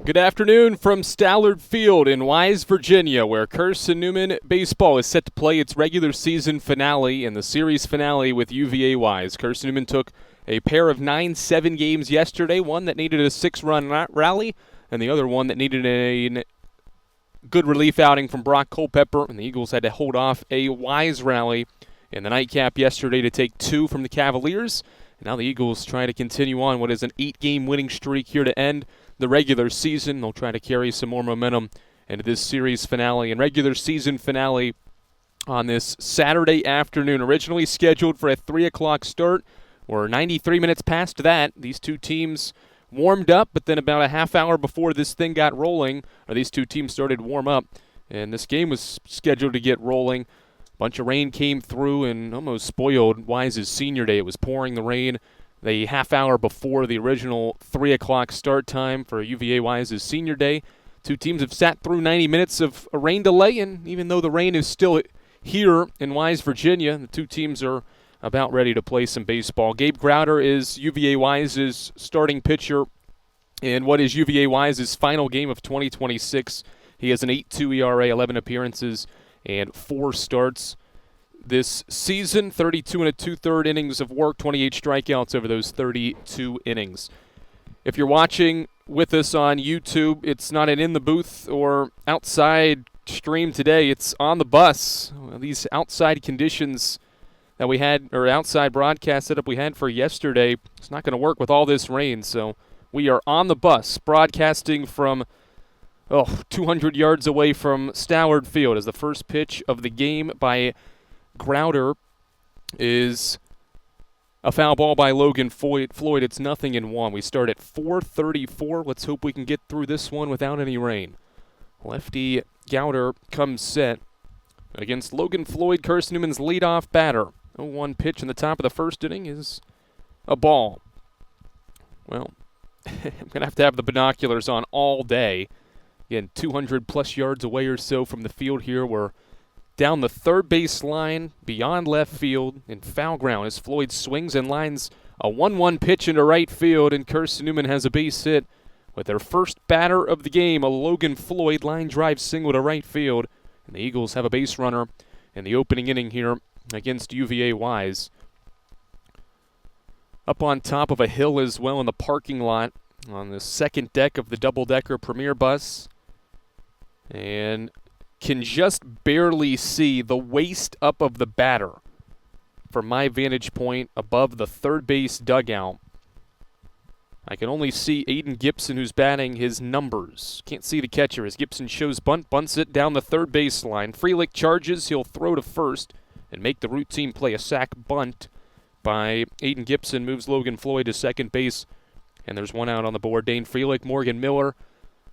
Good afternoon from Stallard Field in Wise, Virginia, where Carson-Newman baseball is set to play its regular season finale and the series finale with UVA Wise. Carson-Newman took a pair of 9-7 games yesterday, one that needed a 6-run rally and the other one that needed a good relief outing from Brock Culpepper, and the Eagles had to hold off a Wise rally in the nightcap yesterday to take 2 from the Cavaliers. And now the Eagles try to continue on what is an 8-game winning streak here to end the regular season. They'll try to carry some more momentum into this series finale and regular season finale on this Saturday afternoon. Originally scheduled for a 3 o'clock start. We're 93 minutes past that. These two teams warmed up, but then about a half hour before this thing got rolling, or these two teams started to warm up, and this game was scheduled to get rolling. A bunch of rain came through and almost spoiled Wise's senior day. It was pouring the rain the half hour before the original 3 o'clock start time for UVA Wise's senior day. Two teams have sat through 90 minutes of a rain delay, and even though the rain is still here in Wise, Virginia, the two teams are about ready to play some baseball. Gabe Grouder is UVA Wise's starting pitcher in what is UVA Wise's final game of 2026. He has an 8.2 ERA, 11 appearances, and 4 starts this season. 32 and a 2/3 innings of work, 28 strikeouts over those 32 innings. If you're watching with us on YouTube, it's not an in the booth or outside stream today. It's on the bus. These outside conditions that we had, or outside broadcast setup we had for yesterday, it's not going to work with all this rain. So we are on the bus broadcasting from 200 yards away from Stallard Field as the first pitch of the game by Grouder is a foul ball by Logan Floyd. It's 0-1. We start at 4:34. Let's hope we can get through this one without any rain. Lefty Grouder comes set against Logan Floyd, Carson-Newman's leadoff batter. 0-1 pitch in the top of the first inning is a ball. Well, I'm going to have the binoculars on all day. Again, 200-plus yards away or so from the field here. We're down the third base line, beyond left field, in foul ground as Floyd swings and lines a 1-1 pitch into right field, and Carson-Newman has a base hit with their first batter of the game, a Logan Floyd line drive single to right field, and the Eagles have a base runner in the opening inning here against UVA Wise. Up on top of a hill as well in the parking lot on the second deck of the double-decker Premier bus, and can just barely see the waist up of the batter from my vantage point above the third base dugout. I can only see Aiden Gibson, who's batting, his numbers. Can't see the catcher as Gibson shows bunt, bunts it down the third base line. Freelick charges, he'll throw to first and make the routine play. A sac bunt by Aiden Gibson moves Logan Floyd to second base, and there's one out on the board. Dane Freelick, Morgan Miller,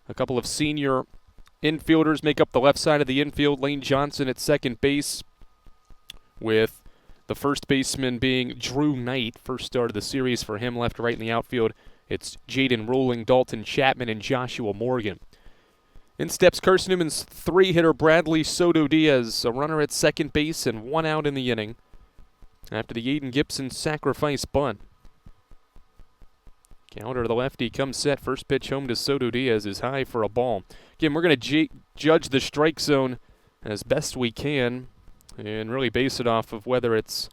a couple of senior infielders make up the left side of the infield. Lane Johnson at second base, with the first baseman being Drew Knight. First start of the series for him, left to right in the outfield. It's Jaden Rowling, Dalton Chapman, and Joshua Morgan. In steps Carson-Newman's 3-hitter Bradley Soto Diaz, a runner at second base and 1 out in the inning after the Aiden Gibson sacrifice bunt. Counter to the lefty comes set. First pitch home to Soto Diaz is high for a ball. Again, we're going to judge the strike zone as best we can and really base it off of whether it's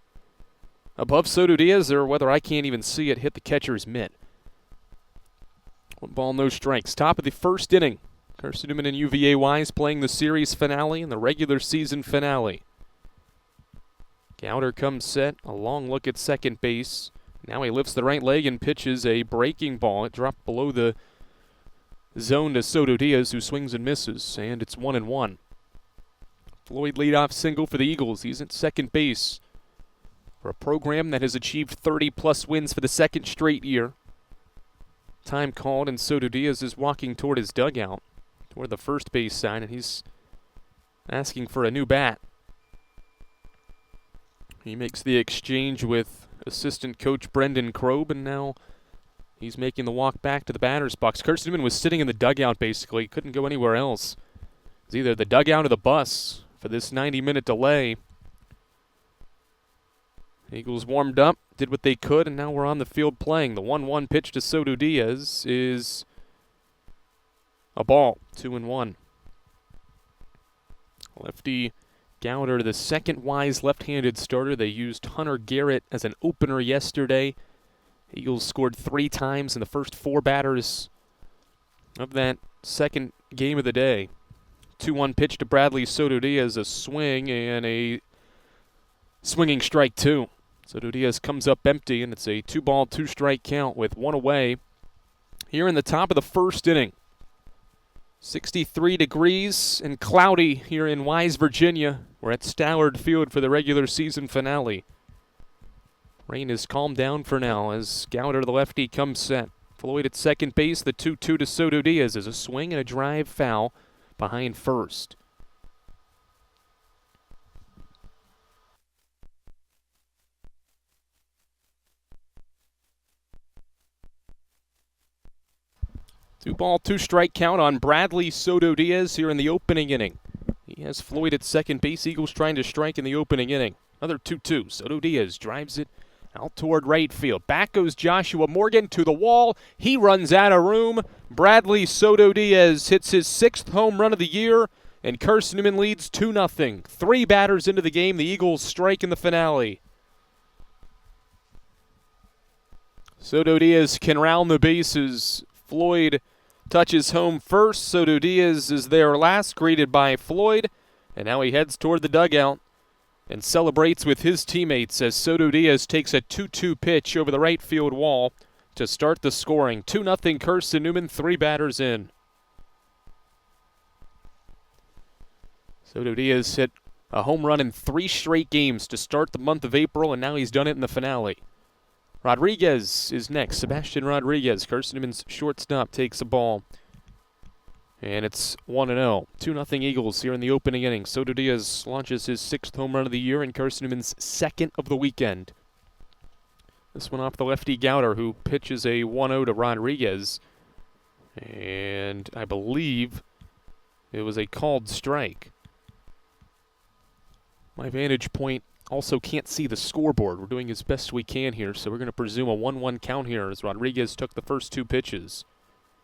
above Soto Diaz or whether I can't even see it hit the catcher's mitt. 1 ball, no strikes. Top of the first inning. Carson-Newman and UVA Wise playing the series finale and the regular season finale. Gouder comes set. A long look at second base. Now he lifts the right leg and pitches a breaking ball. It dropped below the zone to Soto Diaz, who swings and misses, and it's 1-1. Floyd leadoff single for the Eagles. He's at second base for a program that has achieved 30-plus wins for the second straight year. Time called, and Soto Diaz is walking toward his dugout, toward the first base side, and he's asking for a new bat. He makes the exchange with assistant coach Brendan Krob, and now he's making the walk back to the batter's box. Carson-Newman was sitting in the dugout, basically. Couldn't go anywhere else. It's either the dugout or the bus for this 90-minute delay. Eagles warmed up, did what they could, and now we're on the field playing. The 1-1 pitch to Soto Diaz is A ball, 2-1. Lefty Gowder, the second Wise left-handed starter. They used Hunter Garrett as an opener yesterday. Eagles scored 3 times in the first 4 batters of that second game of the day. 2-1 pitch to Bradley Soto Diaz, a swing and a swinging strike 2. Soto Diaz comes up empty, and it's a 2-ball, 2-strike count with 1 away here in the top of the first inning. 63 degrees and cloudy here in Wise, Virginia. We're at Stallard Field for the regular season finale. Rain has calmed down for now as Gowder, the lefty, comes set. Floyd at second base. The 2-2 to Soto Diaz is a swing and a drive foul behind first. Two-ball, 2-strike count on Bradley Soto Diaz here in the opening inning. He has Floyd at second base. Eagles trying to strike in the opening inning. Another 2-2. Soto Diaz drives it out toward right field. Back goes Joshua Morgan to the wall. He runs out of room. Bradley Soto Diaz hits his 6th home run of the year, and Carson-Newman leads 2-0. 3 batters into the game. The Eagles strike in the finale. Soto Diaz can round the bases. Floyd touches home first. Soto Diaz is there last, greeted by Floyd, and now he heads toward the dugout and celebrates with his teammates as Soto Diaz takes a 2-2 pitch over the right field wall to start the scoring. 2-0 Carson-Newman, 3 batters in. Soto Diaz hit a home run in 3 straight games to start the month of April, and now he's done it in the finale. Rodriguez is next. Sebastian Rodriguez, Carson-Newman's shortstop, takes a ball. And it's 1-0. 2-0 Eagles here in the opening inning. Soto Diaz launches his 6th home run of the year and Carson-Newman's 2nd of the weekend. This one off the lefty Gowder, who pitches a 1-0 to Rodriguez. And I believe it was a called strike. My vantage point also can't see the scoreboard. We're doing as best we can here, so we're going to presume a 1-1 count here as Rodriguez took the first 2 pitches.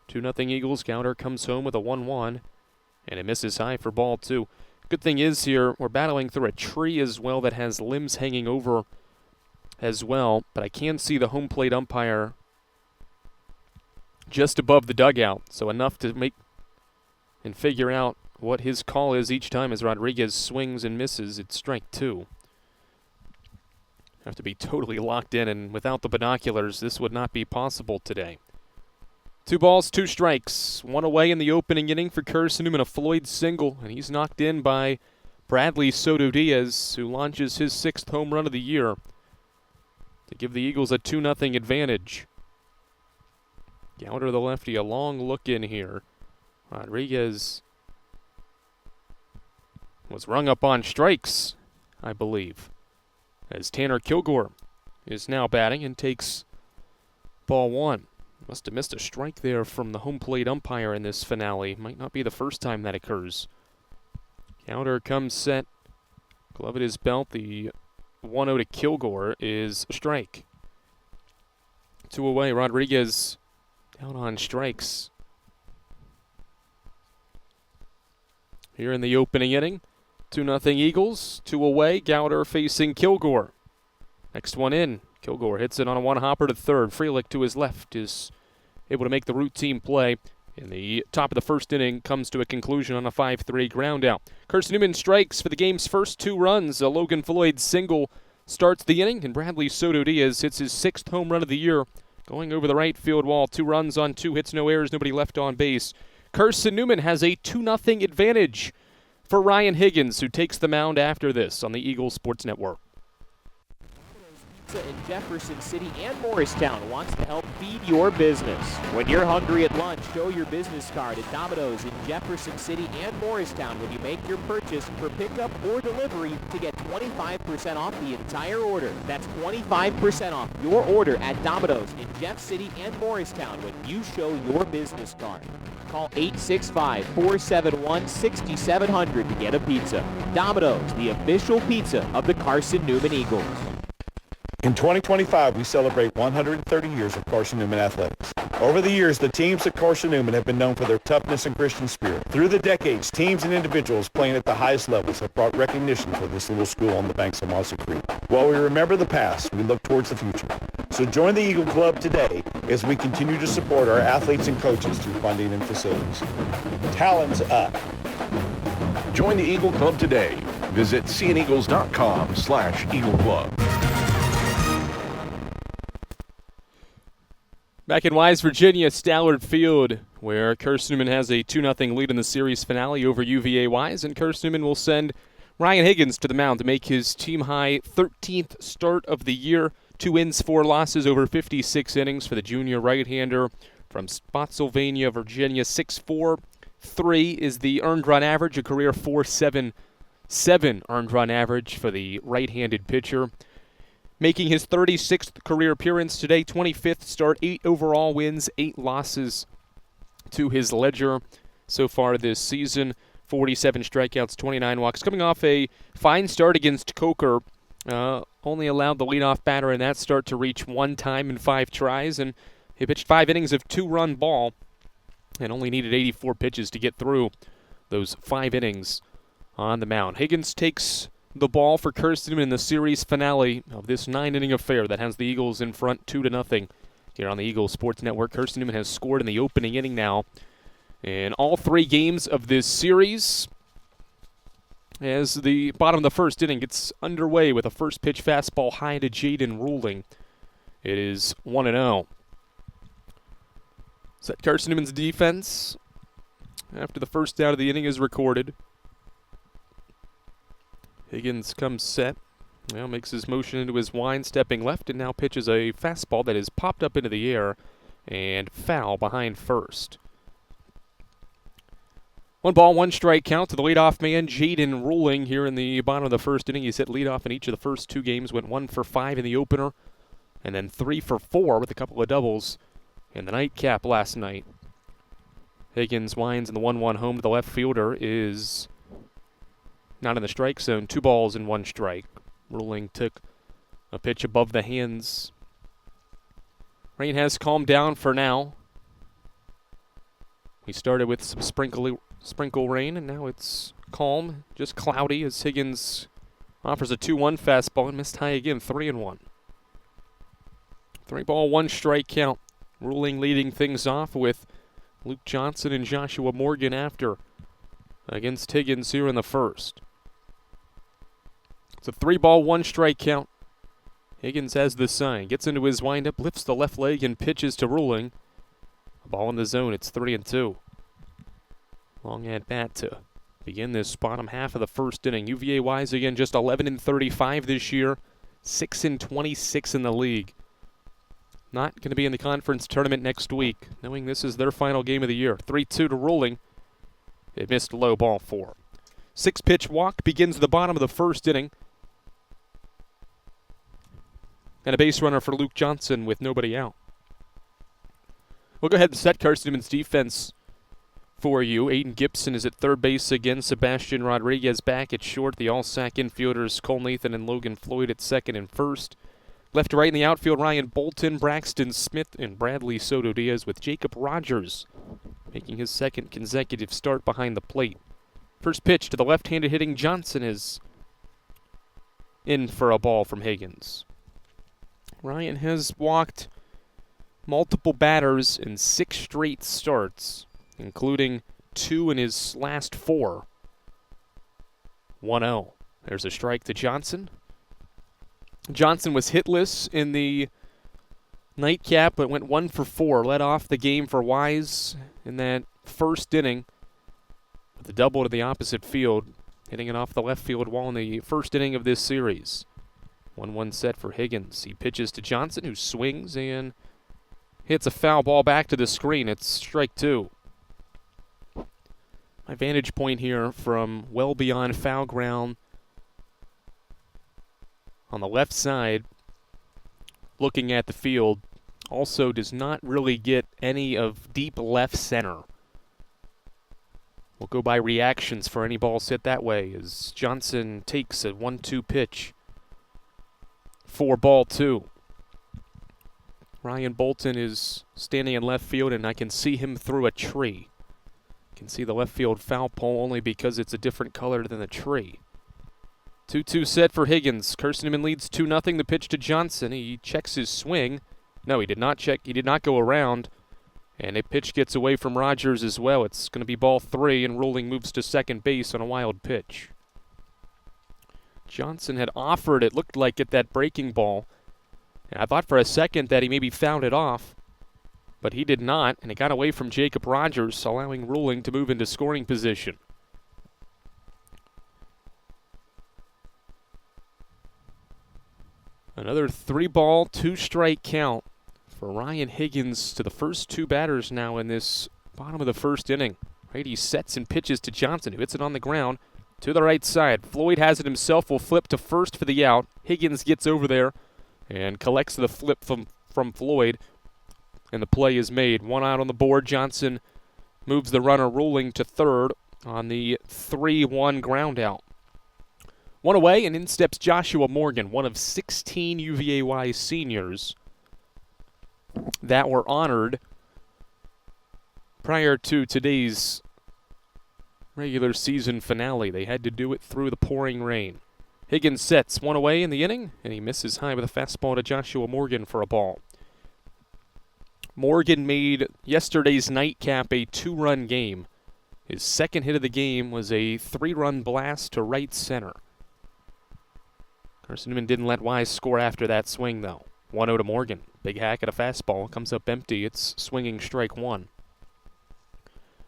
2-0 Eagles. Gowder comes home with a 1-1, and it misses high for ball 2. Good thing is here, we're battling through a tree as well that has limbs hanging over as well, but I can see the home plate umpire just above the dugout, so enough to make and figure out what his call is each time as Rodriguez swings and misses. It's strike 2. Have to be totally locked in, and without the binoculars, this would not be possible today. 2 balls, 2 strikes. 1 away in the opening inning for Carson-Newman, a Floyd single, and he's knocked in by Bradley Soto Diaz, who launches his 6th home run of the year to give the Eagles a 2-0 advantage. Gowder, the lefty, a long look in here. Rodriguez was rung up on strikes, I believe, as Tanner Kilgore is now batting and takes ball 1. Must have missed a strike there from the home plate umpire in this finale. Might not be the first time that occurs. Gowder comes set. Glove at his belt. The 1-0 to Kilgore is a strike. 2 away. Rodriguez down on strikes here in the opening inning. 2-0 Eagles. 2 away. Gowder facing Kilgore. Next one in. Kilgore hits it on a 1-hopper to third. Freelick to his left is able to make the routine play. And the top of the first inning comes to a conclusion on a 5-3 ground out. Carson-Newman strikes for the game's first 2 runs. A Logan Floyd single starts the inning, and Bradley Soto Diaz hits his 6th home run of the year, going over the right field wall. 2 runs on 2 hits, no errors, nobody left on base. Carson-Newman has a 2-0 advantage for Ryan Higgins, who takes the mound after this on the Eagles Sports Network. In Jefferson City and Morristown wants to help feed your business. When you're hungry at lunch, show your business card at Domino's in Jefferson City and Morristown when you make your purchase for pickup or delivery to get 25% off the entire order. That's 25% off your order at Domino's in Jeff City and Morristown when you show your business card. Call 865-471-6700 to get a pizza. Domino's, the official pizza of the Carson-Newman Eagles. In 2025, we celebrate 130 years of Carson-Newman athletics. Over the years, the teams at Carson-Newman have been known for their toughness and Christian spirit. Through the decades, teams and individuals playing at the highest levels have brought recognition for this little school on the banks of Mossy Creek. While we remember the past, we look towards the future. So join the Eagle Club today as we continue to support our athletes and coaches through funding and facilities. Talons up. Join the Eagle Club today. Visit seeandeagles.com/Eagle Club. Back in Wise, Virginia, Stallard Field, where Carson-Newman has a 2-0 lead in the series finale over UVA Wise, and Carson-Newman will send Ryan Higgins to the mound to make his team-high 13th start of the year. 2 wins, 4 losses over 56 innings for the junior right-hander from Spotsylvania, Virginia. 6.43 is the earned run average, a career 4.77 earned run average for the right-handed pitcher. Making his 36th career appearance today, 25th start, 8 overall wins, 8 losses to his ledger so far this season. 47 strikeouts, 29 walks. Coming off a fine start against Coker, only allowed the leadoff batter in that start to reach 1 time in 5 tries, and he pitched 5 innings of 2-run ball and only needed 84 pitches to get through those 5 innings on the mound. Higgins takes the ball for Carson-Newman in the series finale of this 9-inning affair that has the Eagles in front 2-0 here on the Eagles Sports Network. Carson-Newman has scored in the opening inning now in all 3 games of this series, as the bottom of the first inning gets underway with a first pitch fastball high to Jaden Ruling. It is 1-0. Set Carson-Newman's defense after the first out of the inning is recorded. Higgins comes set, now makes his motion into his wind, stepping left, and now pitches a fastball that is popped up into the air and foul behind first. 1 ball, 1 strike count to the leadoff man, Jaden Ruling, here in the bottom of the first inning. He's hit leadoff in each of the first 2 games, went 1 for 5 in the opener, and then 3 for 4 with a couple of doubles in the nightcap last night. Higgins winds in the 1-1 home to the left fielder, is not in the strike zone. 2 balls and 1 strike. Ruling took a pitch above the hands. Rain has calmed down for now. We started with some sprinkle rain, and now it's calm, just cloudy as Higgins offers a 2-1 fastball and missed high again, 3-1. 3 ball, 1 strike count. Ruling leading things off with Luke Johnson and Joshua Morgan after against Higgins here in the first. It's a 3 ball, 1 strike count. Higgins has the sign, gets into his windup, lifts the left leg and pitches to Ruling. A ball in the zone, it's 3-2. Long at bat to begin this bottom half of the first inning. UVA Wise again, just 11-35 this year, 6-26 in the league. Not going to be in the conference tournament next week, knowing this is their final game of the year. 3-2 to Ruling. It missed low, ball 4. 6-pitch walk begins the bottom of the first inning. And a base runner for Luke Johnson with nobody out. We'll go ahead and set Carson-Newman's defense for you. Aiden Gibson is at third base again. Sebastian Rodriguez back at short. The all-sack infielders Cole Nathan and Logan Floyd at second and first. Left to right in the outfield, Ryan Bolton, Braxton Smith, and Bradley Soto Diaz, with Jacob Rogers making his 2nd consecutive start behind the plate. First pitch to the left-handed hitting Johnson is in for a ball from Higgins. Ryan has walked multiple batters in 6 straight starts, including 2 in his last 4. 1-0. There's a strike to Johnson. Johnson was hitless in the nightcap, but went 1 for 4. Led off the game for Wise in that first inning with a double to the opposite field, hitting it off the left field wall in the first inning of this series. 1-1 set for Higgins. He pitches to Johnson, who swings and hits a foul ball back to the screen. It's strike 2. My vantage point here from well beyond foul ground on the left side, looking at the field, also does not really get any of deep left center. We'll go by reactions for any balls hit that way as Johnson takes a 1-2 pitch for ball 2. Ryan Bolton is standing in left field, and I can see him through a tree. You can see the left field foul pole only because it's a different color than the tree. 2-2 set for Higgins. Carson-Newman leads 2-0. The pitch to Johnson. He checks his swing. No, he did not check. He did not go around. And a pitch gets away from Rogers as well. It's going to be ball 3, and Ruling moves to second base on a wild pitch. Johnson had offered, it looked like, at that breaking ball. And I thought for a second that he maybe fouled it off, but he did not, and it got away from Jacob Rogers, allowing Ruling to move into scoring position. Another 3-ball, 2-strike count for Ryan Higgins to the first 2 batters now in this bottom of the first inning. Right, he sets and pitches to Johnson, who hits it on the ground to the right side. Floyd has it himself, will flip to first for the out. Higgins gets over there and collects the flip from Floyd, and the play is made. 1 out on the board. Johnson moves the runner Ruling to third on the 3-1 ground out. 1 away, and in steps Joshua Morgan, one of 16 UVA seniors that were honored prior to today's regular season finale. They had to do it through the pouring rain. Higgins sets 1 away in the inning, and he misses high with a fastball to Joshua Morgan for a ball. Morgan made yesterday's nightcap a 2-run game. His second hit of the game was a 3-run blast to right center. Carson-Newman didn't let Wise score after that swing, though. 1-0 to Morgan. Big hack at a fastball. Comes up empty. It's swinging strike 1.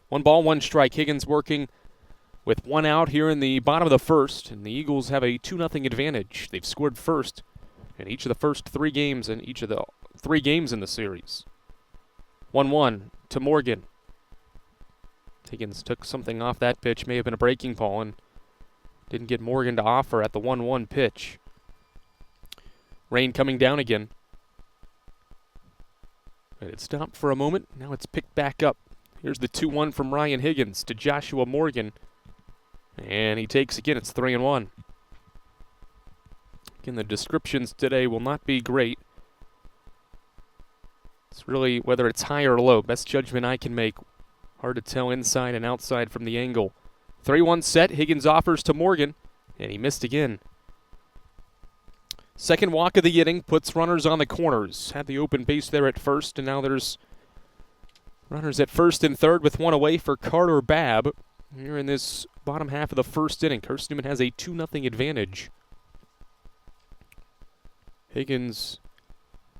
1 ball, 1 strike. Higgins working with 1 out here in the bottom of the first, and the Eagles have a 2-0 advantage. They've scored first in each of the first 3 games in each of the 3 games in the series. 1-1 to Morgan. Higgins took something off that pitch, may have been a breaking ball, and didn't get Morgan to offer at the 1-1 pitch. Rain coming down again. And it stopped for a moment. Now it's picked back up. Here's the 2-1 from Ryan Higgins to Joshua Morgan. And he takes again. It's 3-1. Again, the descriptions today will not be great. It's really whether it's high or low. Best judgment I can make. Hard to tell inside and outside from the angle. 3-1 set. Higgins offers to Morgan, and he missed again. Second walk of the inning puts runners on the corners. Had the open base there at first, and now there's runners at first and third with 1 away for Carter Babb. Here in this bottom half of the first inning, Carson-Newman has a 2-0 advantage. Higgins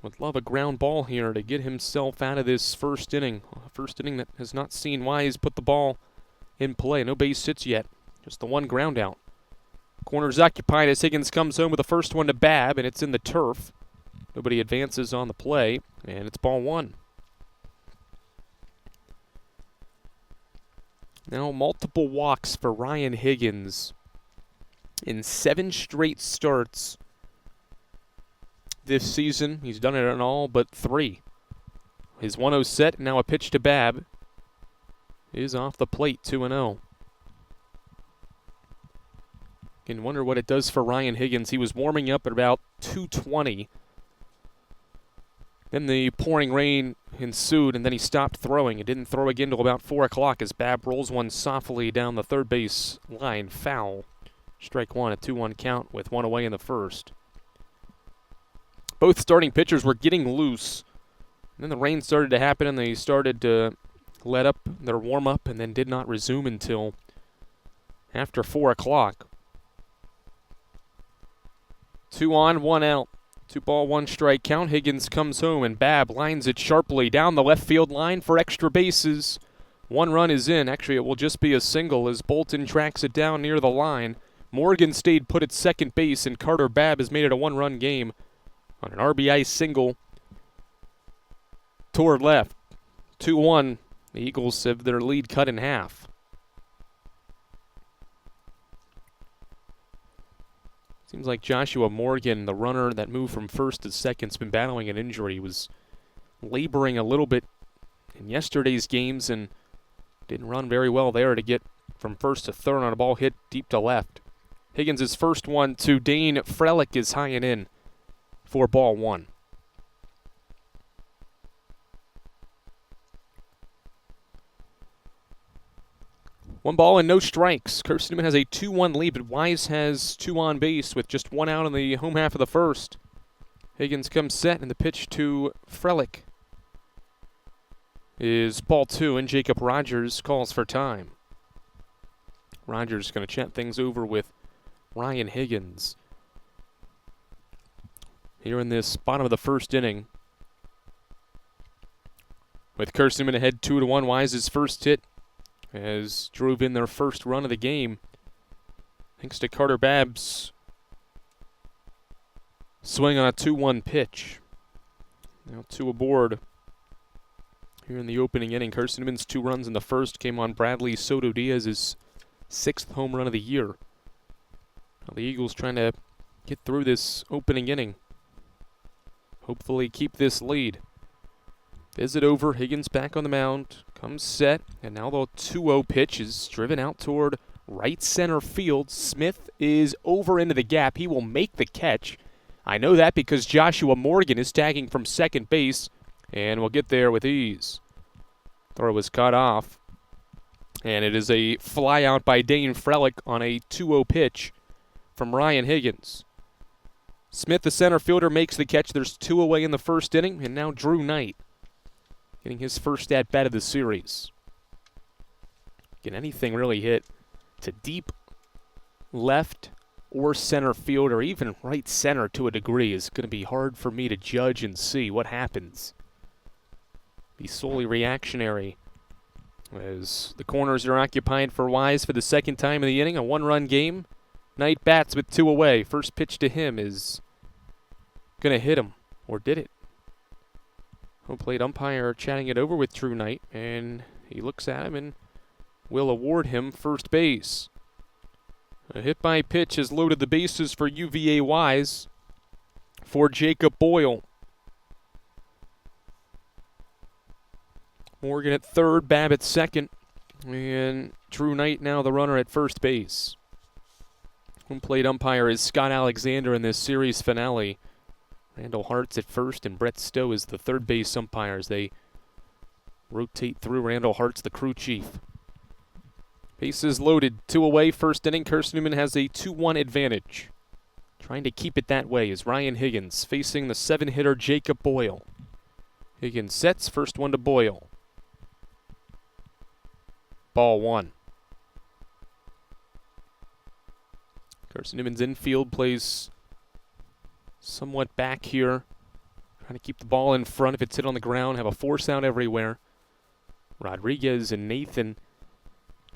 would love a ground ball here to get himself out of this first inning. A first inning that has not seen Wise put the ball in play. No base hits yet. Just the 1 ground out. Corner's occupied as Higgins comes home with the first one to Babb, and it's in the turf. Nobody advances on the play, and it's ball 1. Now multiple walks for Ryan Higgins in 7 straight starts this season. He's done it in all but 3. His 1-0 set, now a pitch to Babb, is off the plate, 2-0. You can wonder what it does for Ryan Higgins. He was warming up at about 2:20. Then the pouring rain ensued, and then he stopped throwing. He didn't throw again until about 4 o'clock as Babb rolls one softly down the third base line. Foul. Strike 1, a 2-1 count with 1 away in the first. Both starting pitchers were getting loose. And then the rain started to happen, and they started to let up their warm-up and then did not resume until after 4 o'clock. 2 on, 1 out. 2 ball, 1 strike count. Higgins comes home, and Babb lines it sharply down the left field line for extra bases. 1 run is in. Actually, it will just be a single as Bolton tracks it down near the line. Morgan stayed put at second base, and Carter Babb has made it a 1-run game on an RBI single toward left. 2-1. The Eagles have their lead cut in half. Seems like Joshua Morgan, the runner that moved from first to second, has been battling an injury. He was laboring a little bit in yesterday's games and didn't run very well there to get from first to third on a ball hit deep to left. Higgins' first one to Dane Frelick is high and in. for ball one. One ball and no strikes. Carson-Newman has a 2-1 lead, but Wise has two on base with just one out in the home half of the first. Higgins comes set, and the pitch to Frelick is ball two, and Jacob Rogers calls for time. Rogers going to chat things over with Ryan Higgins here in this bottom of the first inning. With Carson-Newman ahead 2-1, Wise's first hit has drove in their first run of the game thanks to Carter Babb's swing on a 2-1 pitch. Now two aboard here in the opening inning. Carson-Newman's 2 runs in the first came on Bradley Soto Diaz's 6th home run of the year. Now the Eagles trying to get through this opening inning. Hopefully keep this lead. Visit over, Higgins back on the mound, comes set, and now the 2-0 pitch is driven out toward right center field. Smith is over into the gap. He will make the catch. I know that because Joshua Morgan is tagging from second base and will get there with ease. Throw was cut off, and it is a fly out by Dane Frelick on a 2-0 pitch from Ryan Higgins. Smith, the center fielder, makes the catch. There's 2 away in the first inning, and now Drew Knight getting his first at-bat of the series. Can anything really hit to deep left or center field or even right center to a degree is going to be hard for me to judge and see what happens. Be solely reactionary as the corners are occupied for Wise for the second time in the inning. A 1-run game. Knight bats with 2 away. First pitch to him is going to hit him. Or did it? Home plate umpire chatting it over with Drew Knight, and he looks at him and will award him first base. A hit by pitch has loaded the bases for UVA Wise for Jacob Boyle. Morgan at third, Babb at second, and Drew Knight now the runner at first base. Home plate umpire is Scott Alexander in this series finale. Randall Hart's at first, and Brett Stowe is the third base umpire as they rotate through. Randall Hart's the crew chief. Bases loaded, 2 away, first inning. Carson-Newman has a 2-1 advantage. Trying to keep it that way is Ryan Higgins facing the 7-hitter Jacob Boyle. Higgins sets, first one to Boyle. Ball 1. Carson-Newman's infield plays somewhat back here. Trying to keep the ball in front if it's hit on the ground. Have a force out everywhere. Rodriguez and Nathan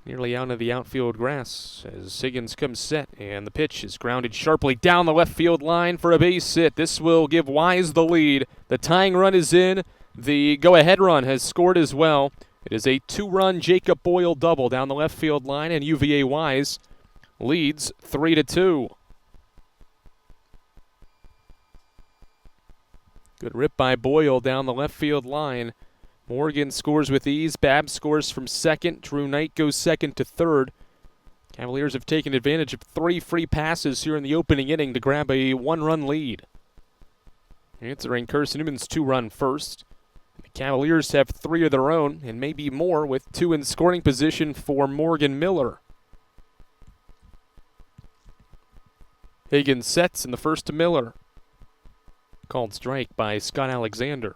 nearly out of the outfield grass as Higgins comes set, and the pitch is grounded sharply down the left field line for a base hit. This will give Wise the lead. The tying run is in. The go-ahead run has scored as well. It is a 2-run Jacob Boyle double down the left field line, and UVA Wise leads 3-2. Good rip by Boyle down the left field line. Morgan scores with ease. Babb scores from second. Drew Knight goes second to third. Cavaliers have taken advantage of 3 free passes here in the opening inning to grab a 1-run lead. Answering Carson-Newman's 2-run first. The Cavaliers have 3 of their own and maybe more with 2 in scoring position for Morgan Miller. Higgins sets in the first to Miller. Called strike by Scott Alexander.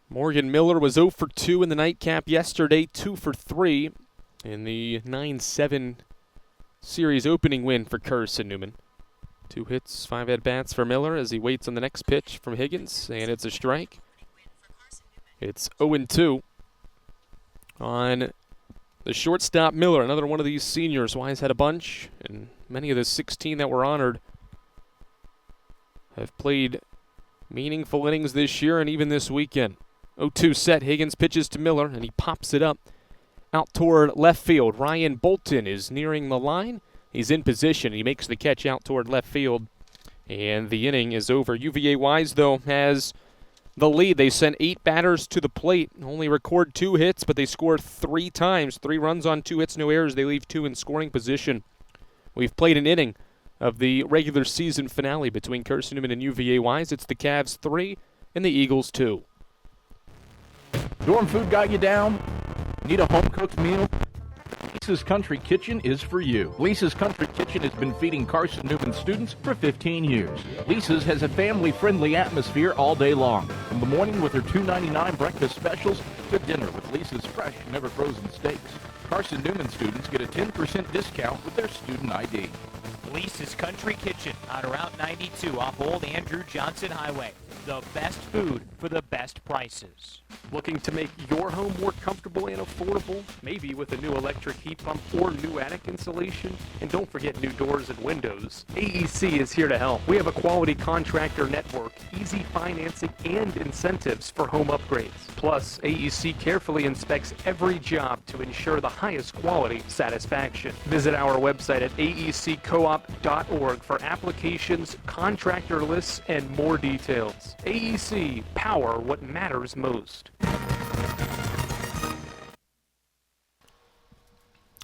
Morgan Miller was 0 for 2 in the nightcap yesterday, 2 for 3 in the 9-7 series opening win for Carson-Newman. 2 hits, 5 at-bats for Miller as he waits on the next pitch from Higgins, and it's a strike. It's 0-2 on the shortstop Miller, another one of these seniors. Wise had a bunch, and many of the 16 that were honored have played meaningful innings this year and even this weekend. 0-2 set. Higgins pitches to Miller, and he pops it up out toward left field. Ryan Bolton is nearing the line. He's in position. He makes the catch out toward left field, and the inning is over. UVA Wise, though, has the lead. They sent 8 batters to the plate, only record 2 hits, but they score 3 times. 3 runs on 2 hits, no errors. They leave 2 in scoring position. We've played an inning of the regular season finale between Carson-Newman and UVA Wise. It's the Cavs 3 and the Eagles 2. Dorm food got you down? Need a home-cooked meal? Lisa's Country Kitchen is for you. Lisa's Country Kitchen has been feeding Carson-Newman students for 15 years. Lisa's has a family-friendly atmosphere all day long. From the morning with her $2.99 breakfast specials to dinner with Lisa's fresh, never-frozen steaks. Carson-Newman students get a 10% discount with their student ID. Lisa's Country Kitchen on Route 92 off Old Andrew Johnson Highway. The best food for the best prices. Looking to make your home more comfortable and affordable? Maybe with a new electric heat pump or new attic insulation? And don't forget new doors and windows. AEC is here to help. We have a quality contractor network, easy financing, and incentives for home upgrades. Plus, AEC carefully inspects every job to ensure the highest quality satisfaction. Visit our website at aeccoop.org for applications, contractor lists, and more details. AEC, power what matters most.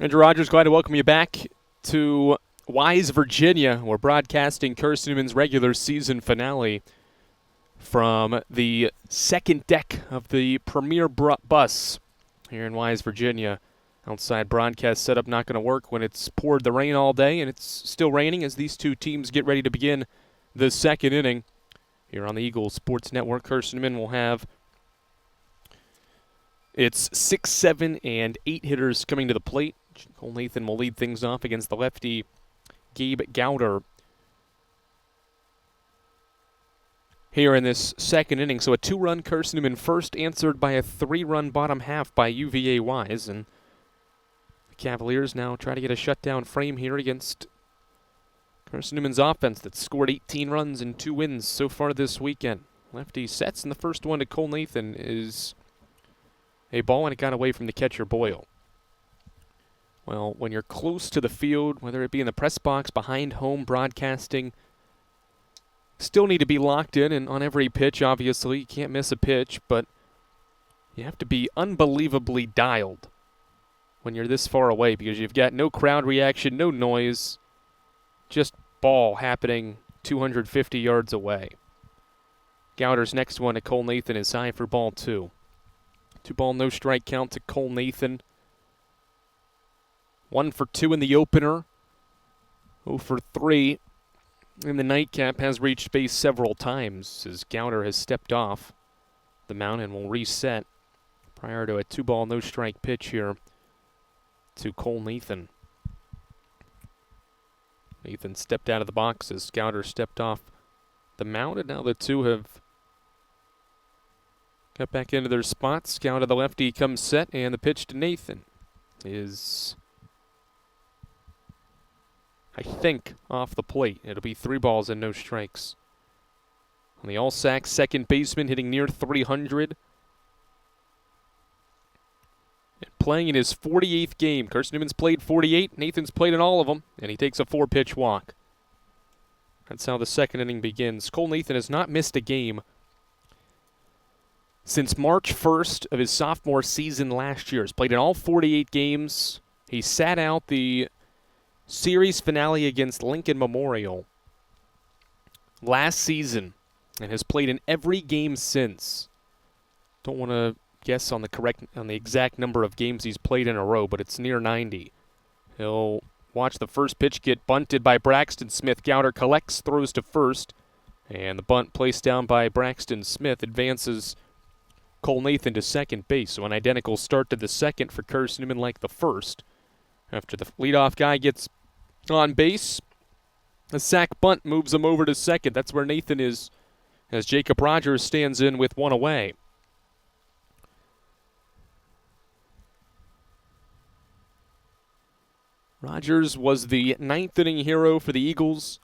Andrew Rogers, glad to welcome you back to Wise, Virginia. We're broadcasting Carson-Newman's regular season finale from the second deck of the Premier Bus here in Wise, Virginia. Outside broadcast setup not going to work when it's poured the rain all day, and it's still raining as these two teams get ready to begin the second inning. Here on the Eagles Sports Network, Carson-Newman will have its 6, 7, and 8 hitters coming to the plate. Cole Nathan will lead things off against the lefty Gabe Gowder here in this second inning. So a 2-run Carson-Newman first, answered by a 3-run bottom half by UVA Wise. And the Cavaliers now try to get a shutdown frame here against Carson-Newman's offense that scored 18 runs and 2 wins so far this weekend. Lefty sets, and the first one to Cole Nathan is a ball, and it got away from the catcher Boyle. Well, when you're close to the field, whether it be in the press box, behind home broadcasting, still need to be locked in, and on every pitch, obviously, you can't miss a pitch, but you have to be unbelievably dialed when you're this far away because you've got no crowd reaction, no noise, just ball happening 250 yards away. Gowder's next one to Cole Nathan is high for ball 2. 2-ball, no strike count to Cole Nathan. 1 for 2 in the opener. 0 for 3 in the nightcap. Has reached base several times as Gowder has stepped off the mound and will reset prior to a 2-ball, no strike pitch here to Cole Nathan. Nathan stepped out of the box as Gowder stepped off the mound, and now the two have got back into their spots. Gowder, the lefty, comes set, and the pitch to Nathan is, I think, off the plate. It'll be 3 balls and no strikes. On the all-sack second baseman, hitting near 300. And playing in his 48th game. Carson-Newman's played 48. Nathan's played in all of them. And he takes a 4-pitch walk. That's how the second inning begins. Cole Nathan has not missed a game since March 1st of his sophomore season last year. He's played in all 48 games. He sat out the series finale against Lincoln Memorial last season and has played in every game since. Don't want to guess on the exact number of games he's played in a row, but it's near 90. He'll watch the first pitch get bunted by Braxton Smith. Gowder collects, throws to first, and the bunt placed down by Braxton Smith advances Cole Nathan to second base. So an identical start to the second for Carson-Newman like the first. After the leadoff guy gets on base, a sac bunt moves him over to second. That's where Nathan is, as Jacob Rogers stands in with 1 away. Rogers was the 9th inning hero for the Eagles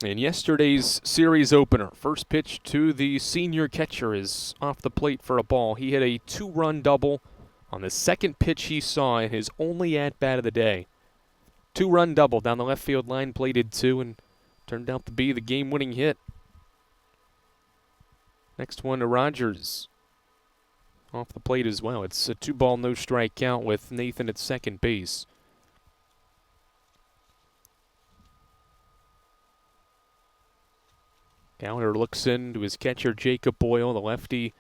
in yesterday's series opener. First pitch to the senior catcher is off the plate for a ball. He hit a 2-run double on the second pitch he saw in his only at-bat of the day. 2-run double down the left field line, plated 2, and turned out to be the game-winning hit. Next one to Rogers. Off the plate as well. It's a 2-ball, no strike count with Nathan at second base. Gowder looks into his catcher, Jacob Boyle. The lefty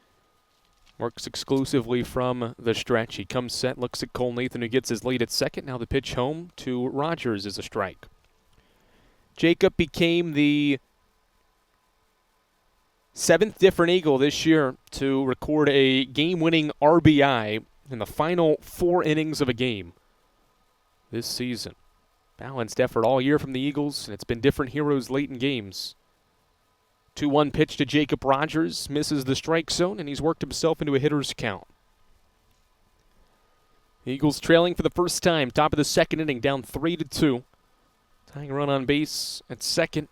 works exclusively from the stretch. He comes set, looks at Cole Nathan, who gets his lead at second. Now the pitch home to Rogers is a strike. Jacob became the 7th different Eagle this year to record a game-winning RBI in the final 4 innings of a game this season. Balanced effort all year from the Eagles, and it's been different heroes late in games. 2-1 pitch to Jacob Rogers, misses the strike zone, and he's worked himself into a hitter's count. Eagles trailing for the first time, top of the second inning, down 3-2. Tying run on base at second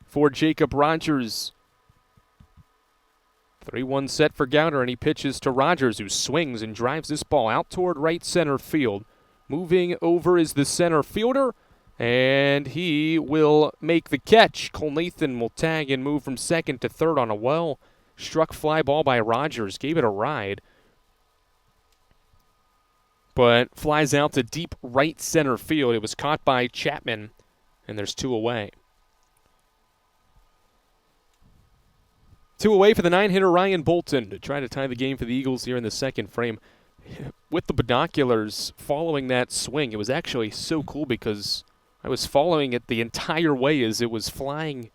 for Jacob Rogers. 3-1 set for Gowder, and he pitches to Rogers, who swings and drives this ball out toward right center field. Moving over is the center fielder, and he will make the catch. Cole Nathan will tag and move from second to third on a well-struck fly ball by Rogers. Gave it a ride, but flies out to deep right center field. It was caught by Chapman, and there's 2 away. 2 away for the 9-hitter Ryan Bolton to try to tie the game for the Eagles here in the second frame. With the binoculars following that swing, it was actually so cool because I was following it the entire way as it was flying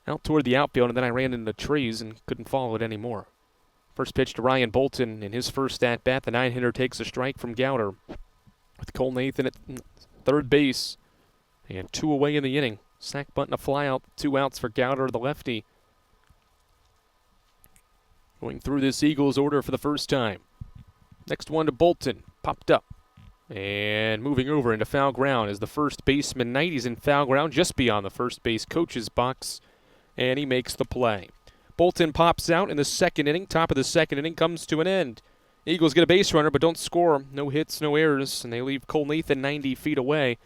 out toward the outfield, and then I ran into the trees and couldn't follow it anymore. First pitch to Ryan Bolton in his first at-bat. The 9-hitter takes a strike from Gowder with Cole Nathan at third base. And 2 away in the inning. Sack bunt and a fly out, 2 outs for Gowder, the lefty. Going through this Eagles order for the first time. Next one to Bolton, popped up. And moving over into foul ground is the first baseman Knight. He's in foul ground just beyond the first base coach's box, and he makes the play. Bolton pops out in the second inning. Top of the second inning comes to an end. Eagles get a base runner but don't score. No hits, no errors, and they leave Cole Nathan 90 feet away.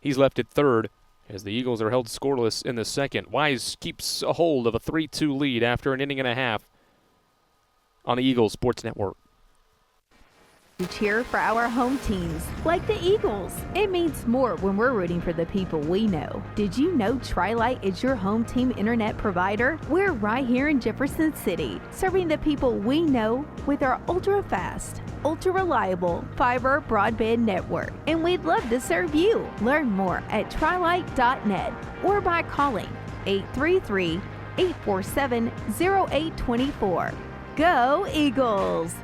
He's left at third as the Eagles are held scoreless in the second. Wise keeps a hold of a 3-2 lead after an inning and a half on the Eagles Sports Network. To cheer for our home teams, like the Eagles. It means more when we're rooting for the people we know. Did you know Tri-Lite is your home team internet provider? We're right here in Jefferson City, serving the people we know with our ultra-fast, ultra-reliable fiber broadband network. And we'd love to serve you. Learn more at trilite.net or by calling 833-847-0824. Go Eagles!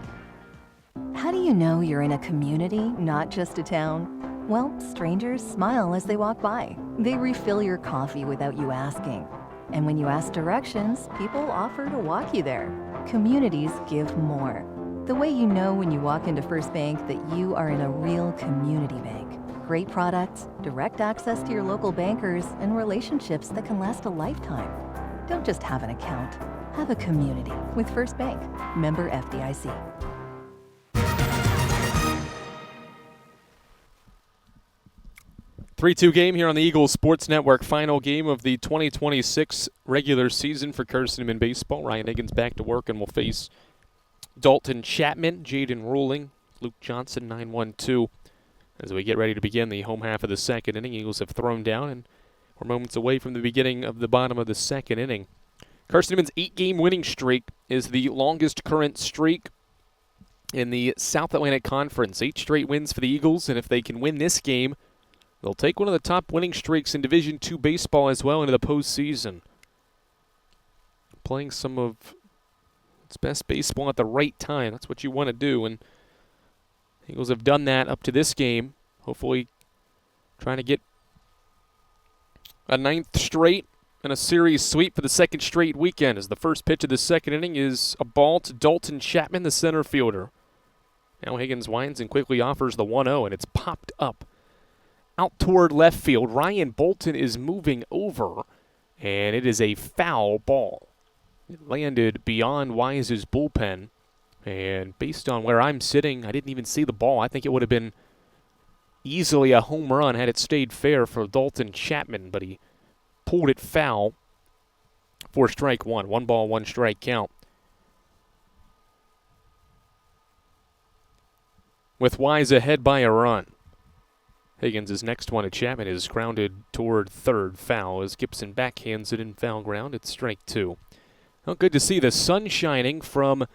How do you know you're in a community, not just a town? Well, strangers smile as they walk by. They refill your coffee without you asking. And when you ask directions, people offer to walk you there. Communities give more. The way you know when you walk into First Bank that you are in a real community bank. Great products, direct access to your local bankers, and relationships that can last a lifetime. Don't just have an account. Have a community with First Bank. Member FDIC. 3-2 game here on the Eagles Sports Network. Final game of the 2026 regular season for Carson-Newman baseball. Ryan Higgins back to work and will face Dalton Chapman, Jaden Ruling, Luke Johnson, 9-1-2. As we get ready to begin the home half of the second inning, Eagles have thrown down and we're moments away from the beginning of the bottom of the second inning. Carson-Newman's 8-game winning streak is the longest current streak in the South Atlantic Conference. 8 straight wins for the Eagles, and if they can win this game, they'll take one of the top winning streaks in Division II baseball as well into the postseason. Playing some of its best baseball at the right time. That's what you want to do, and the Eagles have done that up to this game. Hopefully trying to get a 9th straight and a series sweep for the second straight weekend, as the first pitch of the second inning is a ball to Dalton Chapman, the center fielder. Now Higgins winds and quickly offers the 1-0, and it's popped up out toward left field. Ryan Bolton is moving over, and it is a foul ball. It landed beyond Wise's bullpen, and based on where I'm sitting, I didn't even see the ball. I think it would have been easily a home run had it stayed fair for Dalton Chapman, but he pulled it foul for strike one. 1 ball, 1 strike count. With Wise ahead by a run. Higgins' next one at Chapman is grounded toward third, foul as Gibson backhands it in foul ground. It's strike 2. Well, good to see the sun shining from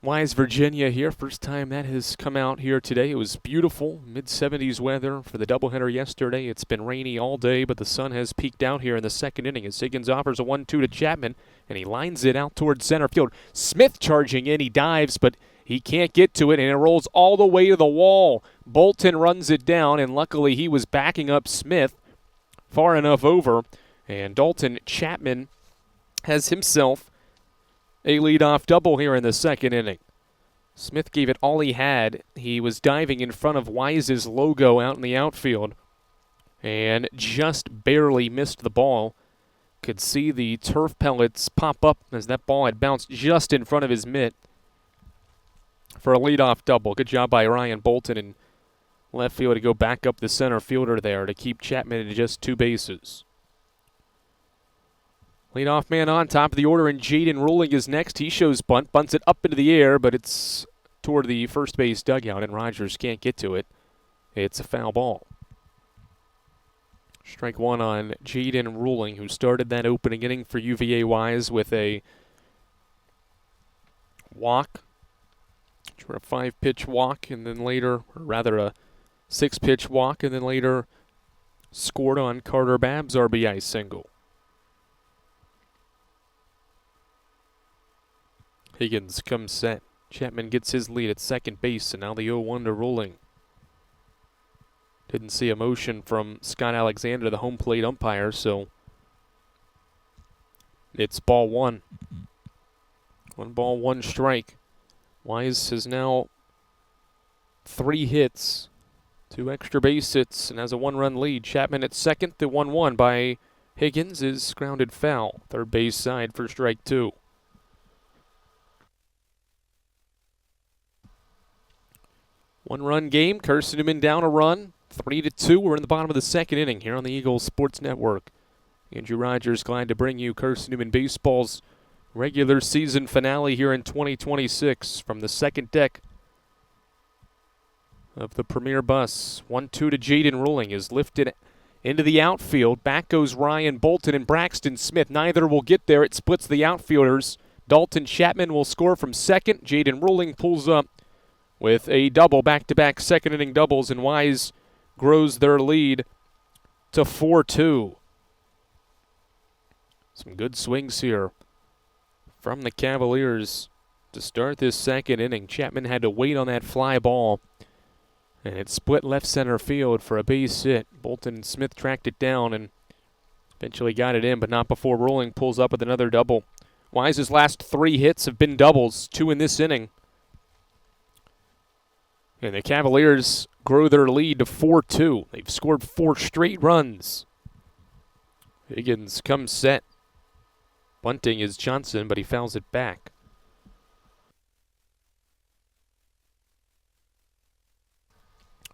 Wise, Virginia here. First time that has come out here today. It was beautiful, mid-70s weather for the doubleheader yesterday. It's been rainy all day, but the sun has peeked out here in the second inning as Higgins offers a 1-2 to Chapman, and he lines it out towards center field. Smith charging in. He dives, but he can't get to it, and it rolls all the way to the wall. Bolton runs it down, and luckily he was backing up Smith far enough over, and Dalton Chapman has himself a leadoff double here in the second inning. Smith gave it all he had. He was diving in front of Wise's logo out in the outfield and just barely missed the ball. Could see the turf pellets pop up as that ball had bounced just in front of his mitt for a leadoff double. Good job by Ryan Bolton in left field to go back up the center fielder there to keep Chapman to just 2 bases. Leadoff man on top of the order, and Jaden Ruling is next. He shows bunt, bunts it up into the air, but it's toward the first base dugout, and Rogers can't get to it. It's a foul ball. Strike 1 on Jaden Ruling, who started that opening inning for UVA Wise with a walk, a 5-pitch walk, and then later, or rather a 6-pitch walk, and then later scored on Carter Babb's RBI single. Higgins comes set. Chapman gets his lead at second base, and now the 0-1 to Ruling. Didn't see a motion from Scott Alexander, the home plate umpire, so it's ball 1. 1 ball, 1 strike. Wise has now 3 hits, 2 extra base hits, and has a 1-run lead. Chapman at second. The 1-1 by Higgins is grounded foul. Third base side for strike 2. One-run game. Carson-Newman down a run. 3-2. We're in the bottom of the second inning here on the Eagles Sports Network. Andrew Rogers glad to bring you Carson-Newman Baseball's regular season finale here in 2026 from the second deck of the Premier Bus. 1-2 to Jaden Ruling is lifted into the outfield. Back goes Ryan Bolton and Braxton Smith. Neither will get there. It splits the outfielders. Dalton Chapman will score from second. Jaden Ruling pulls up with a double, back-to-back second-inning doubles, and Wise grows their lead to 4-2. Some good swings here from the Cavaliers to start this second inning. Chapman had to wait on that fly ball, and it split left center field for a base hit. Bolton and Smith tracked it down and eventually got it in, but not before Ruling pulls up with another double. Wise's last 3 hits have been doubles, 2 in this inning. And the Cavaliers grow their lead to 4-2. They've scored 4 straight runs. Higgins comes set. Bunting is Johnson, but he fouls it back.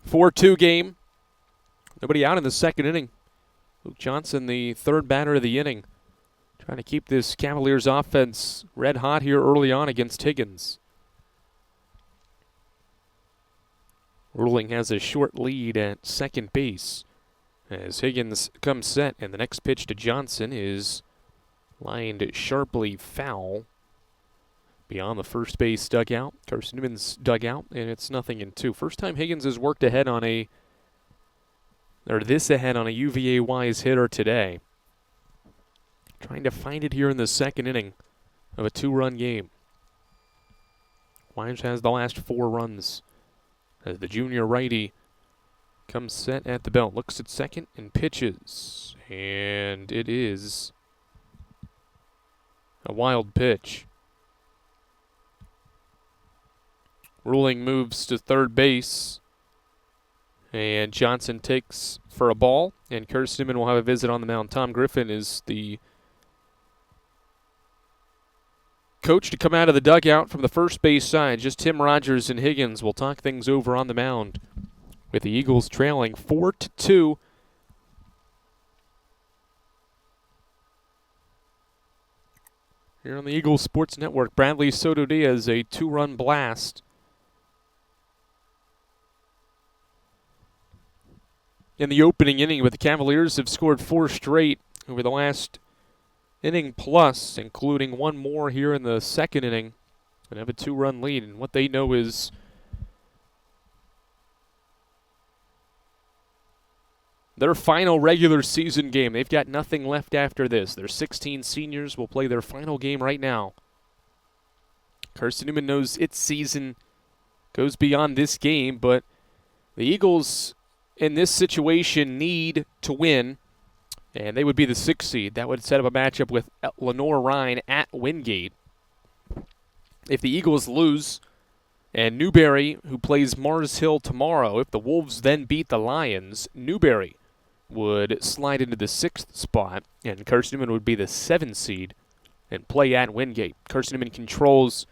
"4-2 game. Nobody out in the second inning. Luke Johnson, the third batter of the inning, trying to keep this Cavaliers offense red hot here early on against Higgins. Ruling has a short lead at second base as Higgins comes set, and the next pitch to Johnson is lined sharply foul beyond the first base dugout, Carson-Newman's dugout, and it's 0-2. First time Higgins has worked ahead on ahead on a UVA Wise hitter today. Trying to find it here in the second inning of a 2-run game. Wise has the last 4 runs as the junior righty comes set at the belt, looks at second and pitches, and it is a wild pitch. Ruling moves to third base, and Johnson takes for a ball, and Carson-Newman will have a visit on the mound. Tom Griffin is the coach to come out of the dugout from the first base side. Just Tim Rogers and Higgins will talk things over on the mound with the Eagles trailing 4-2. Here on the Eagles Sports Network, Bradley Soto Diaz, a 2-run blast in the opening inning, but the Cavaliers have scored 4 straight over the last inning plus, including one more here in the second inning, and have a 2-run lead. And what they know is their final regular season game. They've got nothing left after this. Their 16 seniors will play their final game right now. Carson-Newman knows its season goes beyond this game, but the Eagles in this situation need to win, and they would be the 6th seed. That would set up a matchup with Lenore-Rhine at Wingate. If the Eagles lose, and Newberry, who plays Mars Hill tomorrow, if the Wolves then beat the Lions, Newberry would slide into the 6th spot, and Carson-Newman would be the 7th seed and play at Wingate. Carson-Newman controls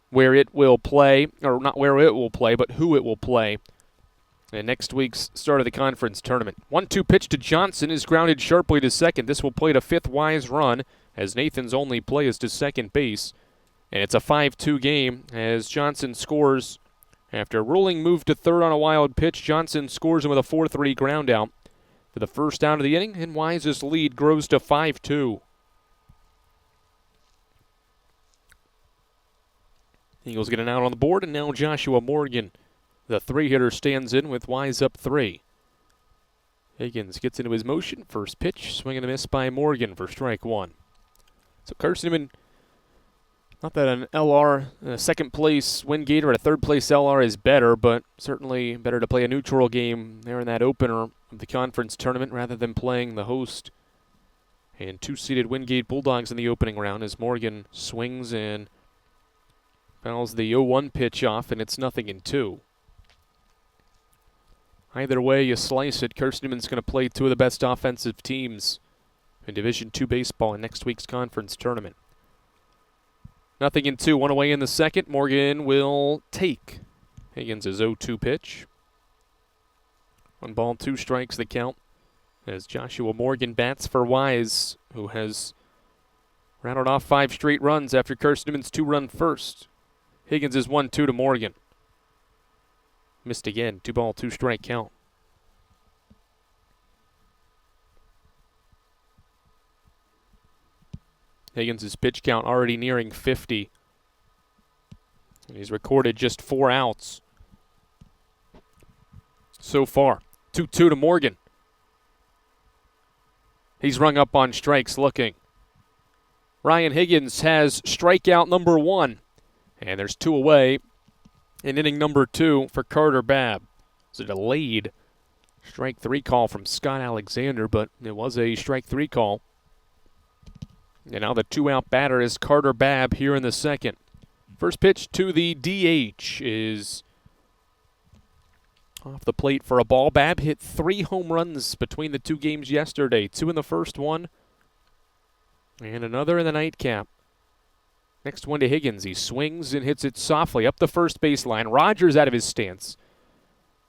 where it will play, or not where it will play, but who it will play in next week's start of the conference tournament. 1-2 pitch to Johnson is grounded sharply to second. This will play to 5th Wise run, as Nathan's only play is to second base. And it's a 5-2 game as Johnson scores. After a rolling move to third on a wild pitch, Johnson scores him with a 4-3 ground out for the first out of the inning, and Wise's lead grows to 5-2. Eagles get an out on the board, and now Joshua Morgan, the 3-hitter, stands in with Wise up 3. Higgins gets into his motion. First pitch, swing and a miss by Morgan for strike 1. So Carson-Newman, not that an LR, a second place Wingate or a third place LR is better, but certainly better to play a neutral game there in that opener of the conference tournament rather than playing the host and 2-seeded Wingate Bulldogs in the opening round, as Morgan swings and fouls the 0-1 pitch off, and it's 0-2. Either way you slice it, Carson-Newman's going to play 2 of the best offensive teams in Division II baseball in next week's conference tournament. 0-2, 1 away in the second. Morgan will take Higgins' 0-2 pitch. 1 ball, 2 strikes the count as Joshua Morgan bats for Wise, who has rounded off 5 straight runs after Carson-Newman's 2-run first. Higgins is 1-2 to Morgan. Missed again, 2 ball, 2 strike count. Higgins' pitch count already nearing 50. And he's recorded just 4 outs so far. 2-2 to Morgan. He's rung up on strikes looking. Ryan Higgins has strikeout number 1. And there's 2 away in inning number 2 for Carter Babb. It's a delayed strike 3 call from Scott Alexander, but it was a strike 3 call. And now the 2-out batter is Carter Babb here in the second. First pitch to the DH is off the plate for a ball. Babb hit 3 home runs between the 2 games yesterday. 2 in the first one and another in the nightcap. Next one to Higgins. He swings and hits it softly up the first baseline. Rogers out of his stance.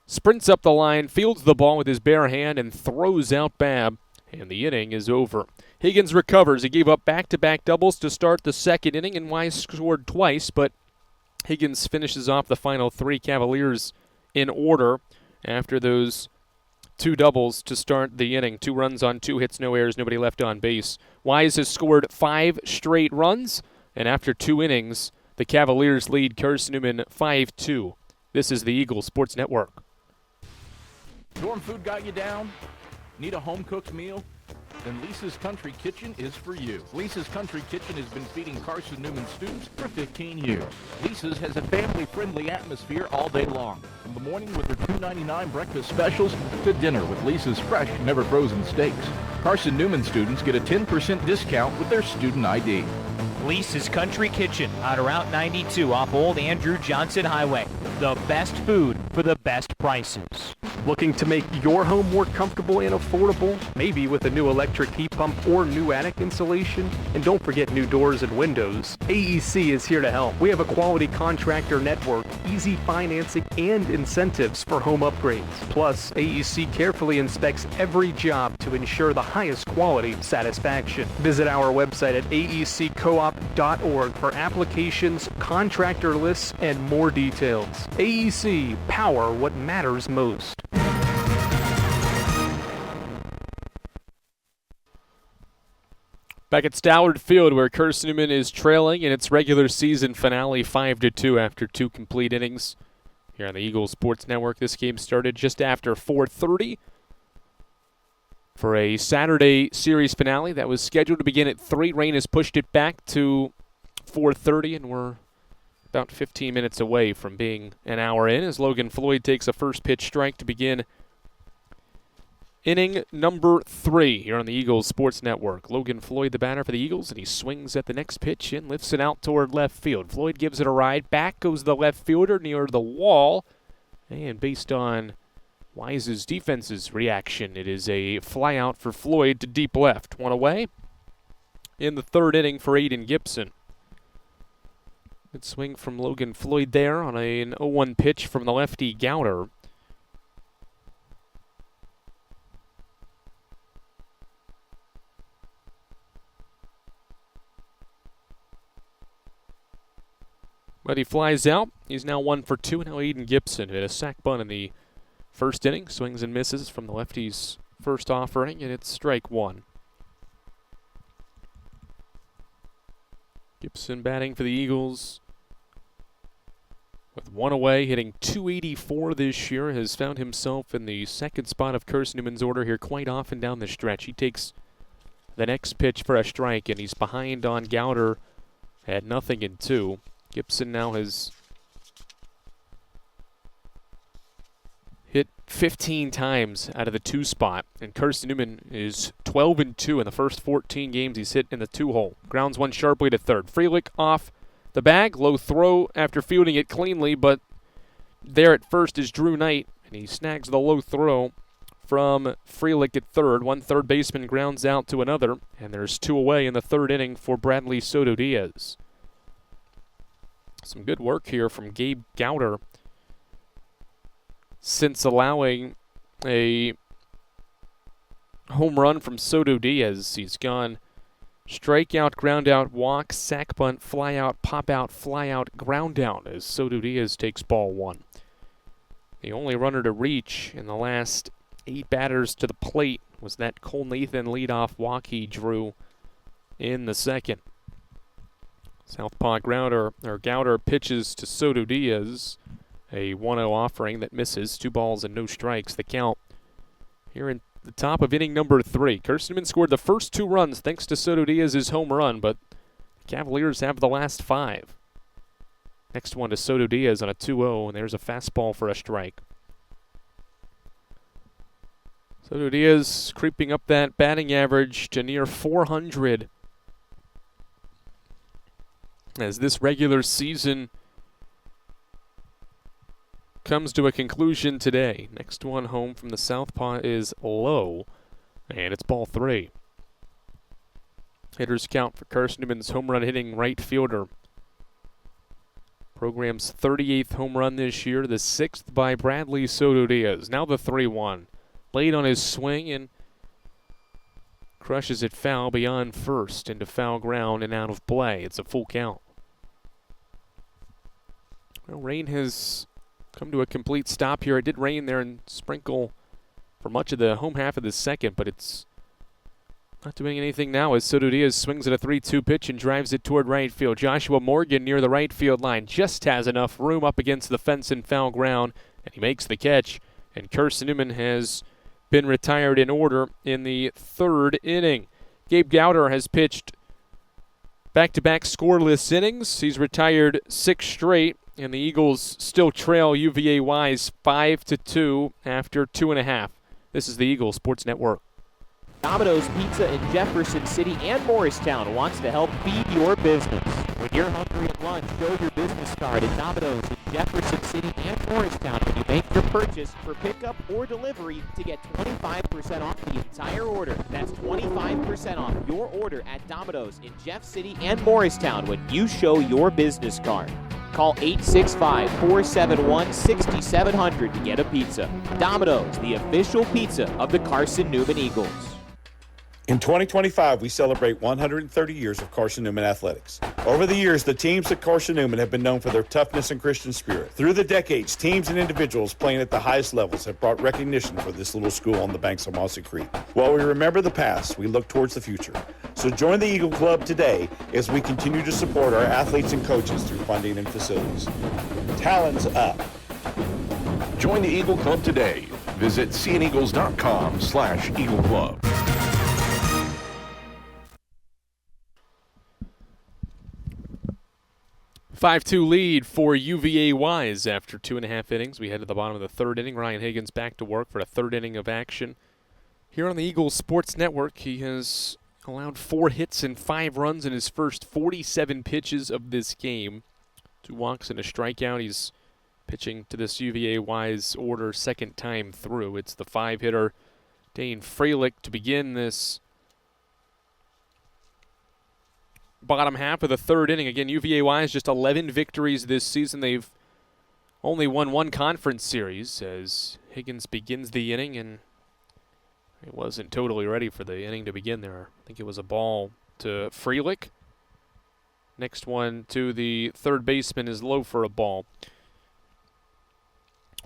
Sprints up the line, fields the ball with his bare hand, and throws out Babb. And the inning is over. Higgins recovers. He gave up back-to-back doubles to start the second inning, and Wise scored twice, but Higgins finishes off the final 3 Cavaliers in order after those 2 doubles to start the inning. 2 runs on 2 hits, no errors, nobody left on base. Wise has scored 5 straight runs, and after 2 innings, the Cavaliers lead Carson-Newman 5-2. This is the Eagle Sports Network. Dorm food got you down? Need a home-cooked meal? Then Lisa's Country Kitchen is for you. Lisa's Country Kitchen has been feeding Carson-Newman students for 15 years. Lisa's has a family-friendly atmosphere all day long. From the morning with their $2.99 breakfast specials to dinner with Lisa's fresh, never-frozen steaks. Carson-Newman students get a 10% discount with their student ID. Lisa's Country Kitchen on Route 92 off Old Andrew Johnson Highway. The best food for the best prices. Looking to make your home more comfortable and affordable? Maybe with a new electric heat pump or new attic insulation? And don't forget new doors and windows. AEC is here to help. We have a quality contractor network, easy financing, and incentives for home upgrades. Plus, AEC carefully inspects every job to ensure the highest quality satisfaction. Visit our website at aeccoop.org for applications, contractor lists, and more details. AEC, power what matters most. Back at Stallard Field, where Carson-Newman is trailing in its regular season finale 5-2 after 2 complete innings. Here on the Eagles Sports Network, this game started just after 4:30 for a Saturday series finale that was scheduled to begin at 3. Rain has pushed it back to 4:30, and we're about 15 minutes away from being an hour in as Logan Floyd takes a first pitch strike to begin inning number 3 here on the Eagles Sports Network. Logan Floyd, the batter for the Eagles, and he swings at the next pitch and lifts it out toward left field. Floyd gives it a ride. Back goes the left fielder near the wall. And based on Wise's defense's reaction, it is a fly out for Floyd to deep left. One away in the 3rd inning for Aiden Gibson. Good swing from Logan Floyd there on an 0-1 pitch from the lefty Gowder. But he flies out. He's now 1 for 2. Now Aiden Gibson hit a sac bunt in the 1st inning. Swings and misses from the lefty's first offering, and it's strike 1. Gibson batting for the Eagles with 1 away, hitting .284 this year, has found himself in the 2nd spot of Carson-Newman's order here quite often down the stretch. He takes the next pitch for a strike, and he's behind on Gowder at 0-2. Gibson now has hit 15 times out of the 2 spot, and Carson-Newman is 12-2 in the first 14 games he's hit in the 2 hole. Grounds one sharply to 3rd. Freelick off the bag, low throw after fielding it cleanly, but there at first is Drew Knight, and he snags the low throw from Freelick at 3rd. One third baseman grounds out to another, and there's 2 away in the 3rd inning for Bradley Soto Diaz. Some good work here from Gabe Gowder since allowing a home run from Soto Diaz. He's gone strikeout, ground out, walk, sac bunt, fly out, pop out, fly out, ground out as Soto Diaz takes ball 1. The only runner to reach in the last 8 batters to the plate was that Cole Nathan leadoff walk he drew in the 2nd. Southpaw Gowder pitches to Soto Diaz. A 1-0 offering that misses. 2 balls and no strikes. The count here in the top of inning number 3. Carson-Newman scored the first 2 runs thanks to Soto Diaz's home run, but the Cavaliers have the last 5. Next one to Soto Diaz on a 2-0, and there's a fastball for a strike. Soto Diaz creeping up that batting average to near 400 as this regular season comes to a conclusion today. Next one home from the Southpaw is low, and it's ball 3. Hitters count for Carson-Newman's home run hitting right fielder. Program's 38th home run this year, the 6th by Bradley Soto Diaz. Now the 3-1. Late on his swing and crushes it foul beyond first into foul ground and out of play. It's a full count. Well, rain has come to a complete stop here. It did rain there and sprinkle for much of the home half of the 2nd, but it's not doing anything now as Soto Diaz swings at a 3-2 pitch and drives it toward right field. Joshua Morgan near the right field line just has enough room up against the fence in foul ground, and he makes the catch. And Carson-Newman has been retired in order in the 3rd inning. Gabe Gowder has pitched back-to-back scoreless innings. He's retired 6 straight. And the Eagles still trail UVA Wise 5-2 after 2.5. This is the Eagles Sports Network. Domino's Pizza in Jefferson City and Morristown wants to help feed your business. When you're hungry at lunch, show your business card at Domino's in Jefferson City and Morristown when you make your purchase for pickup or delivery to get 25% off the entire order. That's 25% off your order at Domino's in Jeff City and Morristown when you show your business card. Call 865-471-6700 to get a pizza. Domino's, the official pizza of the Carson-Newman Eagles. In 2025, we celebrate 130 years of Carson-Newman athletics. Over the years, the teams at Carson-Newman have been known for their toughness and Christian spirit. Through the decades, teams and individuals playing at the highest levels have brought recognition for this little school on the banks of Mossy Creek. While we remember the past, we look towards the future. So join the Eagle Club today as we continue to support our athletes and coaches through funding and facilities. Talons up. Join the Eagle Club today. Visit cneagles.com/Eagle Club. 5-2 lead for UVA Wise after 2.5 innings. We head to the bottom of the third inning. Ryan Higgins back to work for a third inning of action. Here on the Eagles Sports Network, he has allowed 4 hits and 5 runs in his first 47 pitches of this game. 2 walks and a strikeout. He's pitching to this UVA Wise order second time through. It's the 5-hitter Dane Freilich to begin this bottom half of the third inning. Again, UVA Wise just 11 victories this season. They've only won 1 conference series as Higgins begins the inning, and he wasn't totally ready for the inning to begin there. I think it was a ball to Freilich. Next one to the third baseman is low for a ball.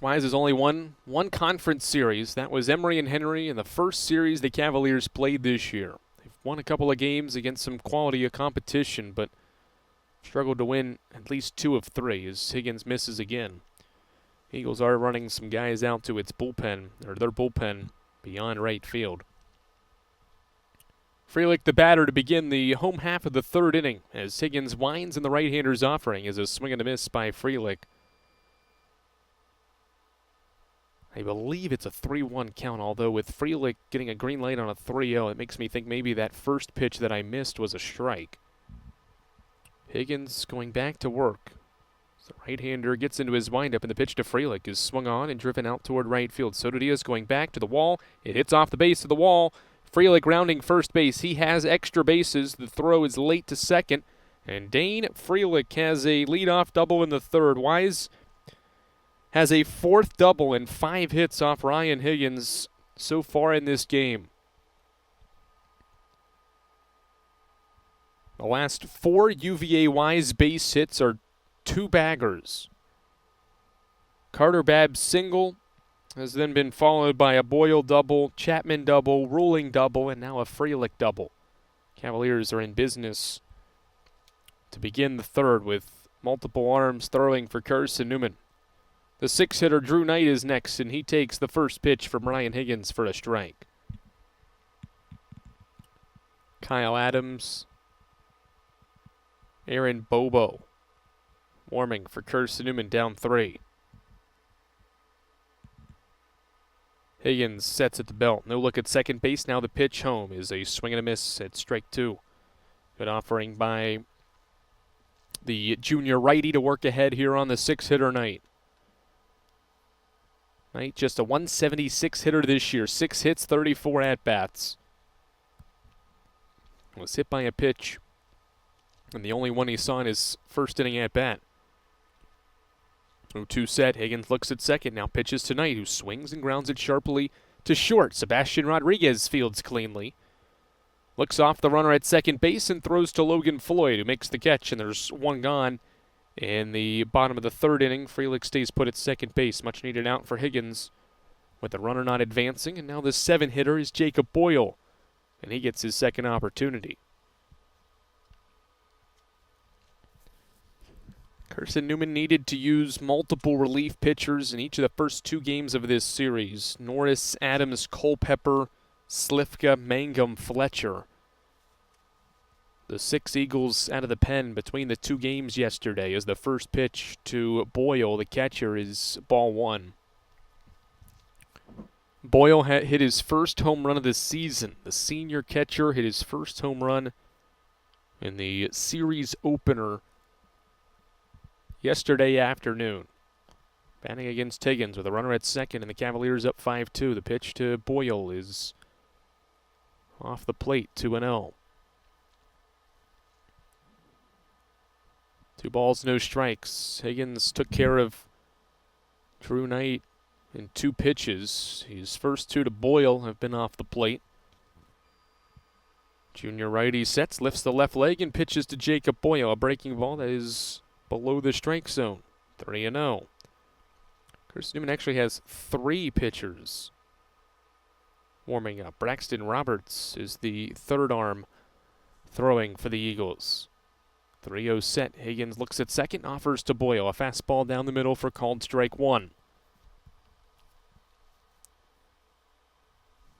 Wise has only won 1 conference series. That was Emory and Henry in the first series the Cavaliers played this year. Won a couple of games against some quality of competition, but struggled to win at least 2 of 3 as Higgins misses again. Eagles are running some guys out to its bullpen, or their bullpen, beyond right field. Freilich, the batter, to begin the home half of the third inning as Higgins winds in the right-hander's offering as a swing and a miss by Freilich. I believe it's a 3-1 count, although with Freilich getting a green light on a 3-0, it makes me think maybe that first pitch that I missed was a strike. Higgins going back to work. The right-hander gets into his windup, and the pitch to Freilich is swung on and driven out toward right field. Soto Diaz going back to the wall. It hits off the base of the wall. Freilich rounding first base. He has extra bases. The throw is late to second, and Dane Freilich has a leadoff double in the third. Wise has a 4th double and 5 hits off Ryan Higgins so far in this game. The last 4 UVA Wise base hits are 2 baggers. Carter Babb's single has then been followed by a Boyle double, Chapman double, Ruling double, and now a Freilich double. Cavaliers are in business to begin the third with multiple arms throwing for Carson-Newman. The 6-hitter Drew Knight is next, and he takes the first pitch from Ryan Higgins for a strike. Kyle Adams, Aaron Bobo warming for Carson-Newman down 3. Higgins sets at the belt. No look at second base. Now the pitch home is a swing and a miss at strike 2. Good offering by the junior righty to work ahead here on the 6-hitter Knight. Knight just a 176 hitter this year. 6 hits, 34 at-bats. Was hit by a pitch, and the only one he saw in his first inning at-bat. 0-2 set. Higgins looks at second. Now pitches to Knight, who swings and grounds it sharply to short. Sebastian Rodriguez fields cleanly. Looks off the runner at second base and throws to Logan Floyd, who makes the catch, and there's 1 gone. In the bottom of the third inning, Freilich stays put at second base. Much needed out for Higgins with the runner not advancing. And now the 7-hitter is Jacob Boyle, and he gets his second opportunity. Carson-Newman needed to use multiple relief pitchers in each of the first 2 games of this series. Norris, Adams, Culpepper, Slifka, Mangum, Fletcher. The 6 Eagles out of the pen between the 2 games yesterday as the first pitch to Boyle, the catcher, is ball 1. Boyle hit his first home run of the season. The senior catcher hit his first home run in the series opener yesterday afternoon. Batting against Higgins with a runner at second and the Cavaliers up 5-2. The pitch to Boyle is off the plate, 2-0. 2 balls, no strikes. Higgins took care of Drew Knight in 2 pitches. His first 2 to Boyle have been off the plate. Junior righty sets, lifts the left leg, and pitches to Jacob Boyle, a breaking ball that is below the strike zone. 3-0. Carson-Newman actually has 3 pitchers warming up. Braxton Roberts is the third arm throwing for the Eagles. 3-0 set. Higgins looks at second, offers to Boyle. A fastball down the middle for called strike 1.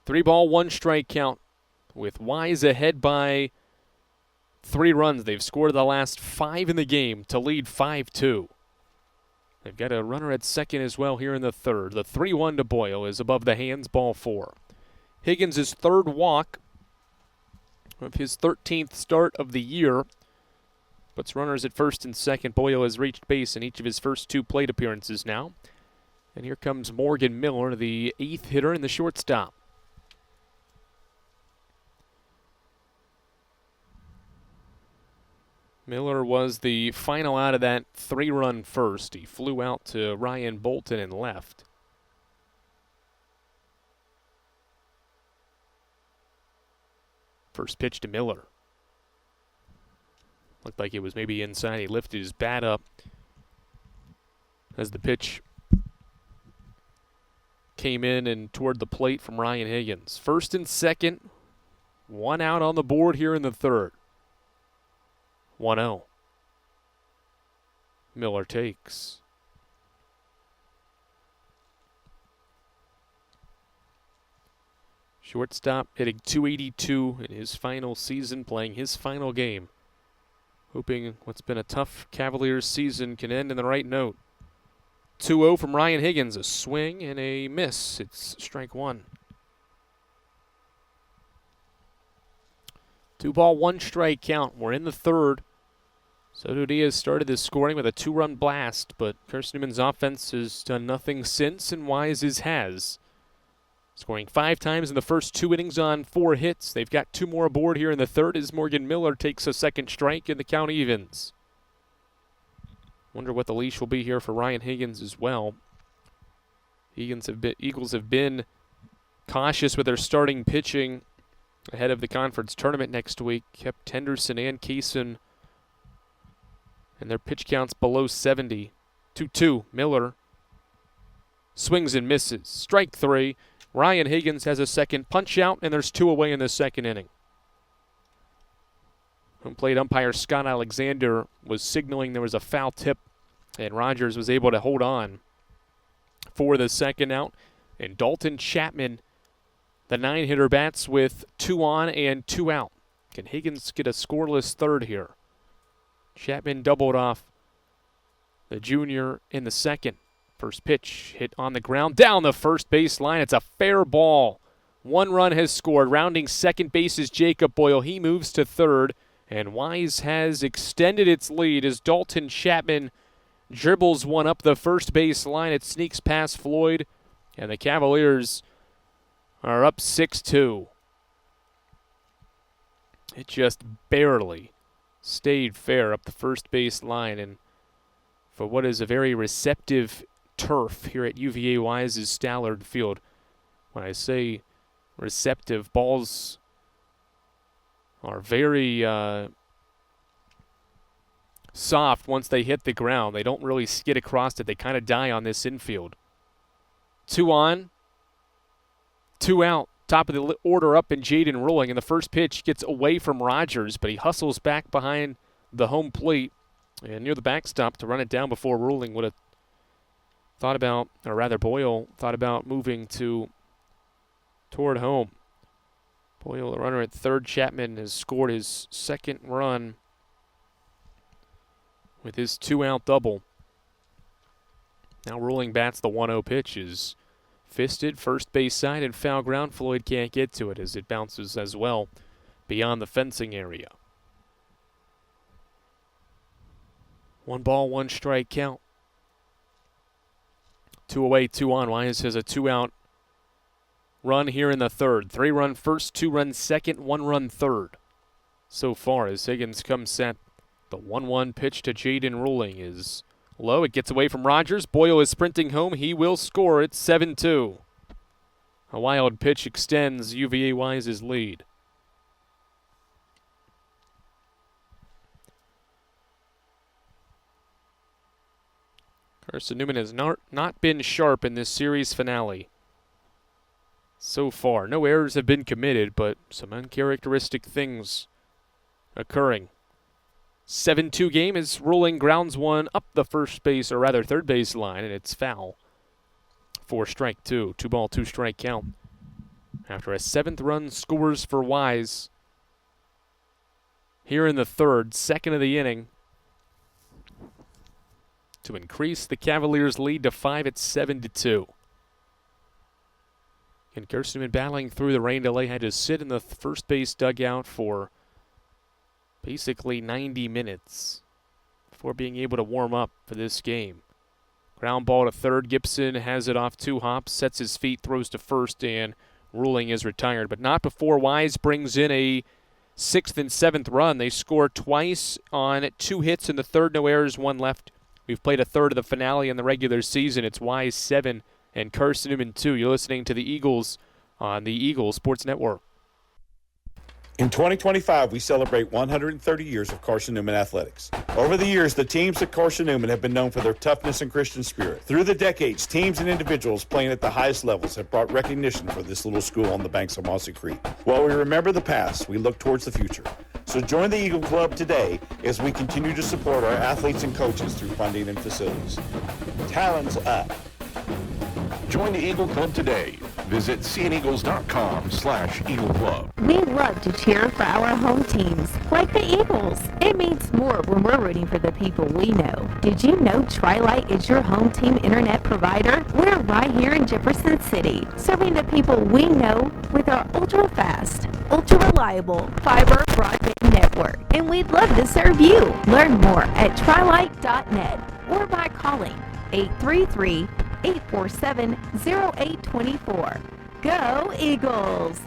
3-ball, 1-strike count with Wise ahead by 3 runs. They've scored the last 5 in the game to lead 5-2. They've got a runner at second as well here in the third. The 3-1 to Boyle is above the hands, ball 4. Higgins' third walk of his 13th start of the year. Puts runners at first and second. Boyle has reached base in each of his first 2 plate appearances now. And here comes Morgan Miller, the 8th hitter and the shortstop. Miller was the final out of that 3-run first. He flew out to Ryan Bolton and left. First pitch to Miller. Looked like it was maybe inside. He lifted his bat up as the pitch came in and toward the plate from Ryan Higgins. First and second, 1 out on the board here in the third. 1-0. Miller takes. Shortstop hitting .282 in his final season, playing his final game. Hoping what's been a tough Cavaliers season can end in the right note. 2-0 from Ryan Higgins. A swing and a miss. It's strike 1. 2-ball, 1-strike count. We're in the third. Soto Diaz started this scoring with a 2-run blast, but Carson-Newman's offense has done nothing since, and Wise's has. Scoring 5 times in the first 2 innings on 4 hits. They've got 2 more aboard here in the third as Morgan Miller takes a second strike and the count evens. Wonder what the leash will be here for Ryan Higgins as well. Eagles have been cautious with their starting pitching ahead of the conference tournament next week. Kept Henderson and Kaysen and their pitch counts below 70. 2-2. Miller swings and misses. Strike 3. Ryan Higgins has a second punch out, and there's 2 away in the second inning. Home plate umpire Scott Alexander was signaling there was a foul tip, and Rogers was able to hold on for the second out. And Dalton Chapman, the 9-hitter, bats with 2 on and 2 out. Can Higgins get a scoreless third here? Chapman doubled off the junior in the second. First pitch hit on the ground down the first base line. It's a fair ball. 1 run has scored. Rounding second base is Jacob Boyle. He moves to third. And Wise has extended its lead as Dalton Chapman dribbles one up the first base line. It sneaks past Floyd. And the Cavaliers are up 6-2. It just barely stayed fair up the first base line. And for what is a very receptive turf here at UVA Wise's Stallard Field. When I say receptive, balls are very soft once they hit the ground. They don't really skid across it. They kind of die on this infield. 2 on, 2 out. Top of the order up and Jaden Ruling. And the first pitch gets away from Rogers, but he hustles back behind the home plate and near the backstop to run it down before Ruling would have thought about, or rather Boyle thought about moving toward home. Boyle, the runner at third. Chapman has scored his second run with his 2-out double. Now Ruling bats the 1-0 pitch is fisted, first base side and foul ground. Floyd can't get to it as it bounces as well beyond the fencing area. 1 ball, 1 strike count. 2 away, 2 on. Wise has a 2-out run here in the third. 3-run first, 2-run second, 1-run third. So far as Higgins comes set. The 1-1 pitch to Jaden Ruling is low. It gets away from Rogers. Boyle is sprinting home. He will score. It's 7-2. A wild pitch extends UVA Wise's lead. Carson-Newman has not been sharp in this series finale so far. No errors have been committed, but some uncharacteristic things occurring. 7-2 game is rolling, grounds one up the first base, or rather third base line, and it's foul for strike two. 2-ball, 2-strike count. After a 7th run scores for Wise here in the third, second of the inning, to increase the Cavaliers' lead to 5 at 7-2. And Carson-Newman battling through the rain delay, had to sit in the first base dugout for basically 90 minutes before being able to warm up for this game. Ground ball to third. Gibson has it off 2 hops, sets his feet, throws to first, and Ruling is retired. But not before Wise brings in a 6th and 7th run. They score twice on 2 hits in the third, no errors, 1 left. We've played a third of the finale in the regular season. It's Wise 7 and Carson-Newman 2. You're listening to the Eagles on the Eagles Sports Network. In 2025, we celebrate 130 years of Carson-Newman athletics. Over the years, the teams at Carson-Newman have been known for their toughness and Christian spirit. Through the decades, teams and individuals playing at the highest levels have brought recognition for this little school on the banks of Mossy Creek. While we remember the past, we look towards the future. So join the Eagle Club today as we continue to support our athletes and coaches through funding and facilities. Talons up. Join the Eagle Club today. Visit seeaneagles.com/Eagle Club. We love to cheer for our home teams, like the Eagles. It means more when we're rooting for the people we know. Did you know Tri-Light is your home team internet provider? We're right here in Jefferson City, serving the people we know with our ultra-fast, ultra-reliable fiber broadband network. And we'd love to serve you. Learn more at trilight.net or by calling 833-847-0824. Go Eagles!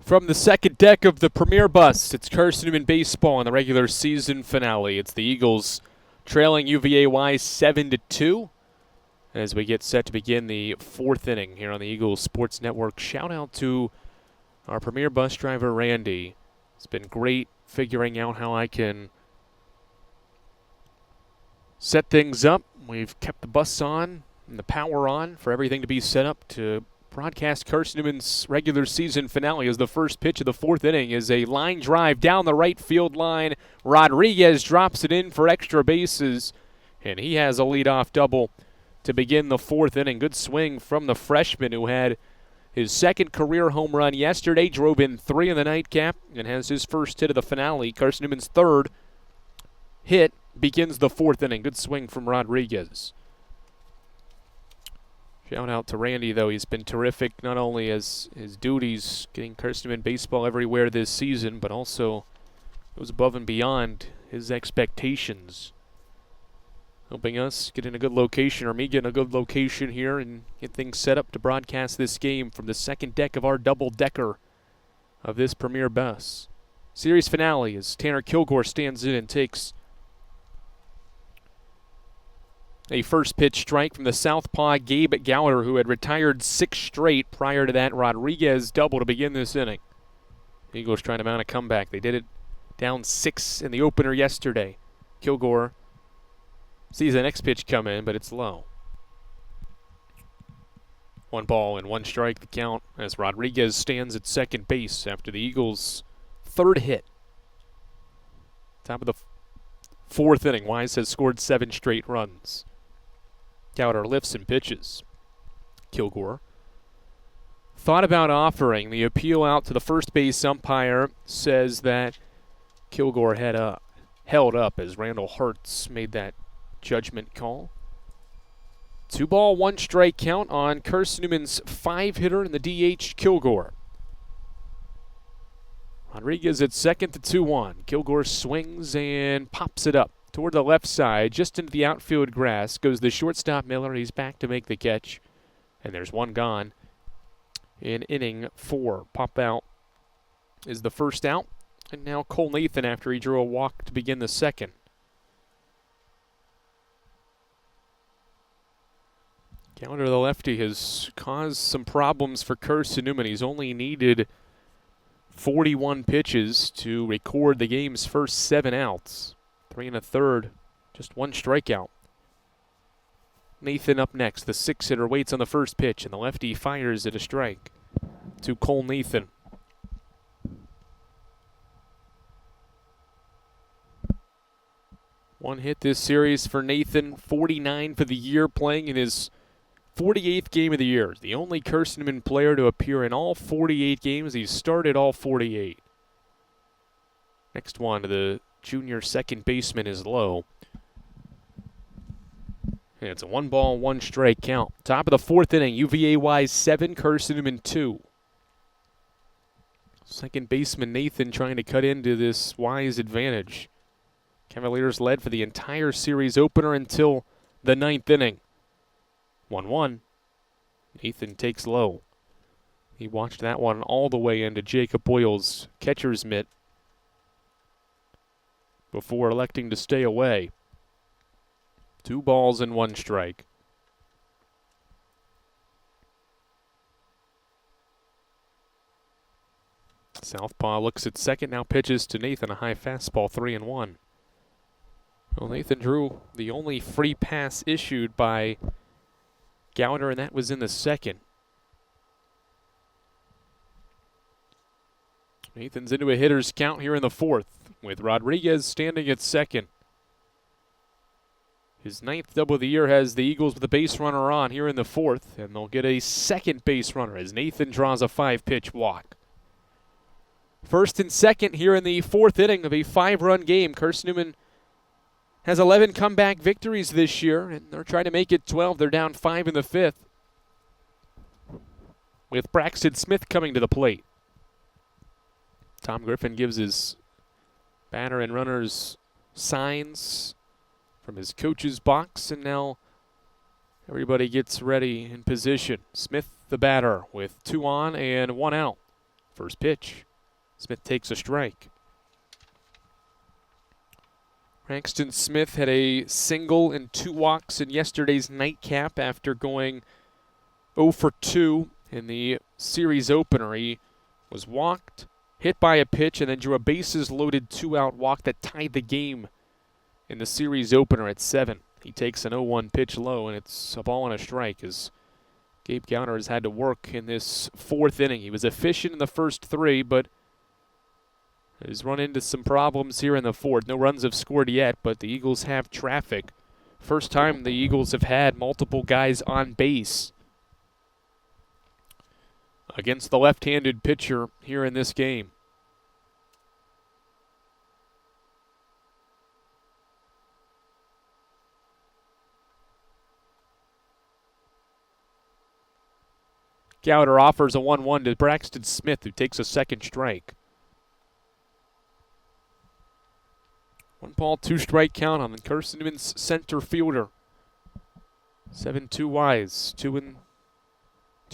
From the second deck of the Premier Bus, it's Carson-Newman baseball in the regular season finale. It's the Eagles trailing UVA Wise 7-2 as we get set to begin the 4th inning here on the Eagles Sports Network. Shout out to our Premier Bus driver, Randy. It's been great figuring out how I can set things up. We've kept the bus on and the power on for everything to be set up to broadcast Carson-Newman's regular season finale. As the first pitch of the 4th inning is a line drive down the right field line. Rodriguez drops it in for extra bases, and he has a leadoff double to begin the 4th inning. Good swing from the freshman who had his 2nd career home run yesterday, drove in 3 in the nightcap, and has his first hit of the finale. Carson-Newman's 3rd hit begins the 4th inning. Good swing from Rodriguez. Shout out to Randy, though. He's been terrific, not only as his duties getting Carson-Newman baseball everywhere this season, but also goes above and beyond his expectations, helping us get in a good location, or me get in a good location here and get things set up to broadcast this game from the second deck of our double-decker of this Premier Bus. Series finale as Tanner Kilgore stands in and takes a first pitch strike from the southpaw Gabe Gowder, who had retired 6 straight prior to that Rodriguez double to begin this inning. Eagles trying to mount a comeback. They did it down 6 in the opener yesterday. Kilgore sees the next pitch come in, but it's low. 1 ball and 1 strike the count as Rodriguez stands at second base after the Eagles' 3rd hit. Top of the 4th inning, Wise has scored 7 straight runs. Gowder lifts and pitches. Kilgore thought about offering the appeal out to the first base umpire, says that Kilgore had held up as Randall Hartz made that judgment call. 2 ball, 1 strike count on Carson-Newman's 5-hitter in the DH, Kilgore. Rodriguez at second to 2-1. Kilgore swings and pops it up toward the left side, just into the outfield grass. Goes the shortstop Miller. He's back to make the catch. And there's 1 gone in inning 4. Pop out is the first out. And now Cole Nathan after he drew a walk to begin the 2nd. Gowder, the lefty, has caused some problems for Carson-Newman. He's only needed 41 pitches to record the game's first 7 outs. 3 1/3, just 1 strikeout. Nathan up next. The 6-hitter waits on the first pitch, and the lefty fires at a strike to Cole Nathan. One hit this series for Nathan, 49 for the year, playing in his 48th game of the year. The only Carson-Newman player to appear in all 48 games. He's started all 48. Next one to the junior second baseman is low. And it's a 1-ball, 1-strike count. Top of the 4th inning, UVA Wise 7, Carson-Newman 2. Second baseman Nathan trying to cut into this Wise advantage. Cavaliers led for the entire series opener until the 9th inning. 1-1. Nathan takes low. He watched that one all the way into Jacob Boyle's catcher's mitt before electing to stay away. 2 balls and 1 strike. Southpaw looks at second, now pitches to Nathan, a high fastball, 3-1. Well, Nathan drew the only free pass issued by Gowder, and that was in the second. Nathan's into a hitter's count here in the 4th, with Rodriguez standing at second. His 9th double of the year has the Eagles with a base runner on here in the 4th, and they'll get a second base runner as Nathan draws a 5-pitch walk. First and second here in the 4th inning of a 5-run game. Carson-Newman has 11 comeback victories this year, and they're trying to make it 12. They're down 5 in the 5th, with Braxton Smith coming to the plate. Tom Griffin gives his batter and runners signs from his coach's box, and now everybody gets ready in position. Smith, the batter, with 2 on and 1 out. First pitch. Smith takes a strike. Braxton Smith had a single and 2 walks in yesterday's nightcap after going 0 for 2 in the series opener. He was walked, hit by a pitch, and then drew a bases-loaded 2-out walk that tied the game in the series opener at 7. He takes an 0-1 pitch low, and it's a ball and a strike as Gabe Gowder has had to work in this 4th inning. He was efficient in the first 3, but has run into some problems here in the 4th. No runs have scored yet, but the Eagles have traffic. First time the Eagles have had multiple guys on base against the left-handed pitcher here in this game. Gowder offers a 1-1 to Braxton Smith, who takes a second strike. 1 ball, 2 strike count on the Carson-Newman's center fielder. 7-2 Wise, 2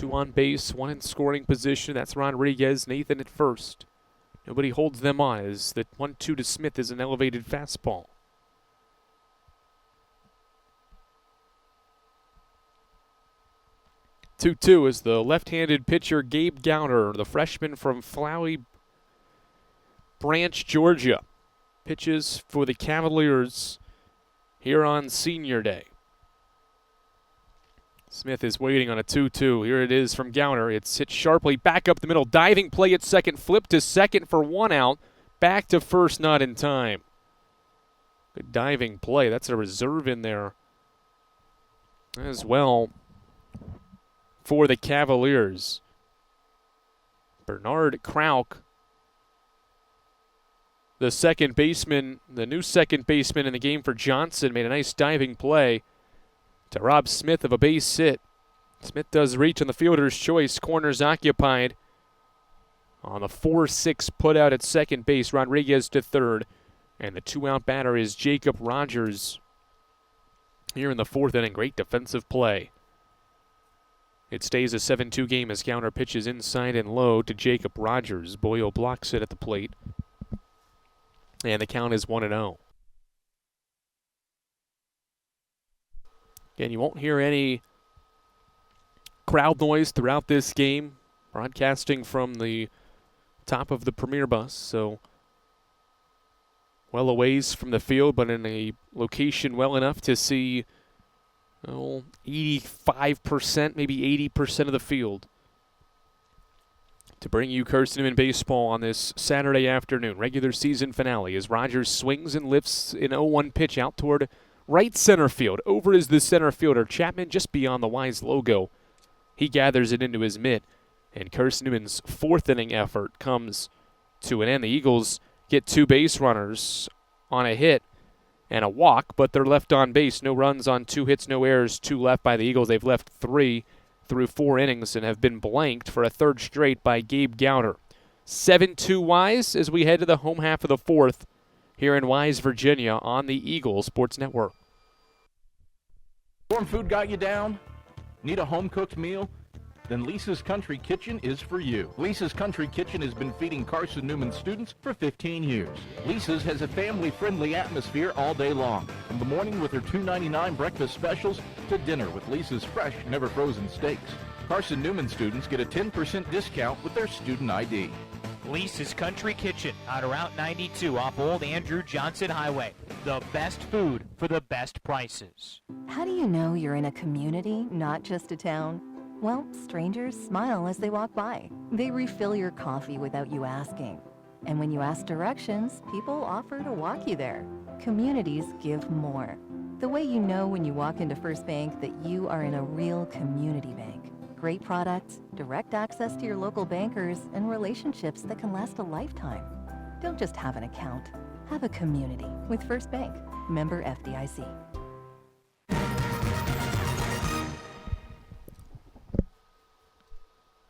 on base, 1 in scoring position. That's Rodriguez. Nathan at first. Nobody holds them on as the 1-2 to Smith is an elevated fastball. Two is the left-handed pitcher Gabe Gowder, the freshman from Flowey Branch, Georgia. Pitches for the Cavaliers here on Senior Day. Smith is waiting on a 2-2. Here it is from Gowder. It's hit sharply back up the middle. Diving play at second. Flip to second for 1 out. Back to first, not in time. Good diving play. That's a reserve in there as well for the Cavaliers. Bernard Krauk, the second baseman, the new second baseman in the game for Johnson, made a nice diving play to rob Smith of a base hit. Smith does reach on the fielder's choice. Corners occupied on the 4-6 put out at second base. Rodriguez to third. And the 2-out batter is Jacob Rogers here in the 4th inning. Great defensive play. It stays a 7-2 game as Gowder pitches inside and low to Jacob Rogers. Boyle blocks it at the plate. And the count is 1-0. Again, you won't hear any crowd noise throughout this game. Broadcasting from the top of the Premier bus, so well a ways from the field, but in a location well enough to see 85%, maybe 80% of the field. To bring you Carson-Newman baseball on this Saturday afternoon, regular season finale, as Rogers swings and lifts an 0-1 pitch out toward right center field. Over is the center fielder, Chapman, just beyond the Wise logo. He gathers it into his mitt, and Carson-Newman's fourth inning effort comes to an end. The Eagles get 2 base runners on a hit and a walk, but they're left on base. No runs on 2 hits, no errors, 2 left by the Eagles. They've left 3 through 4 innings and have been blanked for a third straight by Gabe Gowder. 7-2 Wise as we head to the home half of the fourth here in Wise, Virginia on the Eagle Sports Network. Storm food got you down? Need a home-cooked meal? Then Lisa's Country Kitchen is for you. Lisa's Country Kitchen has been feeding Carson-Newman students for 15 years. Lisa's has a family-friendly atmosphere all day long, from the morning with her $2.99 breakfast specials to dinner with Lisa's fresh, never-frozen steaks. Carson-Newman students get a 10% discount with their student ID. Lisa's Country Kitchen on Route 92 off Old Andrew Johnson Highway. The best food for the best prices. How do you know you're in a community, not just a town? Well, strangers smile as they walk by. They refill your coffee without you asking. And when you ask directions, people offer to walk you there. Communities give more. The way you know when you walk into First Bank that you are in a real community bank. Great products, direct access to your local bankers, and relationships that can last a lifetime. Don't just have an account. Have a community with First Bank. Member FDIC.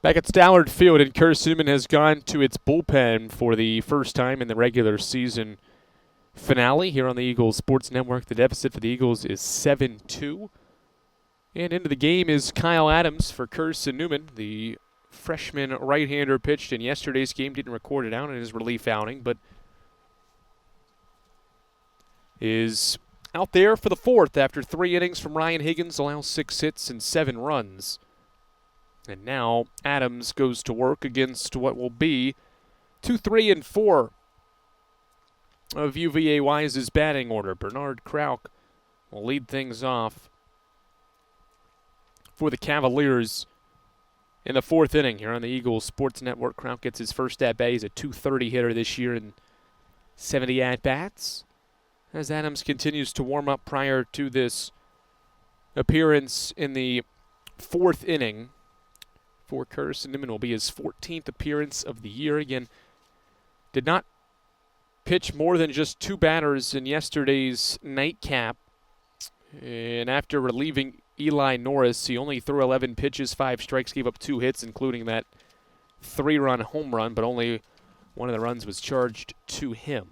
Back at Stallard Field, and Carson-Newman has gone to its bullpen for the first time in the regular season finale here on the Eagles Sports Network. The deficit for the Eagles is 7-2. And into the game is Kyle Adams for Carson-Newman. The freshman right-hander pitched in yesterday's game, didn't record it out in his relief outing, but is out there for the fourth after 3 innings from Ryan Higgins, allows 6 hits and 7 runs. And now Adams goes to work against what will be 2, 3, and 4 of UVA Wise's batting order. Bernard Krauk will lead things off for the Cavaliers in the 4th inning here on the Eagles Sports Network. Krauk gets his first at-bat. He's a .230 hitter this year in 70 at-bats. As Adams continues to warm up prior to this appearance in the 4th inning for Carson-Newman, will be his 14th appearance of the year. Again, did not pitch more than just 2 batters in yesterday's nightcap. And after relieving Eli Norris, he only threw 11 pitches, 5 strikes, gave up 2 hits, including that 3-run home run, but only one of the runs was charged to him.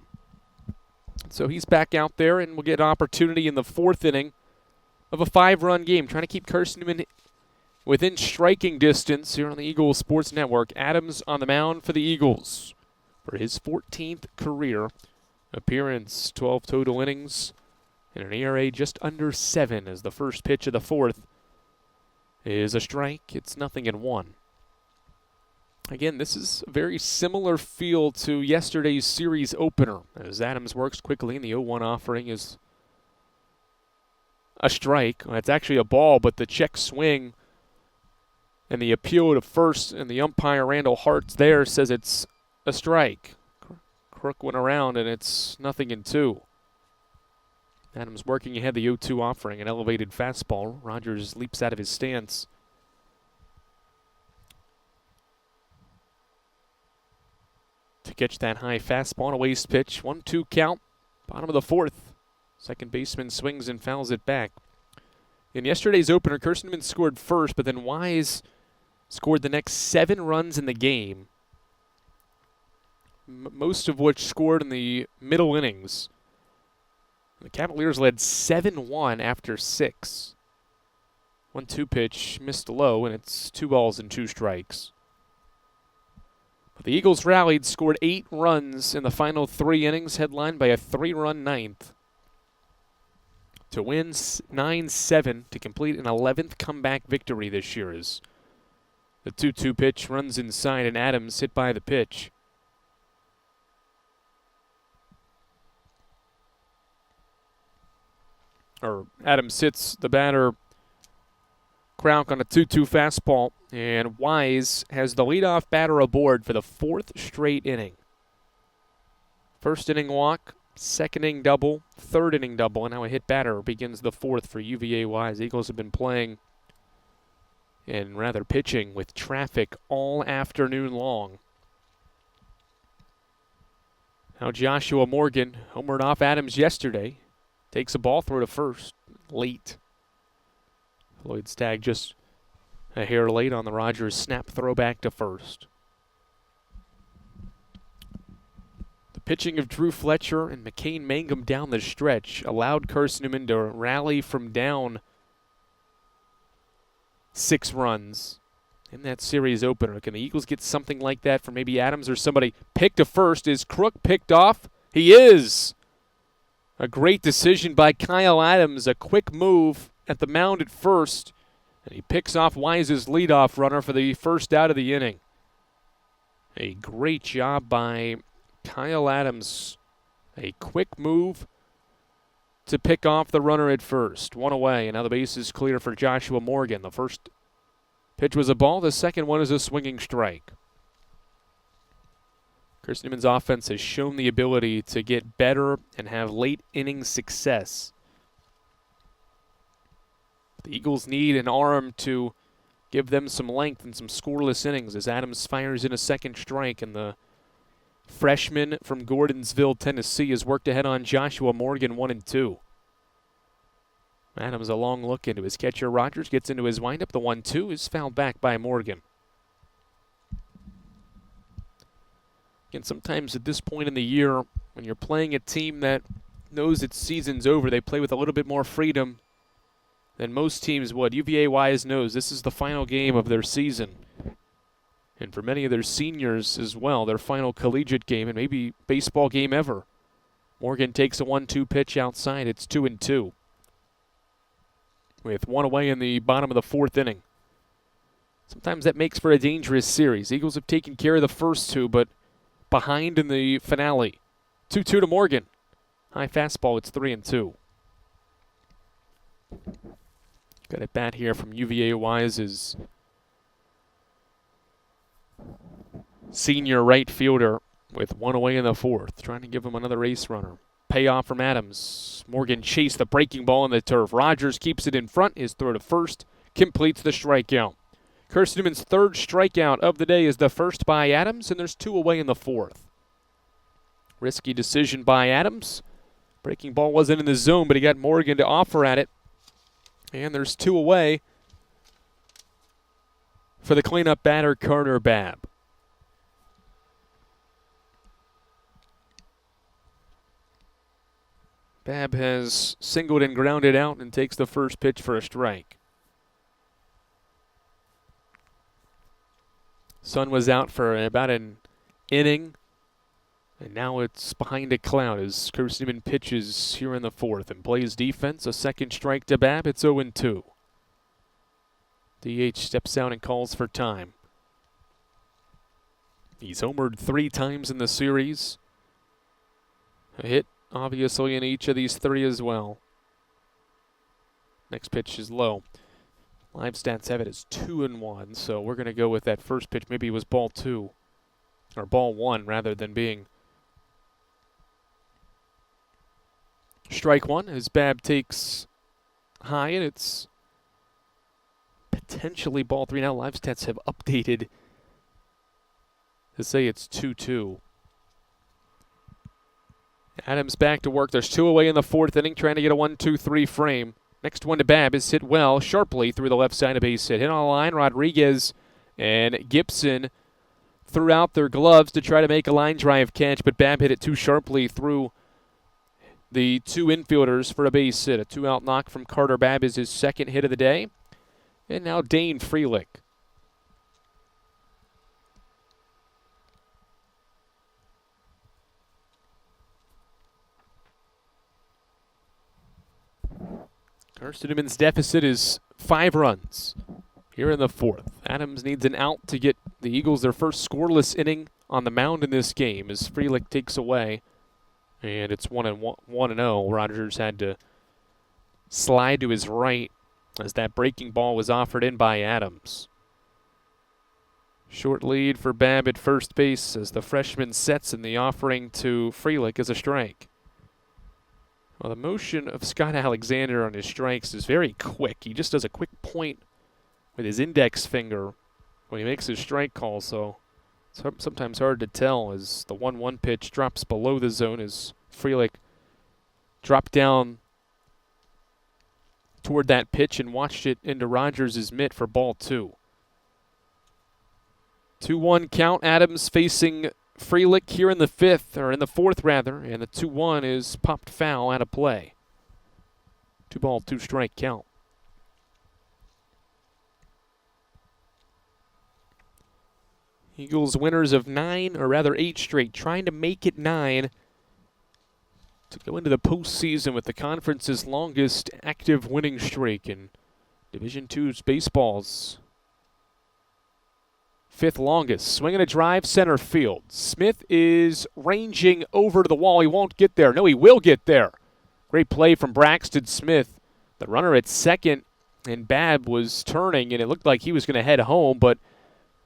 So he's back out there, and will get an opportunity in the 4th inning of a 5-run game, trying to keep Carson-Newman within striking distance here on the Eagles Sports Network. Adams on the mound for the Eagles for his 14th career appearance. 12 total innings and an ERA just under 7 as the first pitch of the 4th is a strike. It's 0-1. Again, this is a very similar feel to yesterday's series opener as Adams works quickly, and the 0-1 offering is a strike. Well, it's actually a ball, but the check swing and the appeal to first, and the umpire, Randall Hartz, there says it's a strike. Crook went around, and it's 0-2. Adams working ahead, the 0-2 offering, an elevated fastball. Rogers leaps out of his stance. To catch that high fastball on a waste pitch. 1-2 count, bottom of the 4th. Second baseman swings and fouls it back. In yesterday's opener, Carson-Newman scored first, but then Wise scored the next 7 runs in the game, most of which scored in the middle innings. The Cavaliers led 7-1 after 6. 1-2 pitch missed low, and it's 2 balls and 2 strikes. But the Eagles rallied, scored 8 runs in the final 3 innings, headlined by a 3-run 9th. To win 9-7 to complete an 11th comeback victory this year. As the 2-2 pitch runs inside, and Adams hit by the pitch. Adams hits the batter Krauk on a 2-2 fastball, and Wise has the leadoff batter aboard for the 4th straight inning. First inning walk, second inning double, third inning double, and now a hit batter begins the 4th for UVA Wise. Eagles have been playing and rather pitching with traffic all afternoon long. Now Joshua Morgan homered off Adams yesterday. Takes a ball throw to first late. Lloyd Stagg just a hair late on the Rogers snap throw back to first. The pitching of Drew Fletcher and McCain Mangum down the stretch allowed Carson-Newman to rally from down 6 runs in that series opener. Can the Eagles get something like that from maybe Adams or somebody? Picked to first. Is Crook picked off? He is! A great decision by Kyle Adams. A quick move at the mound at first. And he picks off Wise's leadoff runner for the first out of the inning. A great job by Kyle Adams. A quick move to pick off the runner at first. 1 away, and now the base is clear for Joshua Morgan. The first pitch was a ball. The second one is a swinging strike. Carson-Newman's offense has shown the ability to get better and have late inning success. The Eagles need an arm to give them some length and some scoreless innings as Adams fires in a second strike, and the freshman from Gordonsville, Tennessee, has worked ahead on Joshua Morgan 1-2. Adams a long look into his catcher. Rogers gets into his windup. The 1-2 is fouled back by Morgan. And sometimes at this point in the year, when you're playing a team that knows its season's over, they play with a little bit more freedom than most teams would. UVA Wise knows this is the final game of their season. And for many of their seniors as well, their final collegiate game and maybe baseball game ever. Morgan takes a 1-2 pitch outside. It's 2-2. With 1 away in the bottom of the 4th inning. Sometimes that makes for a dangerous series. Eagles have taken care of the first 2, but behind in the finale. 2-2 to Morgan. High fastball, it's 3-2. Got a bat here from UVA Wise's senior right fielder with 1 away in the 4th, trying to give him another ace runner. Payoff from Adams. Morgan chased the breaking ball on the turf. Rogers keeps it in front. His throw to first completes the strikeout. Carson-Newman's 3rd strikeout of the day is the first by Adams, and there's 2 away in the 4th. Risky decision by Adams. Breaking ball wasn't in the zone, but he got Morgan to offer at it. And there's 2 away for the cleanup batter, Carter Babb. Babb has singled and grounded out and takes the first pitch for a strike. Sun was out for about an inning, and now it's behind a cloud as Carson-Newman pitches here in the 4th and plays defense. A second strike to Babb. It's 0-2. DH steps out and calls for time. He's homered 3 times in the series. A hit, obviously, in each of these 3 as well. Next pitch is low. Live stats have it as 2-1, so we're going to go with that first pitch. Maybe it was ball 2, or ball 1 rather than being strike 1 as Babb takes high, and it's potentially ball 3. Now live stats have updated to say it's 2-2. Adams back to work. There's 2 away in the 4th inning, trying to get a 1-2-3 frame. Next one to Babb is hit well, sharply through the left side of base hit. Hit on the line, Rodriguez and Gibson threw out their gloves to try to make a line drive catch, but Babb hit it too sharply through the 2 infielders for a base hit. A 2-out knock from Carter Babb is his 2nd hit of the day. And now Dane Freelick. Carson-Newman's deficit is 5 runs here in the 4th. Adams needs an out to get the Eagles their first scoreless inning on the mound in this game as Freelick takes away. And it's 1-0. Rogers had to slide to his right as that breaking ball was offered in by Adams. Short lead for Babb at first base as the freshman sets, and the offering to Freelick is a strike. Well, the motion of Scott Alexander on his strikes is very quick. He just does a quick point with his index finger when he makes his strike call, so it's sometimes hard to tell as the 1-1 pitch drops below the zone as Freelick dropped down toward that pitch and watched it into Rogers' mitt for ball 2. 2-1 count. Adams facing Freelick here in the fourth, and the 2-1 is popped foul out of play. 2-ball, 2-strike count. Eagles winners of 8 straight, trying to make it 9 to go into the postseason with the conference's longest active winning streak in Division II's baseball's 5th longest. Swinging a drive, center field. Smith is ranging over to the wall. He won't get there. No, he will get there. Great play from Braxton Smith. The runner at second, and Babb was turning, and it looked like he was going to head home, but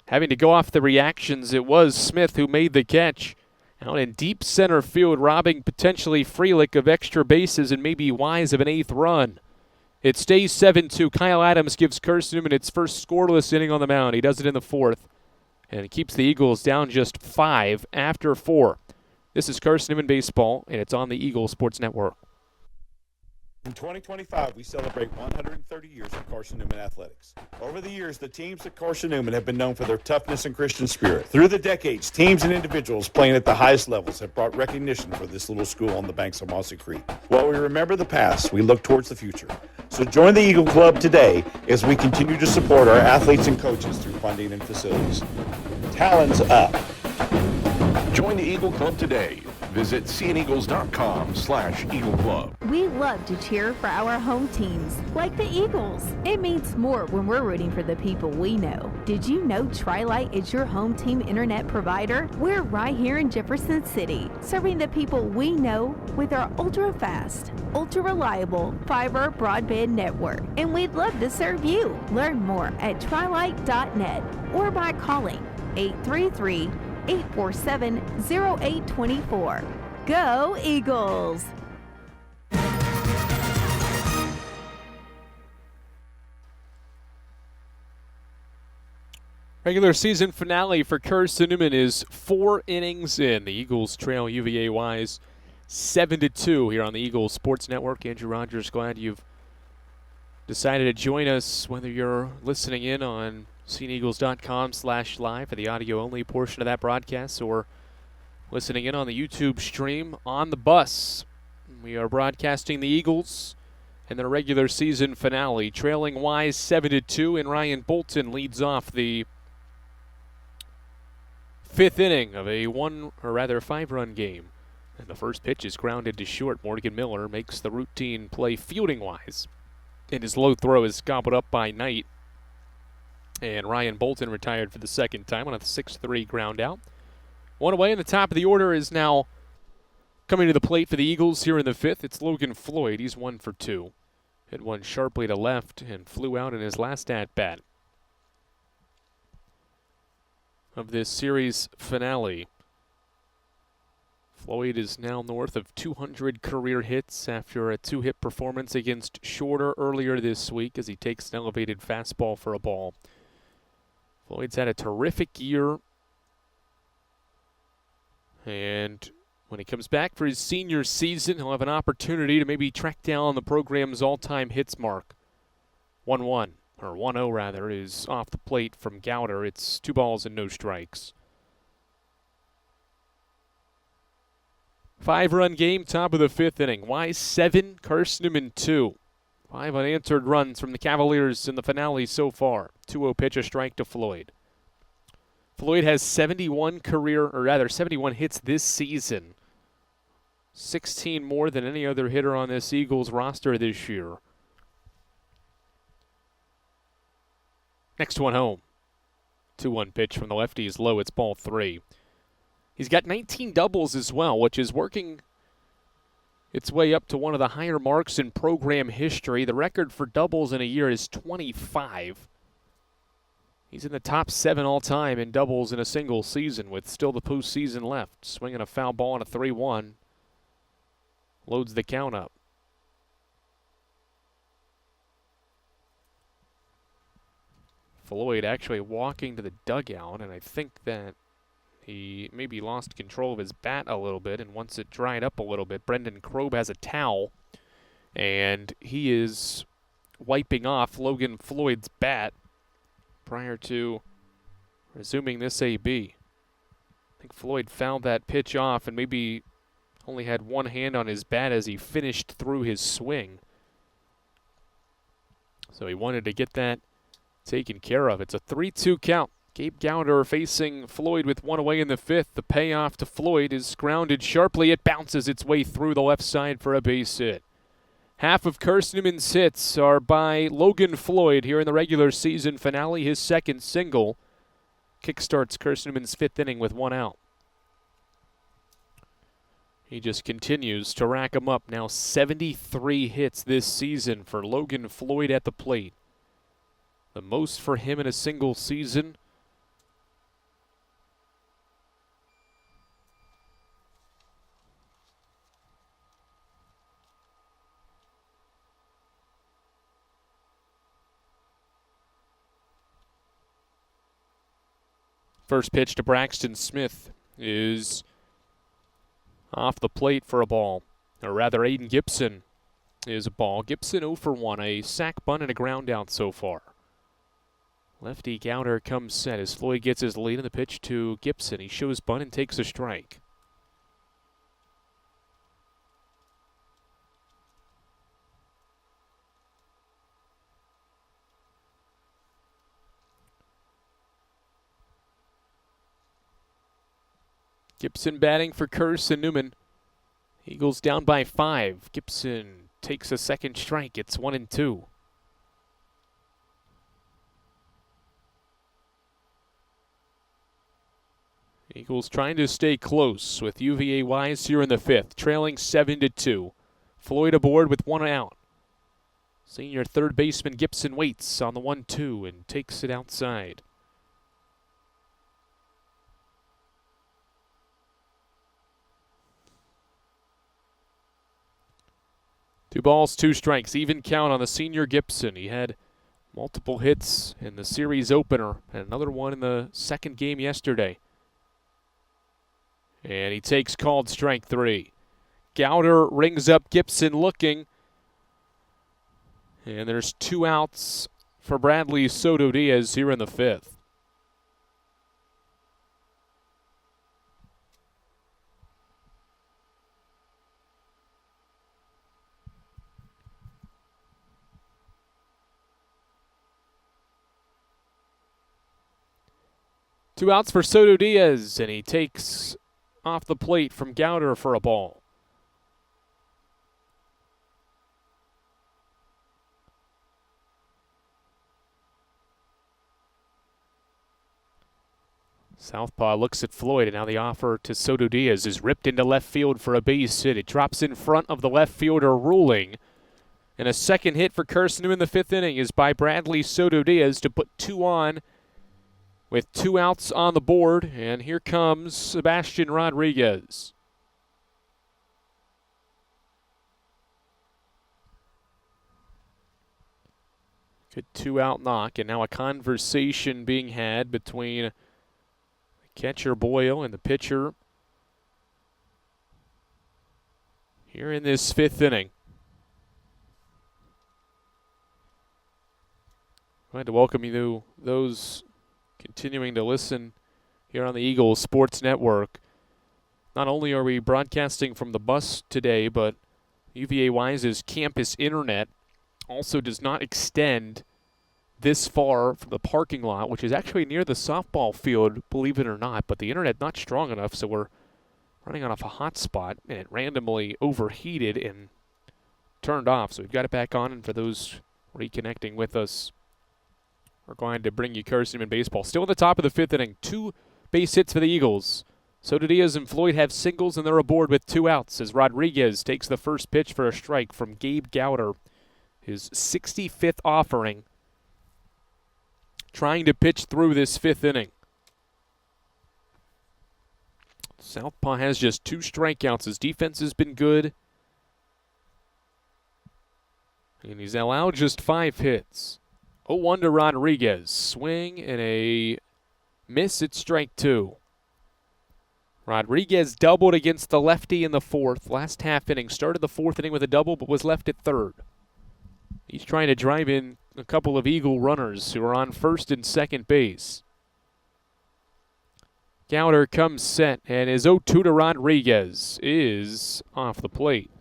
having to go off the reactions, it was Smith who made the catch. Out in deep center field, robbing potentially Freelick of extra bases and maybe Wise of an 8th run. It stays 7-2. Kyle Adams gives Carson-Newman its first scoreless inning on the mound. He does it in the 4th. And it keeps the Eagles down just 5 after 4. This is Carson-Newman Baseball, and it's on the Eagle Sports Network. In 2025, we celebrate 130 years of Carson-Newman athletics. Over the years, the teams at Carson-Newman have been known for their toughness and Christian spirit. Through the decades, teams and individuals playing at the highest levels have brought recognition for this little school on the banks of Mossy Creek. While we remember the past, we look towards the future. So join the Eagle Club today as we continue to support our athletes and coaches through funding and facilities. Talons up. Join the Eagle Club today. Visit cneagles.com/Eagle Club. We love to cheer for our home teams, like the Eagles. It means more when we're rooting for the people we know. Did you know Tri-Light is your home team internet provider? We're right here in Jefferson City, serving the people we know with our ultra-fast, ultra-reliable fiber broadband network. And we'd love to serve you. Learn more at trilight.net or by calling 833-847-0824. Go Eagles! Regular season finale for Carson-Newman is 4 innings in. The Eagles trail UVA Wise 7-2 here on the Eagles Sports Network. Andrew Rogers, glad you've decided to join us, whether you're listening in on CNeagles.com/live for the audio-only portion of that broadcast or listening in on the YouTube stream on the bus. We are broadcasting the Eagles in their regular season finale, trailing Wise 7-2, and Ryan Bolton leads off the 5th inning of a 5-run game. And the first pitch is grounded to short. Morgan Miller makes the routine play fielding Wise, and his low throw is gobbled up by Knight. And Ryan Bolton retired for the second time on a 6-3 ground out. One away, and the top of the order is now coming to the plate for the Eagles here in the 5th. It's Logan Floyd. He's 1 for 2. Hit one sharply to left and flew out in his last at-bat of this series finale. Floyd is now north of 200 career hits after a 2-hit performance against Shorter earlier this week as he takes an elevated fastball for a ball. Floyd's had a terrific year, and when he comes back for his senior season, he'll have an opportunity to maybe track down the program's all-time hits mark. 1-0 rather, is off the plate from Gowder. It's 2 balls and no strikes. 5-run game, top of the 5th inning. Wise 7, Carson-Newman 2. 5 unanswered runs from the Cavaliers in the finale so far. 2-0 pitch, a strike to Floyd. Floyd has 71 hits this season. 16 more than any other hitter on this Eagles roster this year. Next one home. 2-1 pitch from the lefty is low. It's ball 3. He's got 19 doubles as well, which is working its way up to one of the higher marks in program history. The record for doubles in a year is 25. He's in the top 7 all-time in doubles in a single season with still the postseason left. Swinging a foul ball on a 3-1. Loads the count up. Floyd actually walking to the dugout, and I think that he maybe lost control of his bat a little bit, and once it dried up a little bit, Brendan Kroeb has a towel, and he is wiping off Logan Floyd's bat prior to resuming this AB. I think Floyd fouled that pitch off and maybe only had one hand on his bat as he finished through his swing. So he wanted to get that taken care of. It's a 3-2 count. Gabe Gowder facing Floyd with one away in the 5th. The payoff to Floyd is grounded sharply. It bounces its way through the left side for a base hit. Half of Carson-Newman's hits are by Logan Floyd here in the regular season finale. His second single kickstarts Carson-Newman's 5th inning with one out. He just continues to rack them up. Now 73 hits this season for Logan Floyd at the plate. The most for him in a single season. First pitch to Braxton Smith is off the plate for a ball. Or rather, Aiden Gibson is a ball. Gibson 0 for 1, a sac bunt and a ground out so far. Lefty Gowder comes set as Floyd gets his lead in the pitch to Gibson. He shows bunt and takes a strike. Gibson batting for Carson-Newman. Eagles down by 5. Gibson takes a second strike. It's 1-2. Eagles trying to stay close with UVA Wise here in the 5th, trailing 7-2. Floyd aboard with one out. Senior third baseman Gibson waits on the 1-2 and takes it outside. Two balls, two strikes, even count on the senior Gibson. He had multiple hits in the series opener and another one in the second game yesterday. And he takes called strike 3. Gowder rings up Gibson looking. And there's 2 outs for Bradley Soto Diaz here in the 5th. Two outs for Soto Diaz, and he takes off the plate from Gowder for a ball. Southpaw looks at Floyd, and now the offer to Soto Diaz is ripped into left field for a base hit. It drops in front of the left fielder Ruling. And a second hit for Carson-Newman in the 5th inning is by Bradley Soto Diaz to put 2 on with 2 outs on the board. And here comes Sebastian Rodriguez. Good 2-out knock, and now a conversation being had between catcher Boyle and the pitcher here in this 5th inning. I'd like to welcome you, those continuing to listen here on the Eagles Sports Network. Not only are we broadcasting from the bus today, but UVA Wise's campus internet also does not extend this far from the parking lot, which is actually near the softball field, believe it or not, but the internet not strong enough, so we're running off a hotspot, and it randomly overheated and turned off. So we've got it back on, and for those reconnecting with us, we're going to bring you Carson-Newman baseball. Still at the top of the 5th inning, 2 base hits for the Eagles. So do Diaz and Floyd have singles, and they're aboard with 2 outs as Rodriguez takes the first pitch for a strike from Gabe Gowder, his 65th offering, trying to pitch through this 5th inning. Southpaw has just 2 strikeouts. His defense has been good, and he's allowed just 5 hits. 0-1 to Rodriguez. Swing and a miss at strike 2. Rodriguez doubled against the lefty in the 4th. Last half inning. Started the 4th inning with a double, but was left at 3rd. He's trying to drive in a couple of Eagle runners who are on 1st and 2nd base. Gowder comes set, and his 0-2 to Rodriguez is off the plate.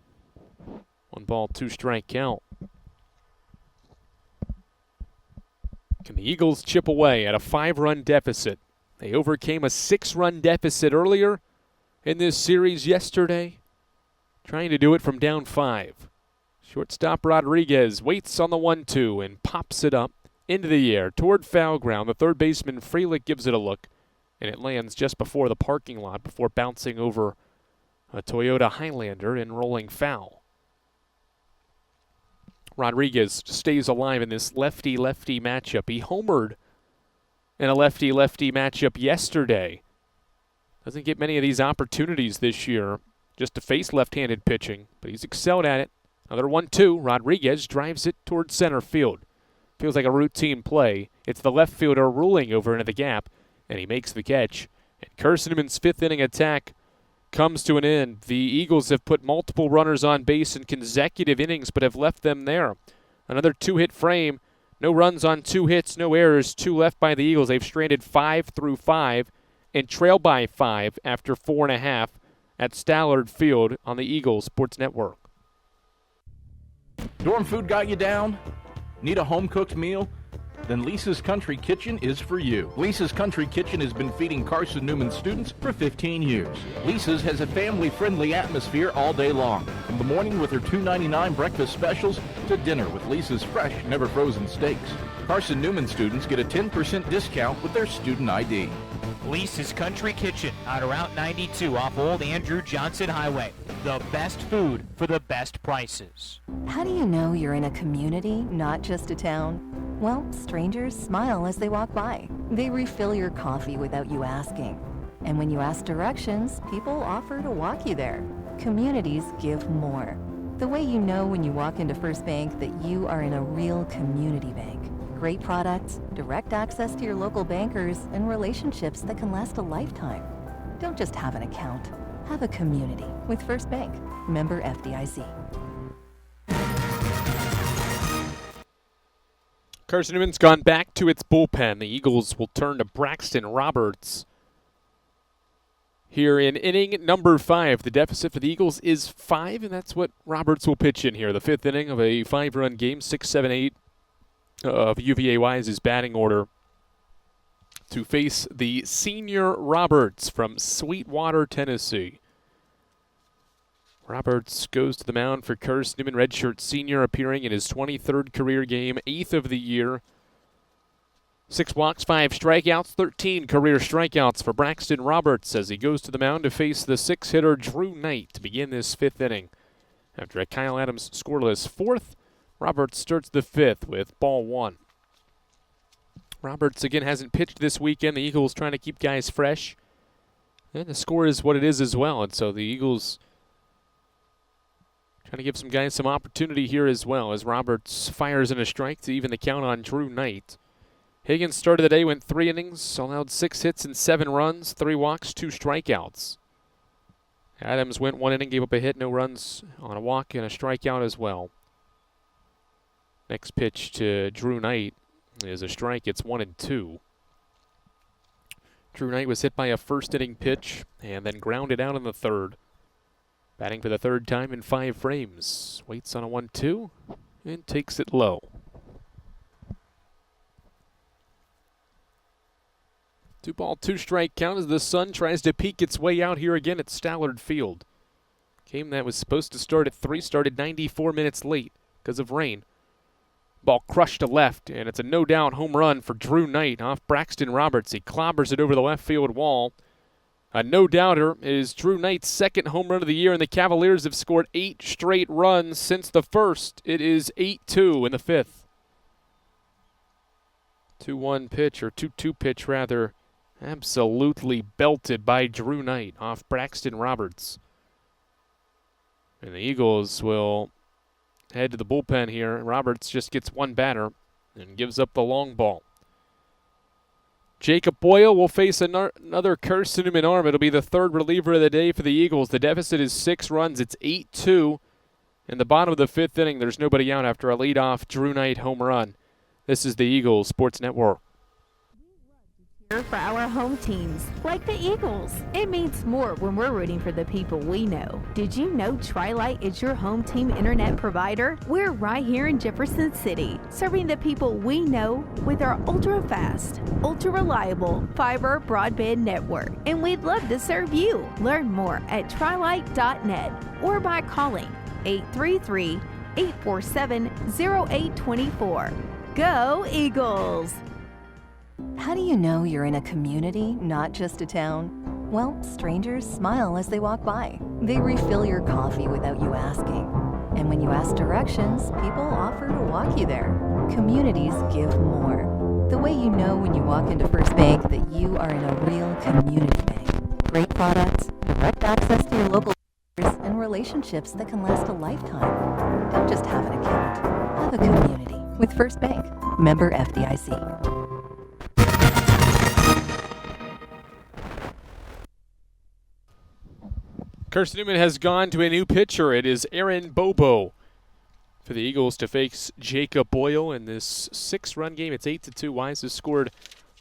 1 ball, 2 strike count. Can the Eagles chip away at a 5-run deficit? They overcame a 6-run deficit earlier in this series yesterday, trying to do it from down 5. Shortstop Rodriguez waits on the 1-2 and pops it up into the air toward foul ground. The third baseman Frelick gives it a look, and it lands just before the parking lot before bouncing over a Toyota Highlander and rolling foul. Rodriguez stays alive in this lefty-lefty matchup. He homered in a lefty-lefty matchup yesterday. Doesn't get many of these opportunities this year just to face left-handed pitching, but he's excelled at it. Another 1-2. Rodriguez drives it towards center field. Feels like a routine play. It's the left fielder ruling over into the gap, and he makes the catch. And Carson-Newman's 5th inning attack comes to an end. The Eagles have put multiple runners on base in consecutive innings, but have left them there. Another 2-hit frame. No runs on 2 hits, no errors, 2 left by the Eagles. They've stranded 5 through 5 and trail by 5 after 4.5 at Stallard Field on the Eagles Sports Network. Dorm food got you down? Need a home-cooked meal? Then Lisa's Country Kitchen is for you. Lisa's Country Kitchen has been feeding Carson-Newman students for 15 years. Lisa's has a family-friendly atmosphere all day long. From the morning with her $2.99 breakfast specials to dinner with Lisa's fresh, never-frozen steaks. Carson-Newman students get a 10% discount with their student ID. Lisa's Country Kitchen on Route 92 off Old Andrew Johnson Highway. The best food for the best prices. How do you know you're in a community, not just a town? Well, strangers smile as they walk by. They refill your coffee without you asking. And when you ask directions, people offer to walk you there. Communities give more. The way you know when you walk into First Bank that you are in a real community bank. Great products, direct access to your local bankers, and relationships that can last a lifetime. Don't just have an account. Have a community with First Bank. Member FDIC. Carson-Newman's gone back to its bullpen. The Eagles will turn to Braxton Roberts here in inning number 5. The deficit for the Eagles is 5, and that's what Roberts will pitch in here. The 5th inning of a 5-run game, 6, 7, 8 of UVA Wise's batting order to face the senior Roberts from Sweetwater, Tennessee. Roberts goes to the mound for Carson-Newman, redshirt senior, appearing in his 23rd career game, 8th of the year. 6 walks, 5 strikeouts, 13 career strikeouts for Braxton Roberts as he goes to the mound to face the 6-hitter Drew Knight to begin this 5th inning. After a Kyle Adams scoreless 4th, Roberts starts the 5th with ball 1. Roberts again hasn't pitched this weekend. The Eagles trying to keep guys fresh. And the score is what it is as well. And so the Eagles trying to give some guys some opportunity here as well as Roberts fires in a strike to even the count on Drew Knight. Higgins started the day, went 3 innings, allowed 6 hits and 7 runs, 3 walks, 2 strikeouts. Adams went 1 inning, gave up a hit, no runs on a walk and a strikeout as well. Next pitch to Drew Knight is a strike. It's 1-2. Drew Knight was hit by a first inning pitch and then grounded out in the 3rd. Batting for the 3rd time in 5 frames. Waits on a 1-2 and takes it low. 2 ball, 2 strike count as the sun tries to peek its way out here again at Stallard Field. Game that was supposed to start at 3 started 94 minutes late because of rain. Ball crushed to left, and it's a no-doubt home run for Drew Knight off Braxton Roberts. He clobbers it over the left field wall. A no-doubter is Drew Knight's second home run of the year, and the Cavaliers have scored 8 straight runs since the first. It is 8-2 in the fifth. 2-1 pitch, or 2-2 pitch rather, absolutely belted by Drew Knight off Braxton Roberts. And the Eagles will head to the bullpen here. Roberts just gets one batter and gives up the long ball. Jacob Boyle will face another Carson-Newman arm. It'll be the third reliever of the day for the Eagles. The deficit is 6 runs. It's 8-2. In the bottom of the fifth inning, there's nobody out after a leadoff Drew Knight home run. This is the Eagles Sports Network. For our home teams, like the Eagles. It means more when we're rooting for the people we know. Did you know Tri-Lite is your home team internet provider? We're right here in Jefferson City, serving the people we know with our ultra-fast, ultra-reliable fiber broadband network. And we'd love to serve you. Learn more at trilite.net or by calling 833-847-0824. Go Eagles! How do you know you're in a community, not just a town? Well, strangers smile as they walk by. They refill your coffee without you asking. And when you ask directions, people offer to walk you there. Communities give more. The way you know when you walk into First Bank that you are in a real community bank. Great products, direct access to your local stores, and relationships that can last a lifetime. Don't just have an account. Have a community with First Bank. Member FDIC. Carson-Newman has gone to a new pitcher. It is Aaron Bobo for the Eagles to face Jacob Boyle in this 6-run game. It's 8-2. Wise has scored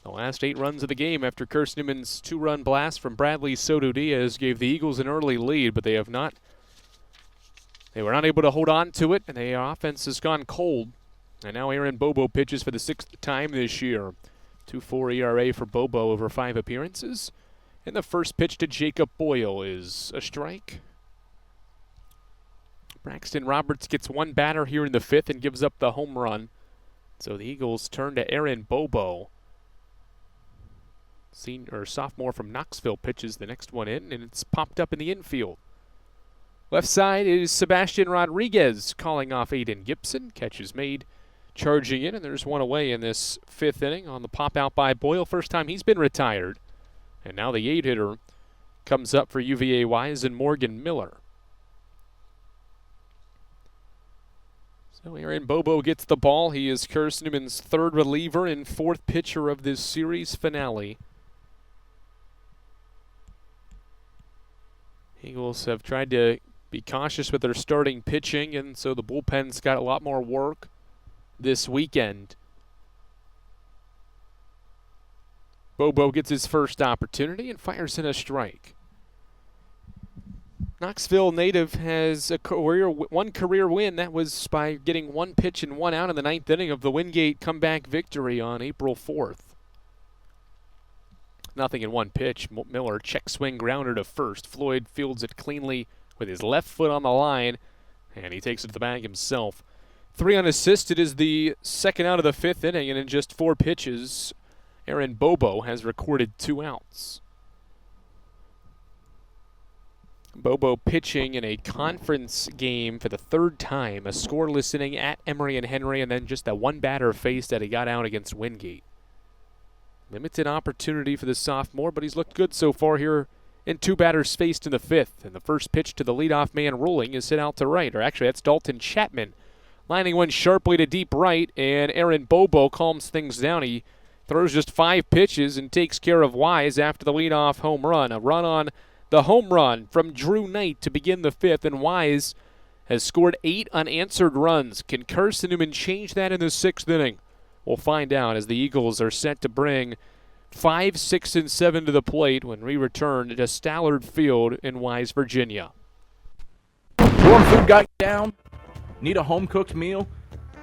the last 8 runs of the game after Carson-Newman's 2-run blast from Bradley Soto Diaz gave the Eagles an early lead, but they were not able to hold on to it, and the offense has gone cold. And now Aaron Bobo pitches for the 6th time this year. 2.4 ERA for Bobo over 5 appearances. And the first pitch to Jacob Boyle is a strike. Braxton Roberts gets one batter here in the 5th and gives up the home run. So the Eagles turn to Aaron Bobo. Sophomore from Knoxville pitches the next one in, and it's popped up in the infield. Left side is Sebastian Rodriguez calling off Aiden Gibson. Catch is made, charging in, and there's one away in this 5th inning on the pop out by Boyle. First time he's been retired. And now the 8-hitter comes up for UVA Wise and Morgan Miller. So Aaron Bobo gets the ball. He is Carson-Newman's 3rd reliever and 4th pitcher of this series finale. Eagles have tried to be cautious with their starting pitching, and so the bullpen's got a lot more work this weekend. Bobo gets his first opportunity and fires in a strike. Knoxville native has one career win. That was by getting 1 pitch and 1 out in the 9th inning of the Wingate comeback victory on April 4th. Nothing in 1 pitch. Miller check swing grounder to first. Floyd fields it cleanly with his left foot on the line, and he takes it to the bag himself. 3 unassisted is the 2nd out of the 5th inning, and in just 4 pitches, Aaron Bobo has recorded 2 outs. Bobo pitching in a conference game for the 3rd time, a scoreless inning at Emory and Henry, and then just that 1 batter faced that he got out against Wingate. Limited opportunity for the sophomore, but he's looked good so far here in 2 batters faced in the 5th. And the first pitch to the leadoff man rolling is hit out to right, or actually that's Dalton Chapman lining one sharply to deep right, and Aaron Bobo calms things down. He throws just 5 pitches and takes care of Wise after the leadoff home run. A run on the home run from Drew Knight to begin the 5th, and Wise has scored 8 unanswered runs. Can Carson-Newman change that in the 6th inning? We'll find out as the Eagles are set to bring 5, 6, and 7 to the plate when we return to Stallard Field in Wise, Virginia. Dorm food got you down? Need a home-cooked meal?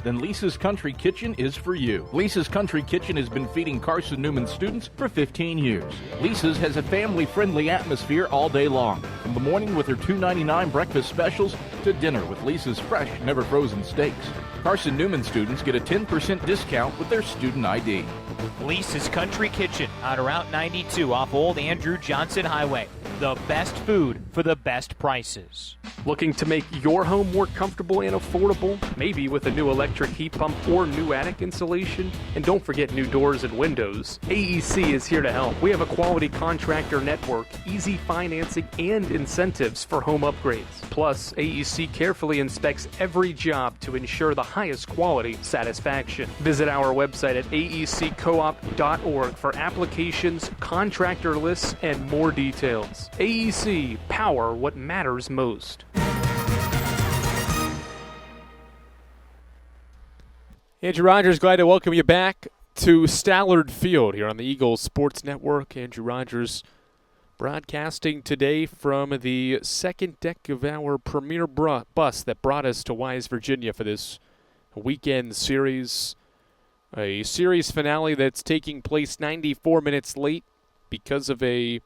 Then Lisa's Country Kitchen is for you. Lisa's Country Kitchen has been feeding Carson-Newman students for 15 years. Lisa's has a family-friendly atmosphere all day long. From the morning with their $2.99 breakfast specials to dinner with Lisa's fresh, never frozen steaks. Carson-Newman students get a 10% discount with their student ID. Lisa's Country Kitchen on Route 92 off Old Andrew Johnson Highway. The best food for the best prices. Looking to make your home more comfortable and affordable? Maybe with a new electric heat pump or new attic insulation? And don't forget new doors and windows. AEC is here to help. We have a quality contractor network, easy financing, and incentives for home upgrades. Plus, AEC carefully inspects every job to ensure the highest quality satisfaction. Visit our website at aeccoop.org for applications, contractor lists, and more details. AEC, power what matters most. Andrew Rogers, glad to welcome you back to Stallard Field here on the Eagles Sports Network. Andrew Rogers broadcasting today from the second deck of our premier bus that brought us to Wise, Virginia for this weekend series. A series finale that's taking place 94 minutes late because of a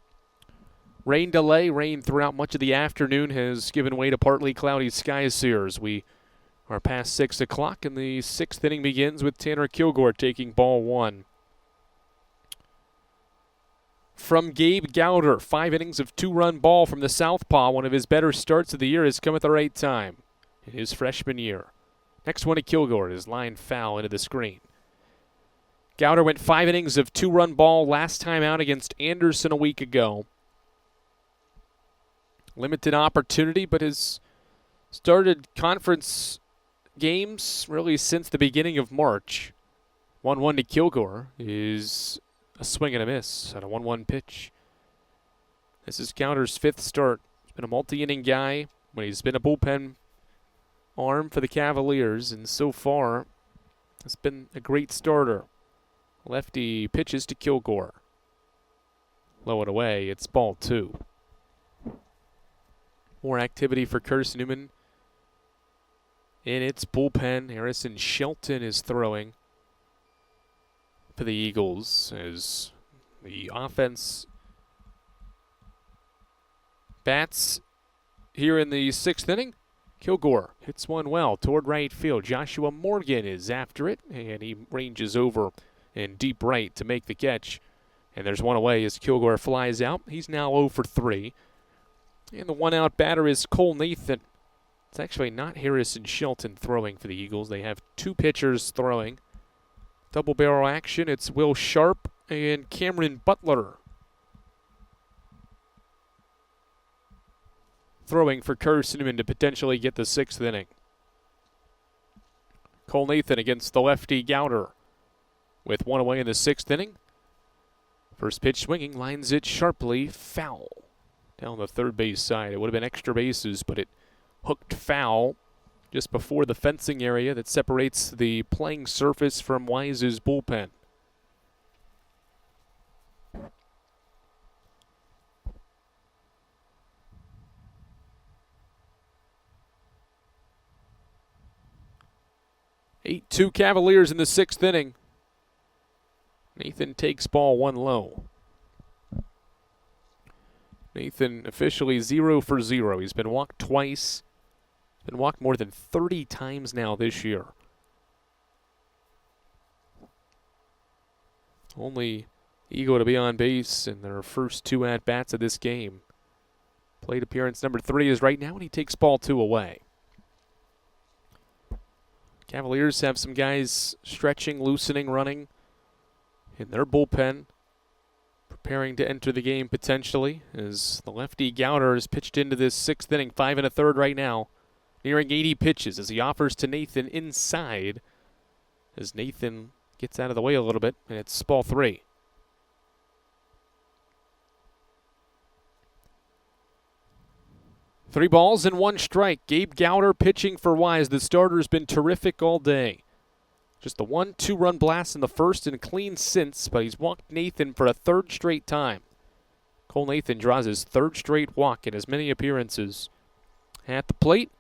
rain delay. Rain throughout much of the afternoon has given way to partly cloudy skies here as we are past 6 o'clock, and the sixth inning begins with Tanner Kilgore taking ball one. From Gabe Gowder, 5 innings of 2-run ball from the southpaw. One of his better starts of the year has come at the right time in his freshman year. Next one to Kilgore is line foul into the screen. Gowder went 5 innings of 2-run ball last time out against Anderson a week ago. Limited opportunity, but has started conference games really since the beginning of March. 1-1 to Kilgore is a swing and a miss on a 1-1 pitch. This is Gowder's 5th start. He's been a multi-inning guy when he's been a bullpen arm for the Cavaliers, and so far has been a great starter. Lefty pitches to Kilgore. Low and away, it's ball 2. More activity for Carson-Newman in its bullpen. Harrison Shelton is throwing for the Eagles as the offense bats here in the 6th inning. Kilgore hits one well toward right field. Joshua Morgan is after it, and he ranges over in deep right to make the catch. And there's one away as Kilgore flies out. He's now 0 for 3. And the one-out batter is Cole Nathan. It's actually not Harrison Shelton throwing for the Eagles. They have 2 pitchers throwing. Double barrel action. It's Will Sharp and Cameron Butler throwing for Carson-Newman to potentially get the 6th inning. Cole Nathan against the lefty Gowder with one away in the 6th inning. First pitch swinging, lines it sharply foul down the third base side. It would have been extra bases, but it hooked foul just before the fencing area that separates the playing surface from Wise's bullpen. Eight-2 Cavaliers in the 6th inning. Nathan takes ball 1 low. Nathan officially 0 for 0. He's been walked twice. Been walked more than 30 times now this year. Only Eagle to be on base in their first 2 at-bats of this game. Plate appearance number 3 is right now, and he takes ball 2 away. Cavaliers have some guys stretching, loosening, running in their bullpen, preparing to enter the game potentially as the lefty Gowder is pitched into this 6th inning, 5 1/3 right now, nearing 80 pitches as he offers to Nathan inside as Nathan gets out of the way a little bit, and it's ball 3. Three balls and 1 strike. Gabe Gowder pitching for Wise. The starter's been terrific all day. Just the 1-2-run blast in the first and clean since, but he's walked Nathan for a 3rd straight time. Cole Nathan draws his 3rd straight walk in as many appearances at the plate.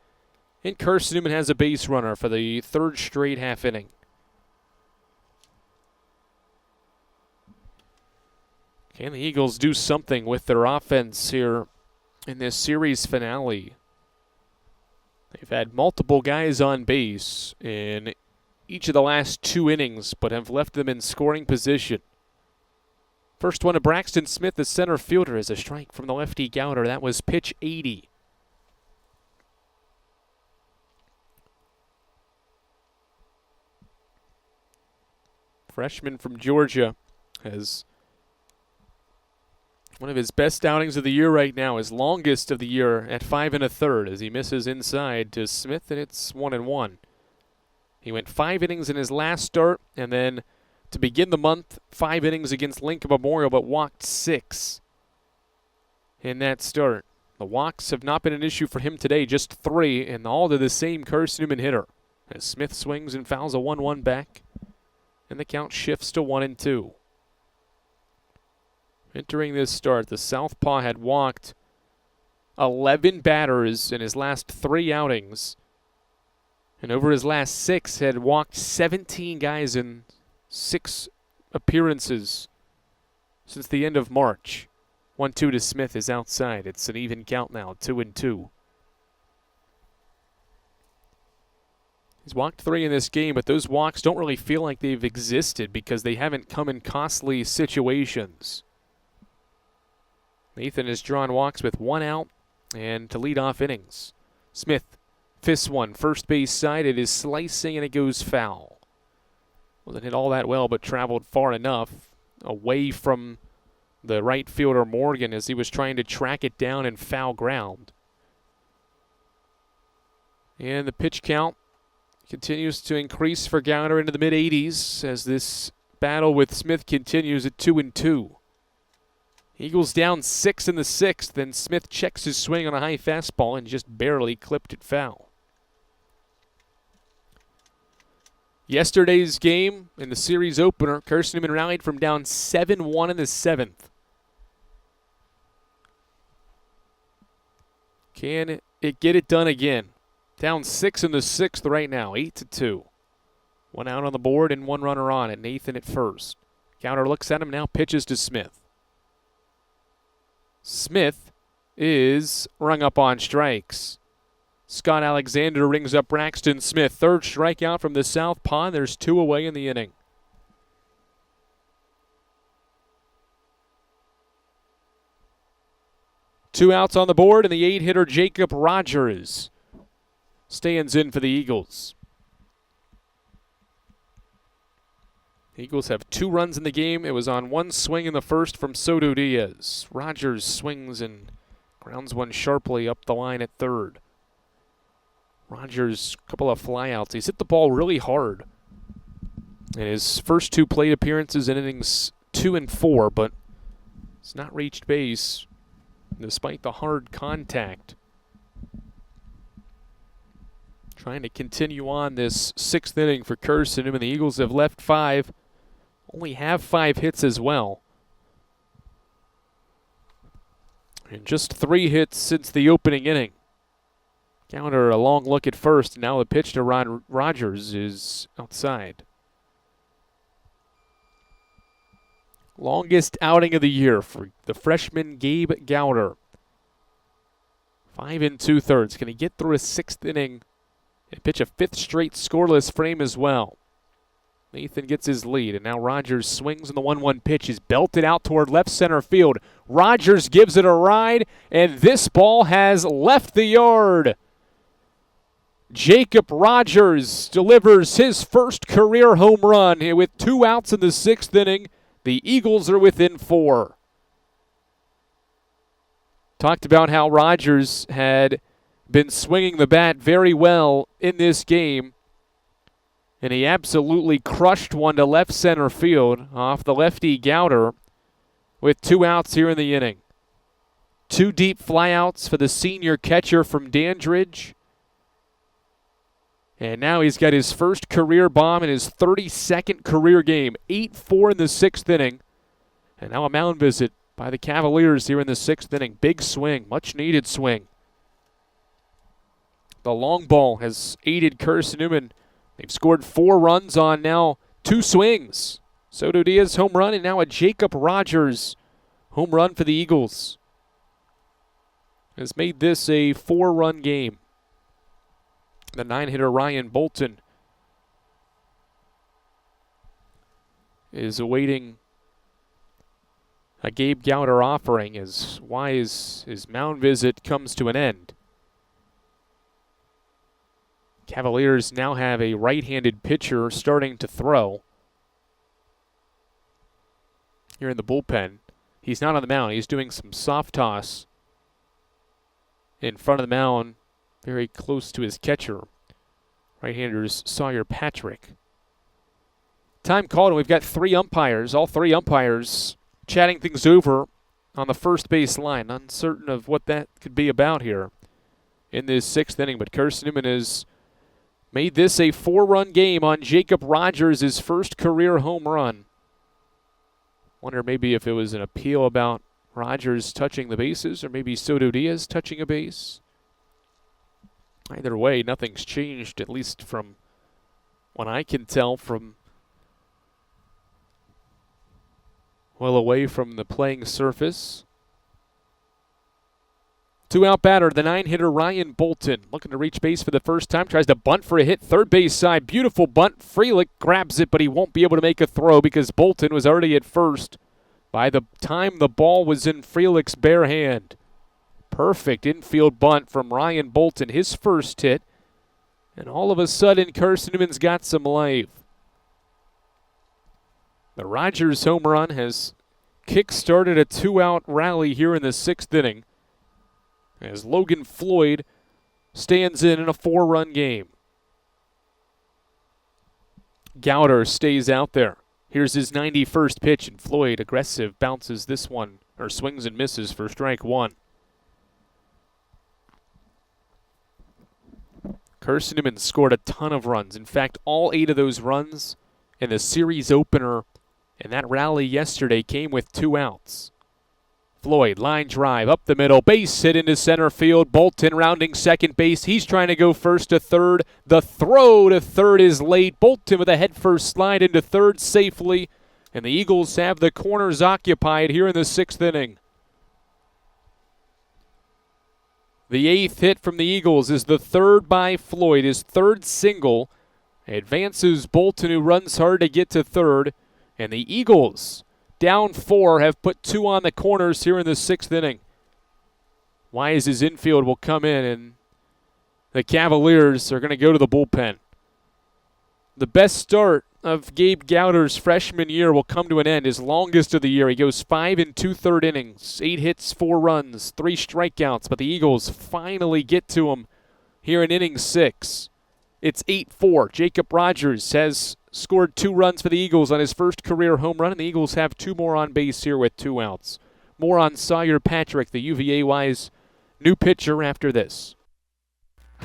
And Carson-Newman has a base runner for the 3rd straight half inning. Can the Eagles do something with their offense here in this series finale. They've had multiple guys on base in each of the last 2 innings, but have left them in scoring position. First one to Braxton Smith, the center fielder, is a strike from the lefty Gowder. That was pitch 80. Freshman from Georgia has one of his best outings of the year right now, his longest of the year at 5 1/3 as he misses inside to Smith, and it's 1-1. He went 5 innings in his last start, and then to begin the month, 5 innings against Lincoln Memorial, but walked 6 in that start. The walks have not been an issue for him today, just 3, and all to the same Carson-Newman hitter. As Smith swings and fouls a 1-1 back, and the count shifts to 1-2. Entering this start, the southpaw had walked 11 batters in his last 3 outings, and over his last 6 had walked 17 guys in 6 appearances since the end of March. 1-2 to Smith is outside. It's an even count now, 2-2. He's walked 3 in this game, but those walks don't really feel like they've existed because they haven't come in costly situations. Nathan has drawn walks with 1 out and to lead off innings. Smith fists one, first base side. It is slicing and it goes foul. Wasn't hit all that well, but traveled far enough away from the right fielder Morgan as he was trying to track it down in foul ground. And the pitch count continues to increase for Gowder into the mid-80s as this battle with Smith continues at 2-2. Eagles down 6 in the 6th, then Smith checks his swing on a high fastball and just barely clipped it foul. Yesterday's game in the series opener, Carson-Newman rallied from down 7-1 in the 7th. Can it get it done again? Down 6 in the 6th right now, 8-2. 1 out on the board and 1 runner on it. Nathan at first. Gowder looks at him, now pitches to Smith. Smith is rung up on strikes. Scott Alexander rings up Braxton Smith. 3rd strikeout from the southpaw. There's 2 away in the inning. Two outs on the board, and the 8-hitter Jacob Rogers stands in for the Eagles. The Eagles have 2 runs in the game. It was on 1 swing in the first from Soto Diaz. Rogers swings and grounds one sharply up the line at 3rd. Rogers, a couple of flyouts. He's hit the ball really hard in his first 2 plate appearances in innings 2 and 4, but he's not reached base despite the hard contact. Trying to continue on this 6th inning for Carson-Newman. The Eagles have left 5. Only have 5 hits as well. And just 3 hits since the opening inning. Gowder a long look at first, and now the pitch to Rogers is outside. Longest outing of the year for the freshman Gabe Gowder. 5 2/3. Can he get through a 6th inning and pitch a 5th straight scoreless frame as well? Nathan gets his lead, and now Rogers swings on the 1-1 pitch. He's belted out toward left center field. Rogers gives it a ride, and this ball has left the yard. Jacob Rogers delivers his first career home run with 2 outs in the 6th inning. The Eagles are within 4. Talked about how Rogers had been swinging the bat very well in this game, and he absolutely crushed one to left center field off the lefty Gowder with 2 outs here in the inning. 2 deep flyouts for the senior catcher from Dandridge. And now he's got his first career bomb in his 32nd career game. 8-4 in the 6th inning. And now a mound visit by the Cavaliers here in the 6th inning. Big swing, much needed swing. The long ball has aided Carson-Newman. They've scored 4 runs on now 2 swings. Soto Diaz home run, and now a Jacob Rogers home run for the Eagles. has made this a 4-run game. The 9-hitter Ryan Bolton is awaiting a Gabe Gowder offering as Wise' his mound visit comes to an end. Cavaliers now have a right-handed pitcher starting to throw here in the bullpen. He's not on the mound. He's doing some soft toss in front of the mound, very close to his catcher. Right-handers Sawyer Patrick. Time called, and we've got 3 umpires. All 3 umpires chatting things over on the first base line. Uncertain of what that could be about here in this 6th inning. But Carson-Newman has made this a 4-run game on Jacob Rogers' first career home run. Wonder maybe if it was an appeal about Rogers touching the bases, or maybe Soto Diaz touching a base. Either way, nothing's changed, at least from what I can tell from well away from the playing surface. 2-out batter, the 9-hitter Ryan Bolton, looking to reach base for the first time. Tries to bunt for a hit, third base side. Beautiful bunt. Frelick grabs it, but he won't be able to make a throw because Bolton was already at first by the time the ball was in Frelick's bare hand. Perfect infield bunt from Ryan Bolton, his first hit. And all of a sudden, Carson-Newman's got some life. The Rogers home run has kick-started a 2-out rally here in the 6th inning, as Logan Floyd stands in a 4-run game. Gowder stays out there. Here's his 91st pitch, and Floyd, aggressive, bounces this one, or swings and misses for strike 1. Carson-Newman scored a ton of runs. In fact, all 8 of those runs in the series opener and that rally yesterday came with 2 outs. Floyd, line drive, up the middle, base hit into center field. Bolton rounding second base. He's trying to go first to third. The throw to third is late. Bolton with a head-first slide into third safely. And the Eagles have the corners occupied here in the 6th inning. The 8th hit from the Eagles is the 3rd by Floyd. His 3rd single advances Bolton, who runs hard to get to third. And the Eagles, down 4, have put 2 on the corners here in the 6th inning. Wise's infield will come in, and the Cavaliers are going to go to the bullpen. The best start of Gabe Gowder's freshman year will come to an end, his longest of the year. He goes 5 2/3 innings, 8 hits, 4 runs, 3 strikeouts, but the Eagles finally get to him here in inning 6. It's 8-4. Jacob Rogers has scored 2 runs for the Eagles on his first career home run, and the Eagles have 2 more on base here with 2 outs. More on Sawyer Patrick, the UVA-wise new pitcher, after this.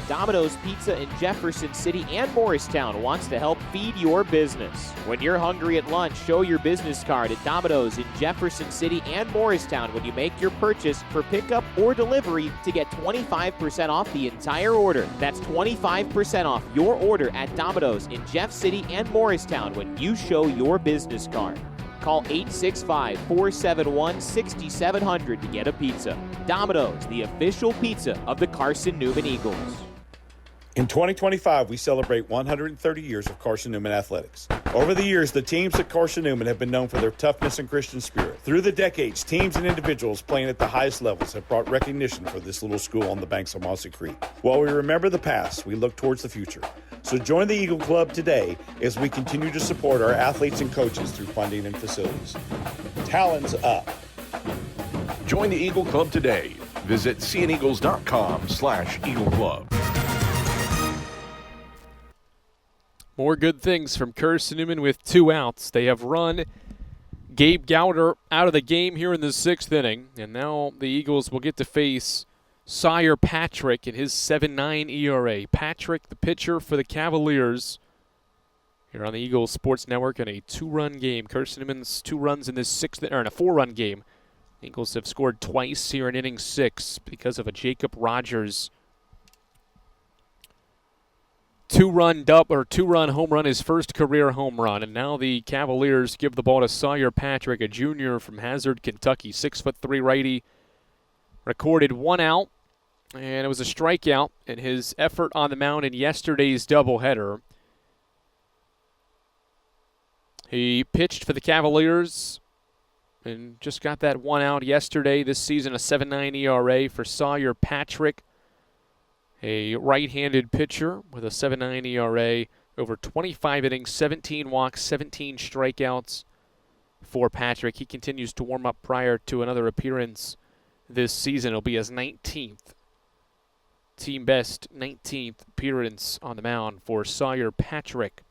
Domino's Pizza in Jefferson City and Morristown wants to help feed your business. When you're hungry at lunch, show your business card at Domino's in Jefferson City and Morristown when you make your purchase for pickup or delivery to get 25% off the entire order. That's 25% off your order at Domino's in Jeff City and Morristown when you show your business card. Call 865-471-6700 to get a pizza. Domino's, the official pizza of the Carson-Newman Eagles. In 2025, we celebrate 130 years of Carson-Newman athletics. Over the years, the teams at Carson-Newman have been known for their toughness and Christian spirit. Through the decades, teams and individuals playing at the highest levels have brought recognition for this little school on the banks of Mossy Creek. While we remember the past, we look towards the future. So join the Eagle Club today as we continue to support our athletes and coaches through funding and facilities. Talons up. Join the Eagle Club today. Visit cneagles.com/Eagle Club. More good things from Carson-Newman with 2 outs. They have run Gabe Gowder out of the game here in the 6th inning, and now the Eagles will get to face Sawyer Patrick in his 7.9 ERA. Patrick, the pitcher for the Cavaliers, here on the Eagles Sports Network in a 2-run game. Carson-Newman's 2 runs in this 6th, or in a 4-run game. The Eagles have scored twice here in inning 6 because of a Jacob Rogers 2-run home run, his first career home run. And now the Cavaliers give the ball to Sawyer Patrick, a junior from Hazard, Kentucky. 6'3" righty. Recorded 1 out And it was a strikeout in his effort on the mound in yesterday's doubleheader. He pitched for the Cavaliers and just got that one out yesterday. This season, a 7.9 ERA for Sawyer Patrick, a right-handed pitcher with a 7.9 ERA, over 25 innings, 17 walks, 17 strikeouts for Patrick. He continues to warm up prior to another appearance this season. It'll be his 19th, team best 19th appearance on the mound for Sawyer Patrick.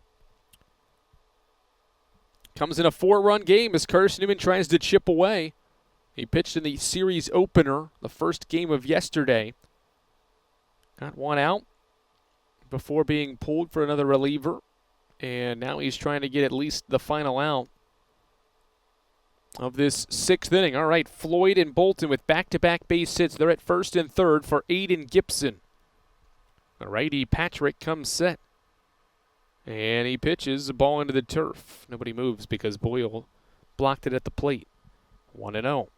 Comes in a 4-run game as Carson-Newman tries to chip away. He pitched in the series opener, the first game of yesterday. Got one out before being pulled for another reliever. And now he's trying to get at least the final out of this 6th inning. All right, Floyd and Bolton with back-to-back base hits. They're at first and third for Aiden Gibson. The righty Patrick comes set. And he pitches the ball into the turf. Nobody moves because Boyle blocked it at the plate. 1-0.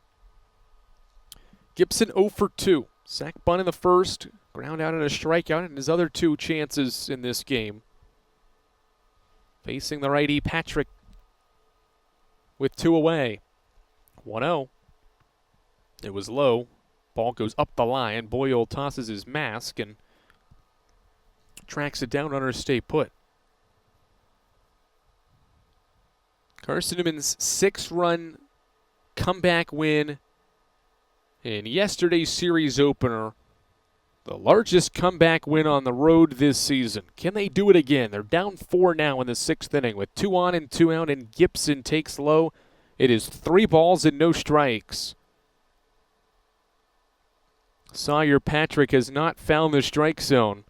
Gibson 0 for 2. Sack bunt in the first, ground out and a strikeout in his other 2 chances in this game. Facing the righty Patrick with 2 away. 1-0. It was low. Ball goes up the line. Boyle tosses his mask and tracks it down. Runners stay put. Carson-Newman's 6-run comeback win in yesterday's series opener. The largest comeback win on the road this season. Can they do it again? They're down 4 now in the 6th inning with 2 on and 2 out, and Gibson takes low. It is 3 balls and no strikes. Sawyer Patrick has not found the strike zone